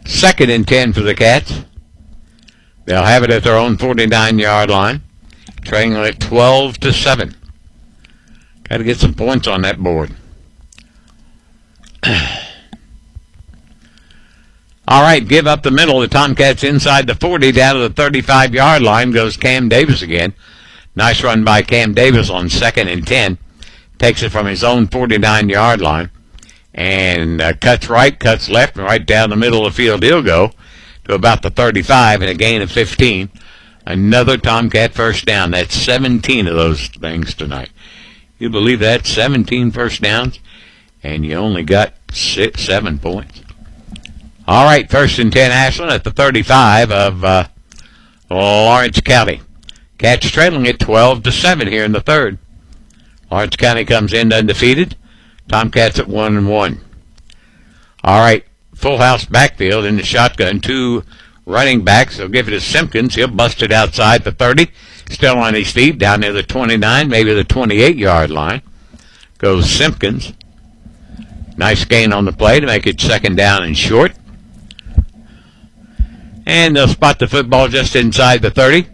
2nd and 10 for the Cats. They'll have it at their own 49-yard line, trailing it 12-7. Got to get some points on that board. All right, give up the middle. The Tomcats inside the 40, down to the 35-yard line goes Cam Davis again. Nice run by Cam Davis on 2nd and 10. Takes it from his own 49-yard line. And cuts right, cuts left, and right down the middle of the field he'll go to about the 35 and a gain of 15. Another Tomcat first down. That's 17 of those things tonight. You believe that? 17 first downs, and you only got 7 points. All right, 1st and 10 Ashland at the 35 of Lawrence County. Cats trailing it 12-7 here in the third. Lawrence County comes in undefeated. Tomcats at 1-1. All right, full house backfield in the shotgun. 2 running backs. They'll give it to Simpkins. He'll bust it outside the 30. Still on his feet down near the 29, maybe the 28-yard line. Goes Simpkins. Nice gain on the play to make it 2nd down and short. And they'll spot the football just inside the 30.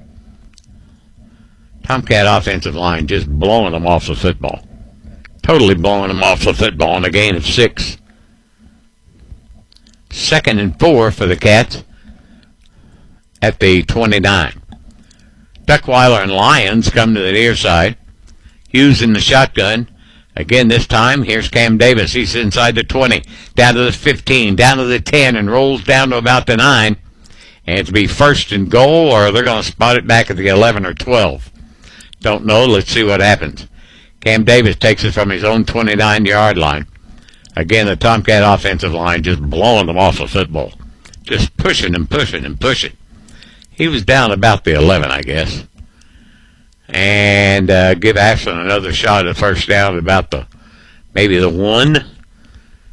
Tomcat offensive line just blowing them off the football. totally blowing them off the football in a gain of 6. 2nd and 4 for the Cats at the 29. Duckweiler and Lyons come to the near side. Hughes in the shotgun. Again this time, here's Cam Davis. He's inside the 20, down to the 15, down to the 10, and rolls down to about the 9. And it's be 1st and goal, or they're going to spot it back at the 11 or 12. Don't know. Let's see what happens. Cam Davis takes it from his own 29-yard line. Again, the Tomcat offensive line just blowing them off the football. Just pushing and pushing and pushing. He was down about the 11, I guess. And give Ashland another shot at first down at about maybe the 1.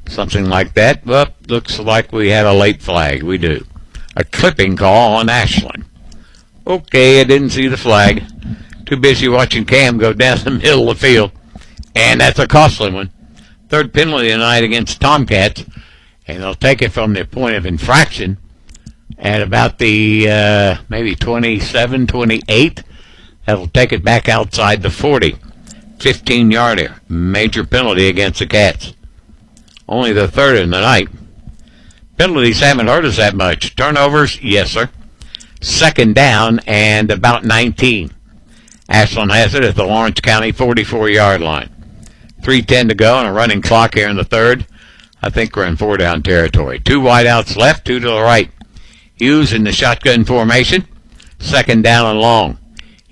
Something like that. Well, looks like we had a late flag. We do. A clipping call on Ashland. Okay, I didn't see the flag. Too busy watching Cam go down the middle of the field. And that's a costly one. 3rd penalty tonight against Tomcats. And they'll take it from the point of infraction at about the maybe 27, 28. That'll take it back outside the 40. 15-yarder. Major penalty against the Cats. Only the 3rd in the night. Penalties haven't hurt us that much. Turnovers, yes, sir. 2nd down and about 19. Ashland has it at the Lawrence County 44-yard line. 3:10 to go and a running clock here in the 3rd. I think we're in 4-down territory. 2 wideouts left, 2 to the right. Hughes in the shotgun formation. 2nd down and long.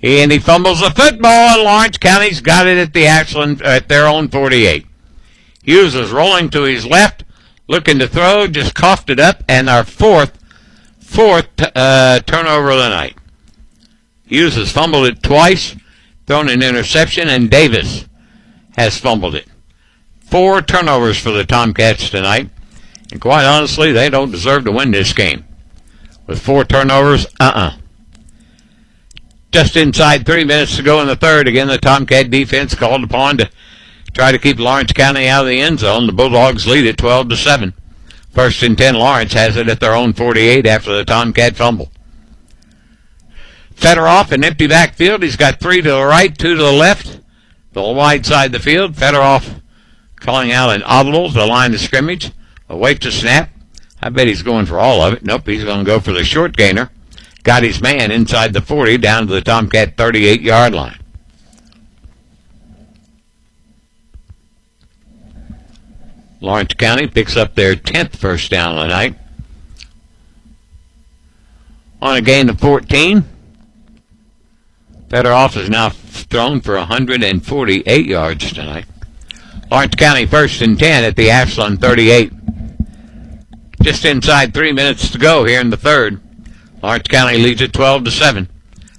And he fumbles the football, and Lawrence County's got it at the Ashland at their own 48. Hughes is rolling to his left, looking to throw, just coughed it up, and our fourth turnover of the night. Hughes has fumbled it twice, thrown an interception, and Davis has fumbled it. 4 turnovers for the Tomcats tonight, and quite honestly, they don't deserve to win this game. With 4 turnovers, Just inside 3 minutes to go in the 3rd. Again, the Tomcat defense called upon to try to keep Lawrence County out of the end zone. The Bulldogs lead it 12-7. 1st and 10, Lawrence has it at their own 48 after the Tomcat fumble. Fedorov, an empty backfield. He's got 3 to the right, 2 to the left. The wide side of the field. Fedorov calling out an audible to the line of scrimmage. Awaits a snap. I bet he's going for all of it. Nope, he's going to go for the short gainer. Got his man inside the 40 down to the Tomcat 38-yard line. Lawrence County picks up their 10th first down of the night. On a gain of 14. Fedorov is now thrown for 148 yards tonight. Lawrence County 1st and 10 at the Ashland 38. Just inside 3 minutes to go here in the 3rd. Lawrence County leads it 12-7.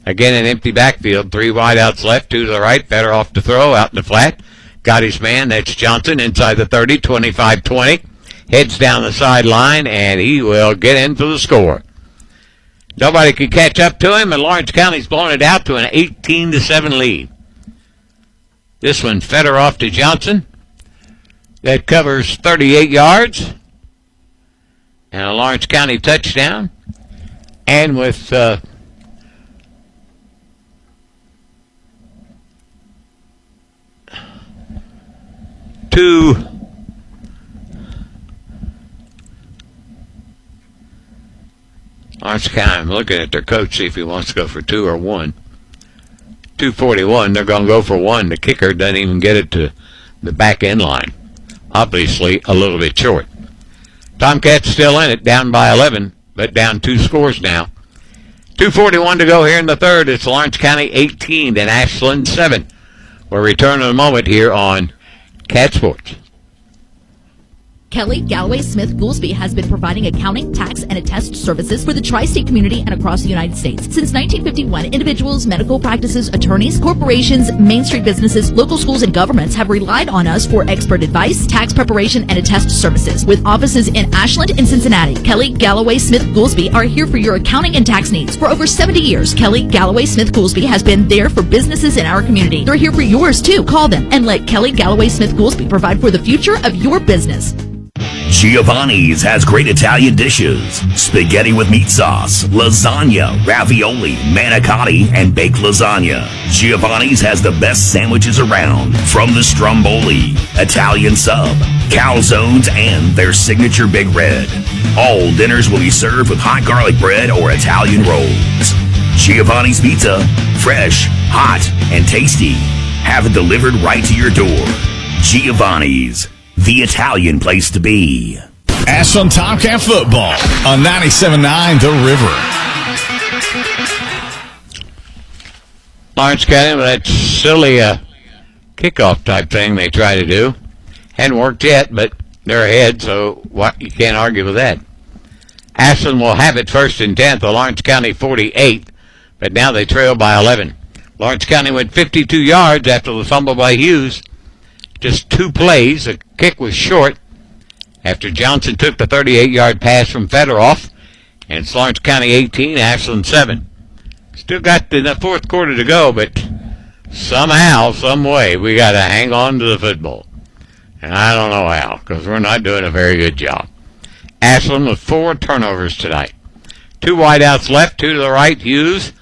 Again, an empty backfield. 3 wideouts left, 2 to the right. Fedorov to throw out in the flat. Got his man. That's Johnson inside the 30, 25-20. Heads down the sideline, and he will get in for the score. Nobody could catch up to him, and Lawrence County's blown it out to an 18-7 lead. This one, Fedorov to Johnson. That covers 38 yards. And a Lawrence County touchdown. And with two Lawrence County, I'm looking at their coach, see if he wants to go for 2 or 1. 2:41, they're going to go for 1. The kicker doesn't even get it to the back end line. Obviously, a little bit short. Tomcats still in it, down by 11, but down 2 scores now. 2:41 to go here in the 3rd. It's Lawrence County 18 and Ashland 7. We'll return in a moment here on Cat Sports.
Kelly Galloway Smith Goolsby has been providing accounting, tax, and attest services for the tri-state community and across the United States. Since 1951, individuals, medical practices, attorneys, corporations, Main Street businesses, local schools, and governments have relied on us for expert advice, tax preparation, and attest services. With offices in Ashland and Cincinnati, Kelly Galloway Smith Goolsby are here for your accounting and tax needs. For over 70 years, Kelly Galloway Smith Goolsby has been there for businesses in our community. They're here for yours, too. Call them and let Kelly Galloway Smith Goolsby provide for the future of your business.
Giovanni's has great Italian dishes. Spaghetti with meat sauce, lasagna, ravioli, manicotti, and baked lasagna. Giovanni's has the best sandwiches around, from the stromboli, Italian sub, calzones, and their signature Big Red. All dinners will be served with hot garlic bread or Italian rolls. Giovanni's Pizza, fresh, hot, and tasty. Have it delivered right to your door. Giovanni's, the Italian place to be.
Ashland Tomcat football on 97.9 The River.
Lawrence County, with that silly kickoff type thing they try to do. Hadn't worked yet, but they're ahead, so what, you can't argue with that. Ashland will have it first and 10th, the Lawrence County 48, but now they trail by 11. Lawrence County went 52 yards after the fumble by Hughes. Just 2 plays. The kick was short after Johnson took the 38-yard pass from Federoff, and it's Lawrence County 18, Ashland 7. Still got the fourth quarter to go, but somehow, some way, we got to hang on to the football. And I don't know how, because we're not doing a very good job. Ashland with 4 turnovers tonight. 2 wideouts left, 2 to the right. Hughes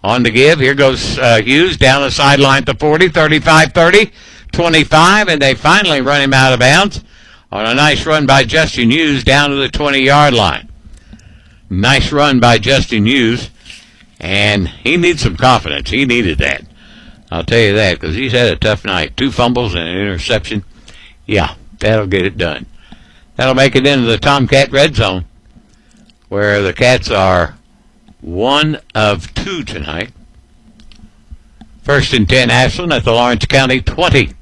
on to give. Here goes Hughes down the sideline to 40, 35, 30, 25, and they finally run him out of bounds on a nice run by Justin Hughes down to the 20-yard line. Nice run by Justin Hughes, and he needs some confidence. He needed that. I'll tell you that, because he's had a tough night. 2 fumbles and an interception. Yeah, that'll get it done. That'll make it into the Tomcat red zone, where the Cats are 1 of 2 tonight. First and 10, Ashland at the Lawrence County 20.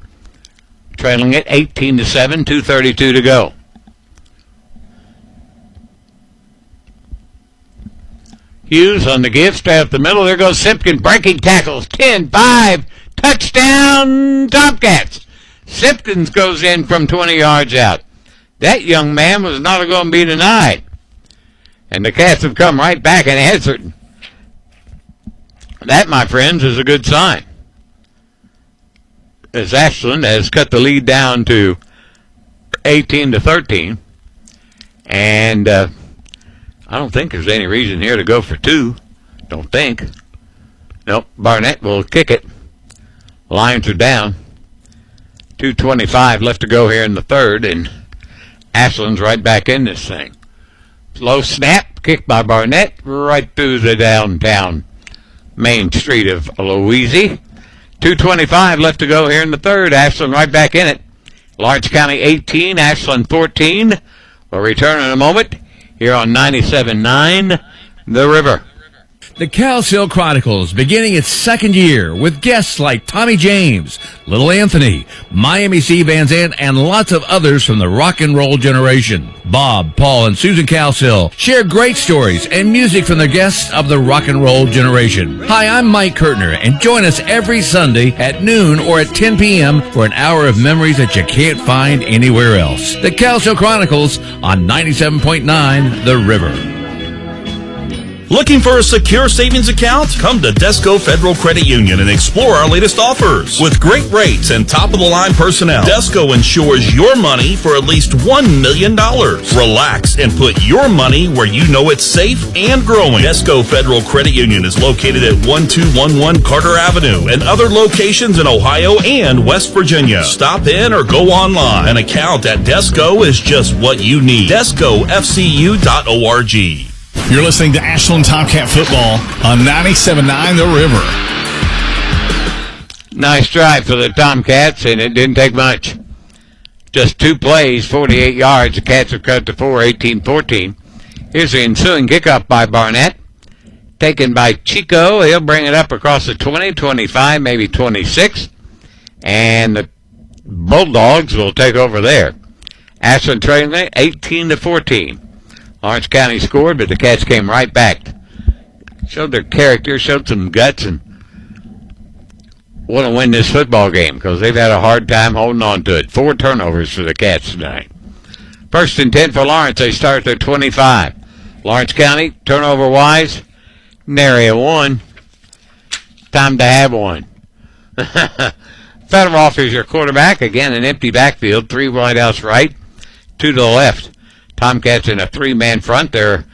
Trailing it 18-7, 2:32 to go. Hughes on the give, straight up the middle. There goes Simpkin, breaking tackles. 10-5, touchdown, Tomcats. Simpkins goes in from 20 yards out. That young man was not going to be denied. And the Cats have come right back and answered. That, my friends, is a good sign. As Ashland has cut the lead down to 18-13. And I don't think there's any reason here to go for 2. Don't think. Nope, Barnett will kick it. Lions are down. 2:25 left to go here in the third, and Ashland's right back in this thing. Low snap, kick by Barnett, right through the downtown main street of Louisiana. 2:25 left to go here in the third. Ashland right back in it. Lawrence County 18, Ashland 14. We'll return in a moment here on 97.9 The River.
The Cows Hill Chronicles, beginning its 2nd year with guests like Tommy James, Little Anthony, Miami C. Van Zandt, and lots of others from the rock and roll generation. Bob, Paul, and Susan Cowsill share great stories and music from the guests of the rock and roll generation. Hi, I'm Mike Kurtner, and join us every Sunday at noon or at 10 p.m. for an hour of memories that you can't find anywhere else. The Cows Hill Chronicles on 97.9 The River.
Looking for a secure savings account? Come to Desco Federal Credit Union and explore our latest offers. With great rates and top-of-the-line personnel, Desco insures your money for at least $1 million. Relax and put your money where you know it's safe and growing. Desco Federal Credit Union is located at 1211 Carter Avenue and other locations in Ohio and West Virginia. Stop in or go online. An account at Desco is just what you need. DescoFCU.org.
You're listening to Ashland Tomcat football on 97.9 The River.
Nice drive for the Tomcats, and it didn't take much. Just 2 plays, 48 yards. The Cats have cut to 4, 18-14. Here's the ensuing kickoff by Barnett. Taken by Chico. He'll bring it up across the 20, 25, maybe 26. And the Bulldogs will take over there. Ashland trailing 18-14. Lawrence County scored, but the Cats came right back. Showed their character, showed some guts, and want to win this football game because they've had a hard time holding on to it. 4 turnovers for the Cats tonight. First and 10 for Lawrence. They start at their 25. Lawrence County, turnover-wise, nary a 1. Time to have one. Federoff is your quarterback. Again, an empty backfield. 3 wideouts right, 2 to the left. Tomcats in a three-man front. They're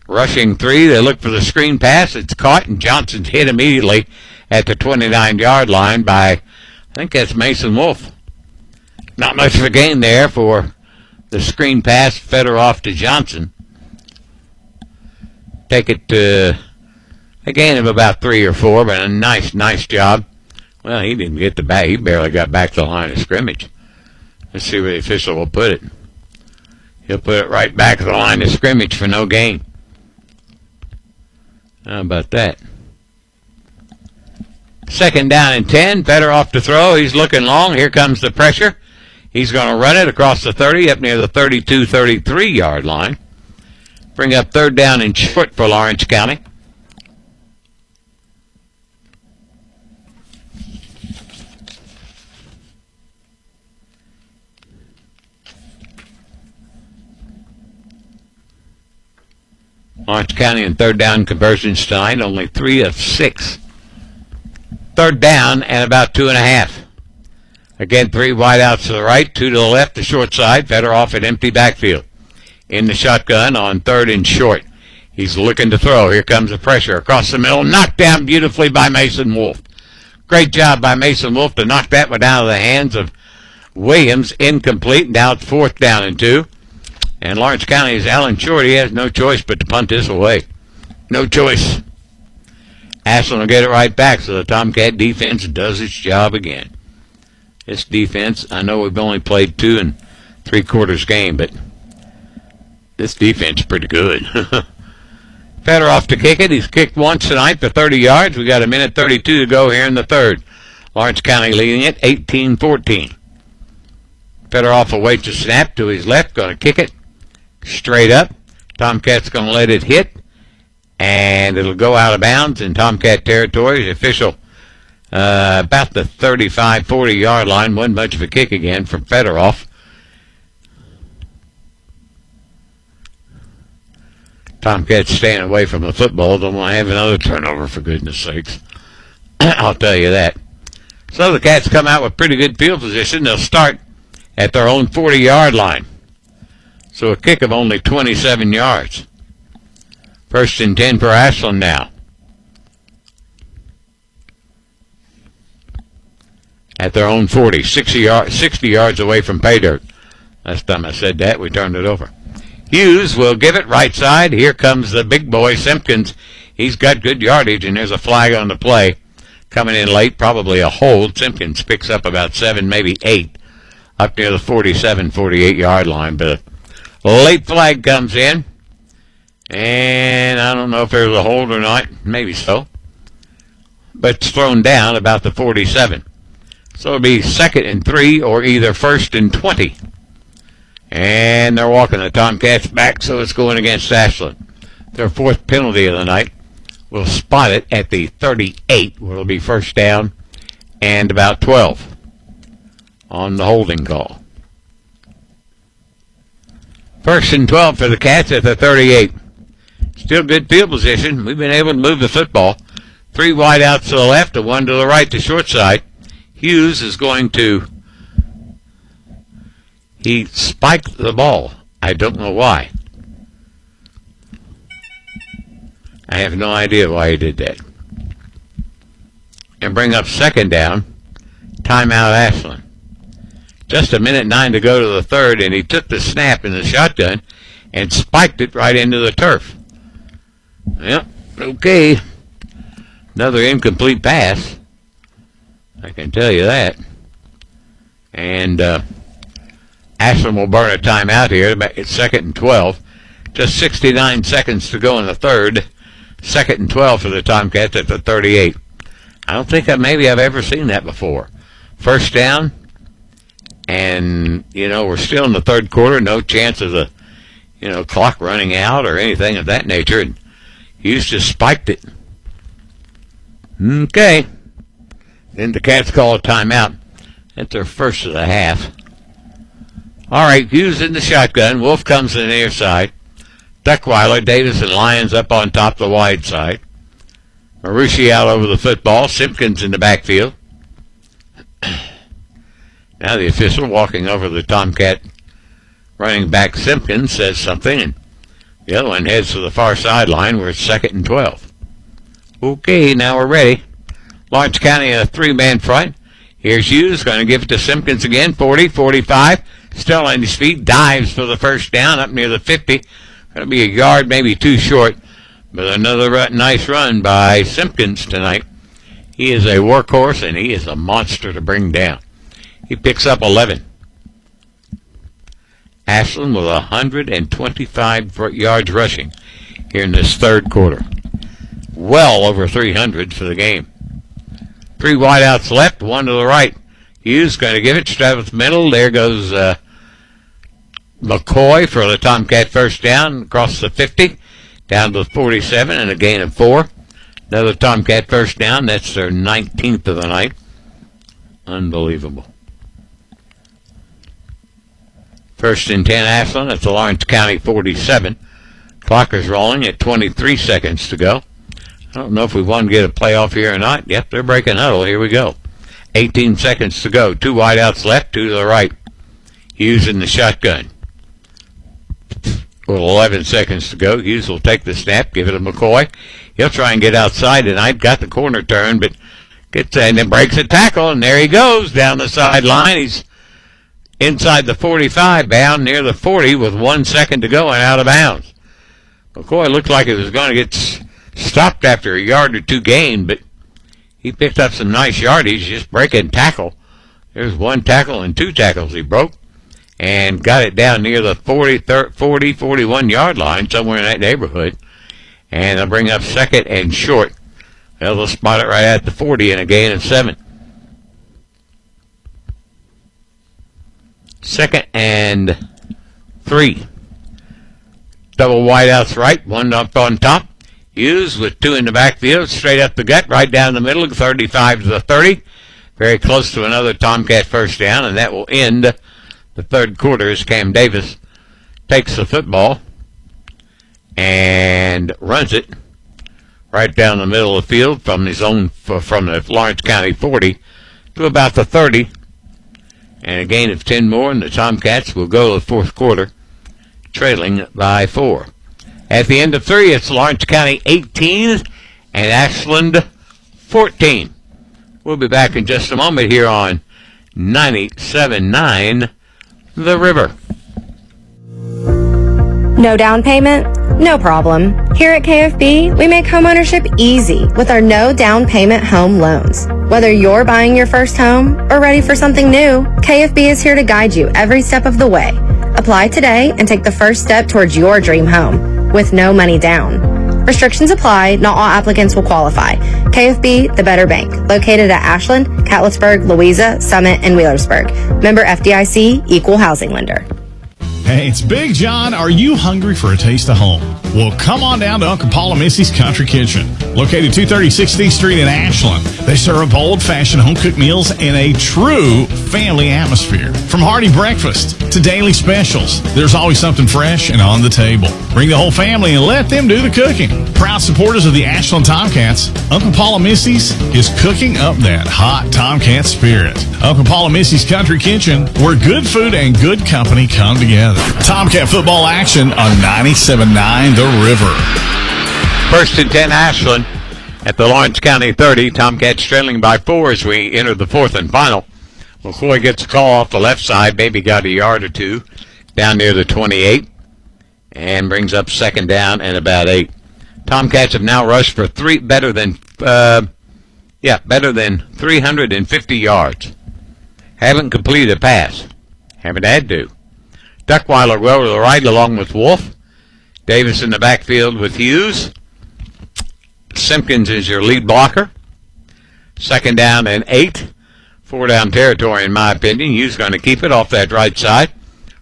rushing three. They look for the screen pass. It's caught, and Johnson's hit immediately at the 29-yard line by, I think that's Mason Wolf. Not much of a gain there for the screen pass. Fedorov to Johnson. Take it to a gain of about 3 or 4, but a nice job. Well, he didn't get the back. He barely got back to the line of scrimmage. Let's see where the official will put it. He'll put it right back to the line of scrimmage for no gain. How about that? 2nd down and 10. Fedorov to throw. He's looking long. Here comes the pressure. He's going to run it across the 30 up near the 32, 33-yard line. Bring up 3rd down and short for Lawrence County. Lawrence County in 3rd down conversions tonight, only 3 of 6. 3rd down and about 2.5. Again, 3 wideouts to the right, 2 to the left, the short side. Fedorov at empty backfield. In the shotgun on 3rd and short. He's looking to throw. Here comes the pressure across the middle. Knocked down beautifully by Mason Wolf. Great job by Mason Wolf to knock that one out of the hands of Williams. Incomplete. Now it's 4th down and 2. And Lawrence County's Alan Shorty has no choice but to punt this away. No choice. Ashland will get it right back, so the Tomcat defense does its job again. This defense, I know we've only played 2 3/4 game, but this defense is pretty good. Fedorov to kick it. He's kicked once tonight for 30 yards. We got 1:32 to go here in the 3rd. Lawrence County leading it 18-14. Fedorov awaits a snap to his left, going to kick it straight up. Tomcat's going to let it hit, and it'll go out of bounds in Tomcat territory. The official about the 35, 40-yard line. Wasn't much of a kick again from Fedorov. Tomcats staying away from the football. Don't want to have another turnover, for goodness sakes. I'll tell you that. So the Cats come out with pretty good field position. They'll start at their own 40-yard line. So a kick of only 27 yards. 1st and 10 for Ashland now. At their own 40, 60 yards away from pay dirt. Last time I said that, we turned it over. Hughes will give it right side. Here comes the big boy, Simpkins. He's got good yardage, and there's a flag on the play. Coming in late, probably a hold. Simpkins picks up about 7, maybe 8, up near the 47, 48-yard line. But a late flag comes in, and I don't know if there's a hold or not. Maybe so. But it's thrown down about the 47. So it'll be 2nd and 3 or either 1st and 20. And they're walking the Tomcats back, so it's going against Ashland. Their 4th penalty of the night. We'll spot it at the 38, where it'll be 1st down and about 12 on the holding call. 1st and 12 for the Cats at the 38. Still good field position. We've been able to move the football. 3 wideouts to the left and 1 to the right, to short side. Hughes is going to... He spiked the ball. I don't know why. I have no idea why he did that. And bring up 2nd down. Timeout Ashland. Just 1:09 to go to the 3rd, and he took the snap in the shotgun and spiked it right into the turf. Yep, okay. Another incomplete pass. I can tell you that. And Ashland will burn a timeout here. It's 2nd and 12. Just 69 seconds to go in the 3rd. 2nd and 12 for the Tomcats at the 38. I don't think maybe I've ever seen that before. 1st down, and, we're still in the 3rd quarter. No chance of the, clock running out or anything of that nature. And Hughes just spiked it. Okay. Then the Cats call a timeout. That's their 1st of the half. All right, Hughes in the shotgun. Wolf comes to the near side. Duckweiler, Davis, and Lyons up on top the wide side. Marucci out over the football. Simpkins in the backfield. Now the official walking over the Tomcat Running back Simpkins says something, and the other one heads to the far sideline where it's 2nd and 12. Okay, now we're ready. Lawrence County a 3-man front. Here's Hughes, going to give it to Simpkins again, 40, 45. Still on his feet, dives for the first down up near the 50. Going to be a yard, maybe too short, but another nice run by Simpkins tonight. He is a workhorse, and he is a monster to bring down. He picks up 11. Ashland with 125 yards rushing here in this third quarter. Well over 300 for the game. 3 wideouts left, 1 to the right. Hughes going to give it, Stravis middle. There goes McCoy for the Tomcat first down across the 50, down to the 47, and a gain of 4. Another Tomcat first down. That's their 19th of the night. Unbelievable. 1st and 10 Ashland. That's the Lawrence County 47. Clock is rolling at 23 seconds to go. I don't know if we want to get a playoff here or not. Yep, they're breaking huddle. Here we go. 18 seconds to go. 2 wideouts left, 2 to the right. Hughes in the shotgun. With 11 seconds to go, Hughes will take the snap, give it to McCoy. He'll try and get outside tonight. Got the corner turn, but gets and then breaks a tackle, and there he goes down the sideline. He's inside the 45, bound near the 40 with 1 second to go and out of bounds. McCoy looked like it was going to get stopped after a yard or 2 gained, but he picked up some nice yardage just breaking tackle. There's 1 tackle and 2 tackles he broke and got it down near the 41 yard line, somewhere in that neighborhood. And they'll bring up 2nd and short. They'll spot it right at the 40 and a gain of 7. 2nd and 3. Double wideouts right, 1 up on top. Hughes with 2 in the backfield, straight up the gut, right down the middle, 35 to the 30. Very close to another Tomcat first down, and that will end the third quarter as Cam Davis takes the football and runs it right down the middle of the field from the Lawrence County 40 to about the 30. And a gain of 10 more, and the Tomcats will go to the fourth quarter trailing by 4. At the end of 3, it's Lawrence County 18 and Ashland 14. We'll be back in just a moment here on 97.9 The River.
No down payment? No problem. Here at KFB, we make homeownership easy with our no down payment home loans. Whether you're buying your first home or ready for something new, KFB is here to guide you every step of the way. Apply today and take the first step towards your dream home with no money down. Restrictions apply. Not all applicants will qualify. KFB, the better bank, located at Ashland, Catlettsburg, Louisa, Summit, and Wheelersburg. Member FDIC, equal housing lender.
Hey, it's Big John. Are you hungry for a taste of home? Well, come on down to Uncle Paul and Missy's Country Kitchen. Located 230 16th Street in Ashland, they serve old-fashioned home-cooked meals in a true family atmosphere. From hearty breakfast to daily specials, there's always something fresh and on the table. Bring the whole family and let them do the cooking. Proud supporters of the Ashland Tomcats, Uncle Paul and Missy's is cooking up that hot Tomcat spirit. Uncle Paul and Missy's Country Kitchen, where good food and good company come together. Tomcat football action on 97.9 The River.
1st and 10 Ashland at the Lawrence County 30. Tomcats trailing by 4 as we enter the 4th and final. McCoy gets a call off the left side. Maybe got a yard or 2 down near the 28 and brings up 2nd down and about 8. Tomcats have now rushed for better than 350 yards. Haven't completed a pass. Haven't had to. Duckweiler well to the right along with Wolf. Davis in the backfield with Hughes. Simpkins is your lead blocker. 2nd down and 8. 4 down territory in my opinion. Hughes going to keep it off that right side.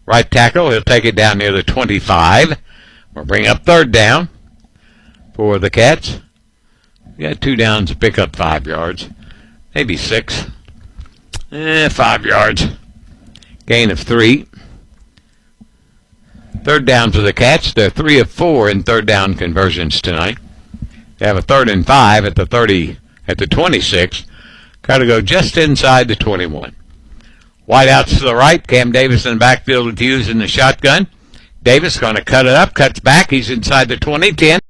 Right tackle, he'll take it down near the 25. We'll bring up 3rd down for the Cats. We got 2 downs to pick up 5 yards. Maybe 6. 5 yards. Gain of 3. 3rd down for the Cats. They're 3 of 4 in 3rd down conversions tonight. They have a 3rd and 5 at the 26. Got to go just inside the 21. Wide out to the right. Cam Davis in the backfield with Hughes in the shotgun. Davis going to cut it up, cuts back. He's inside the 20, 10,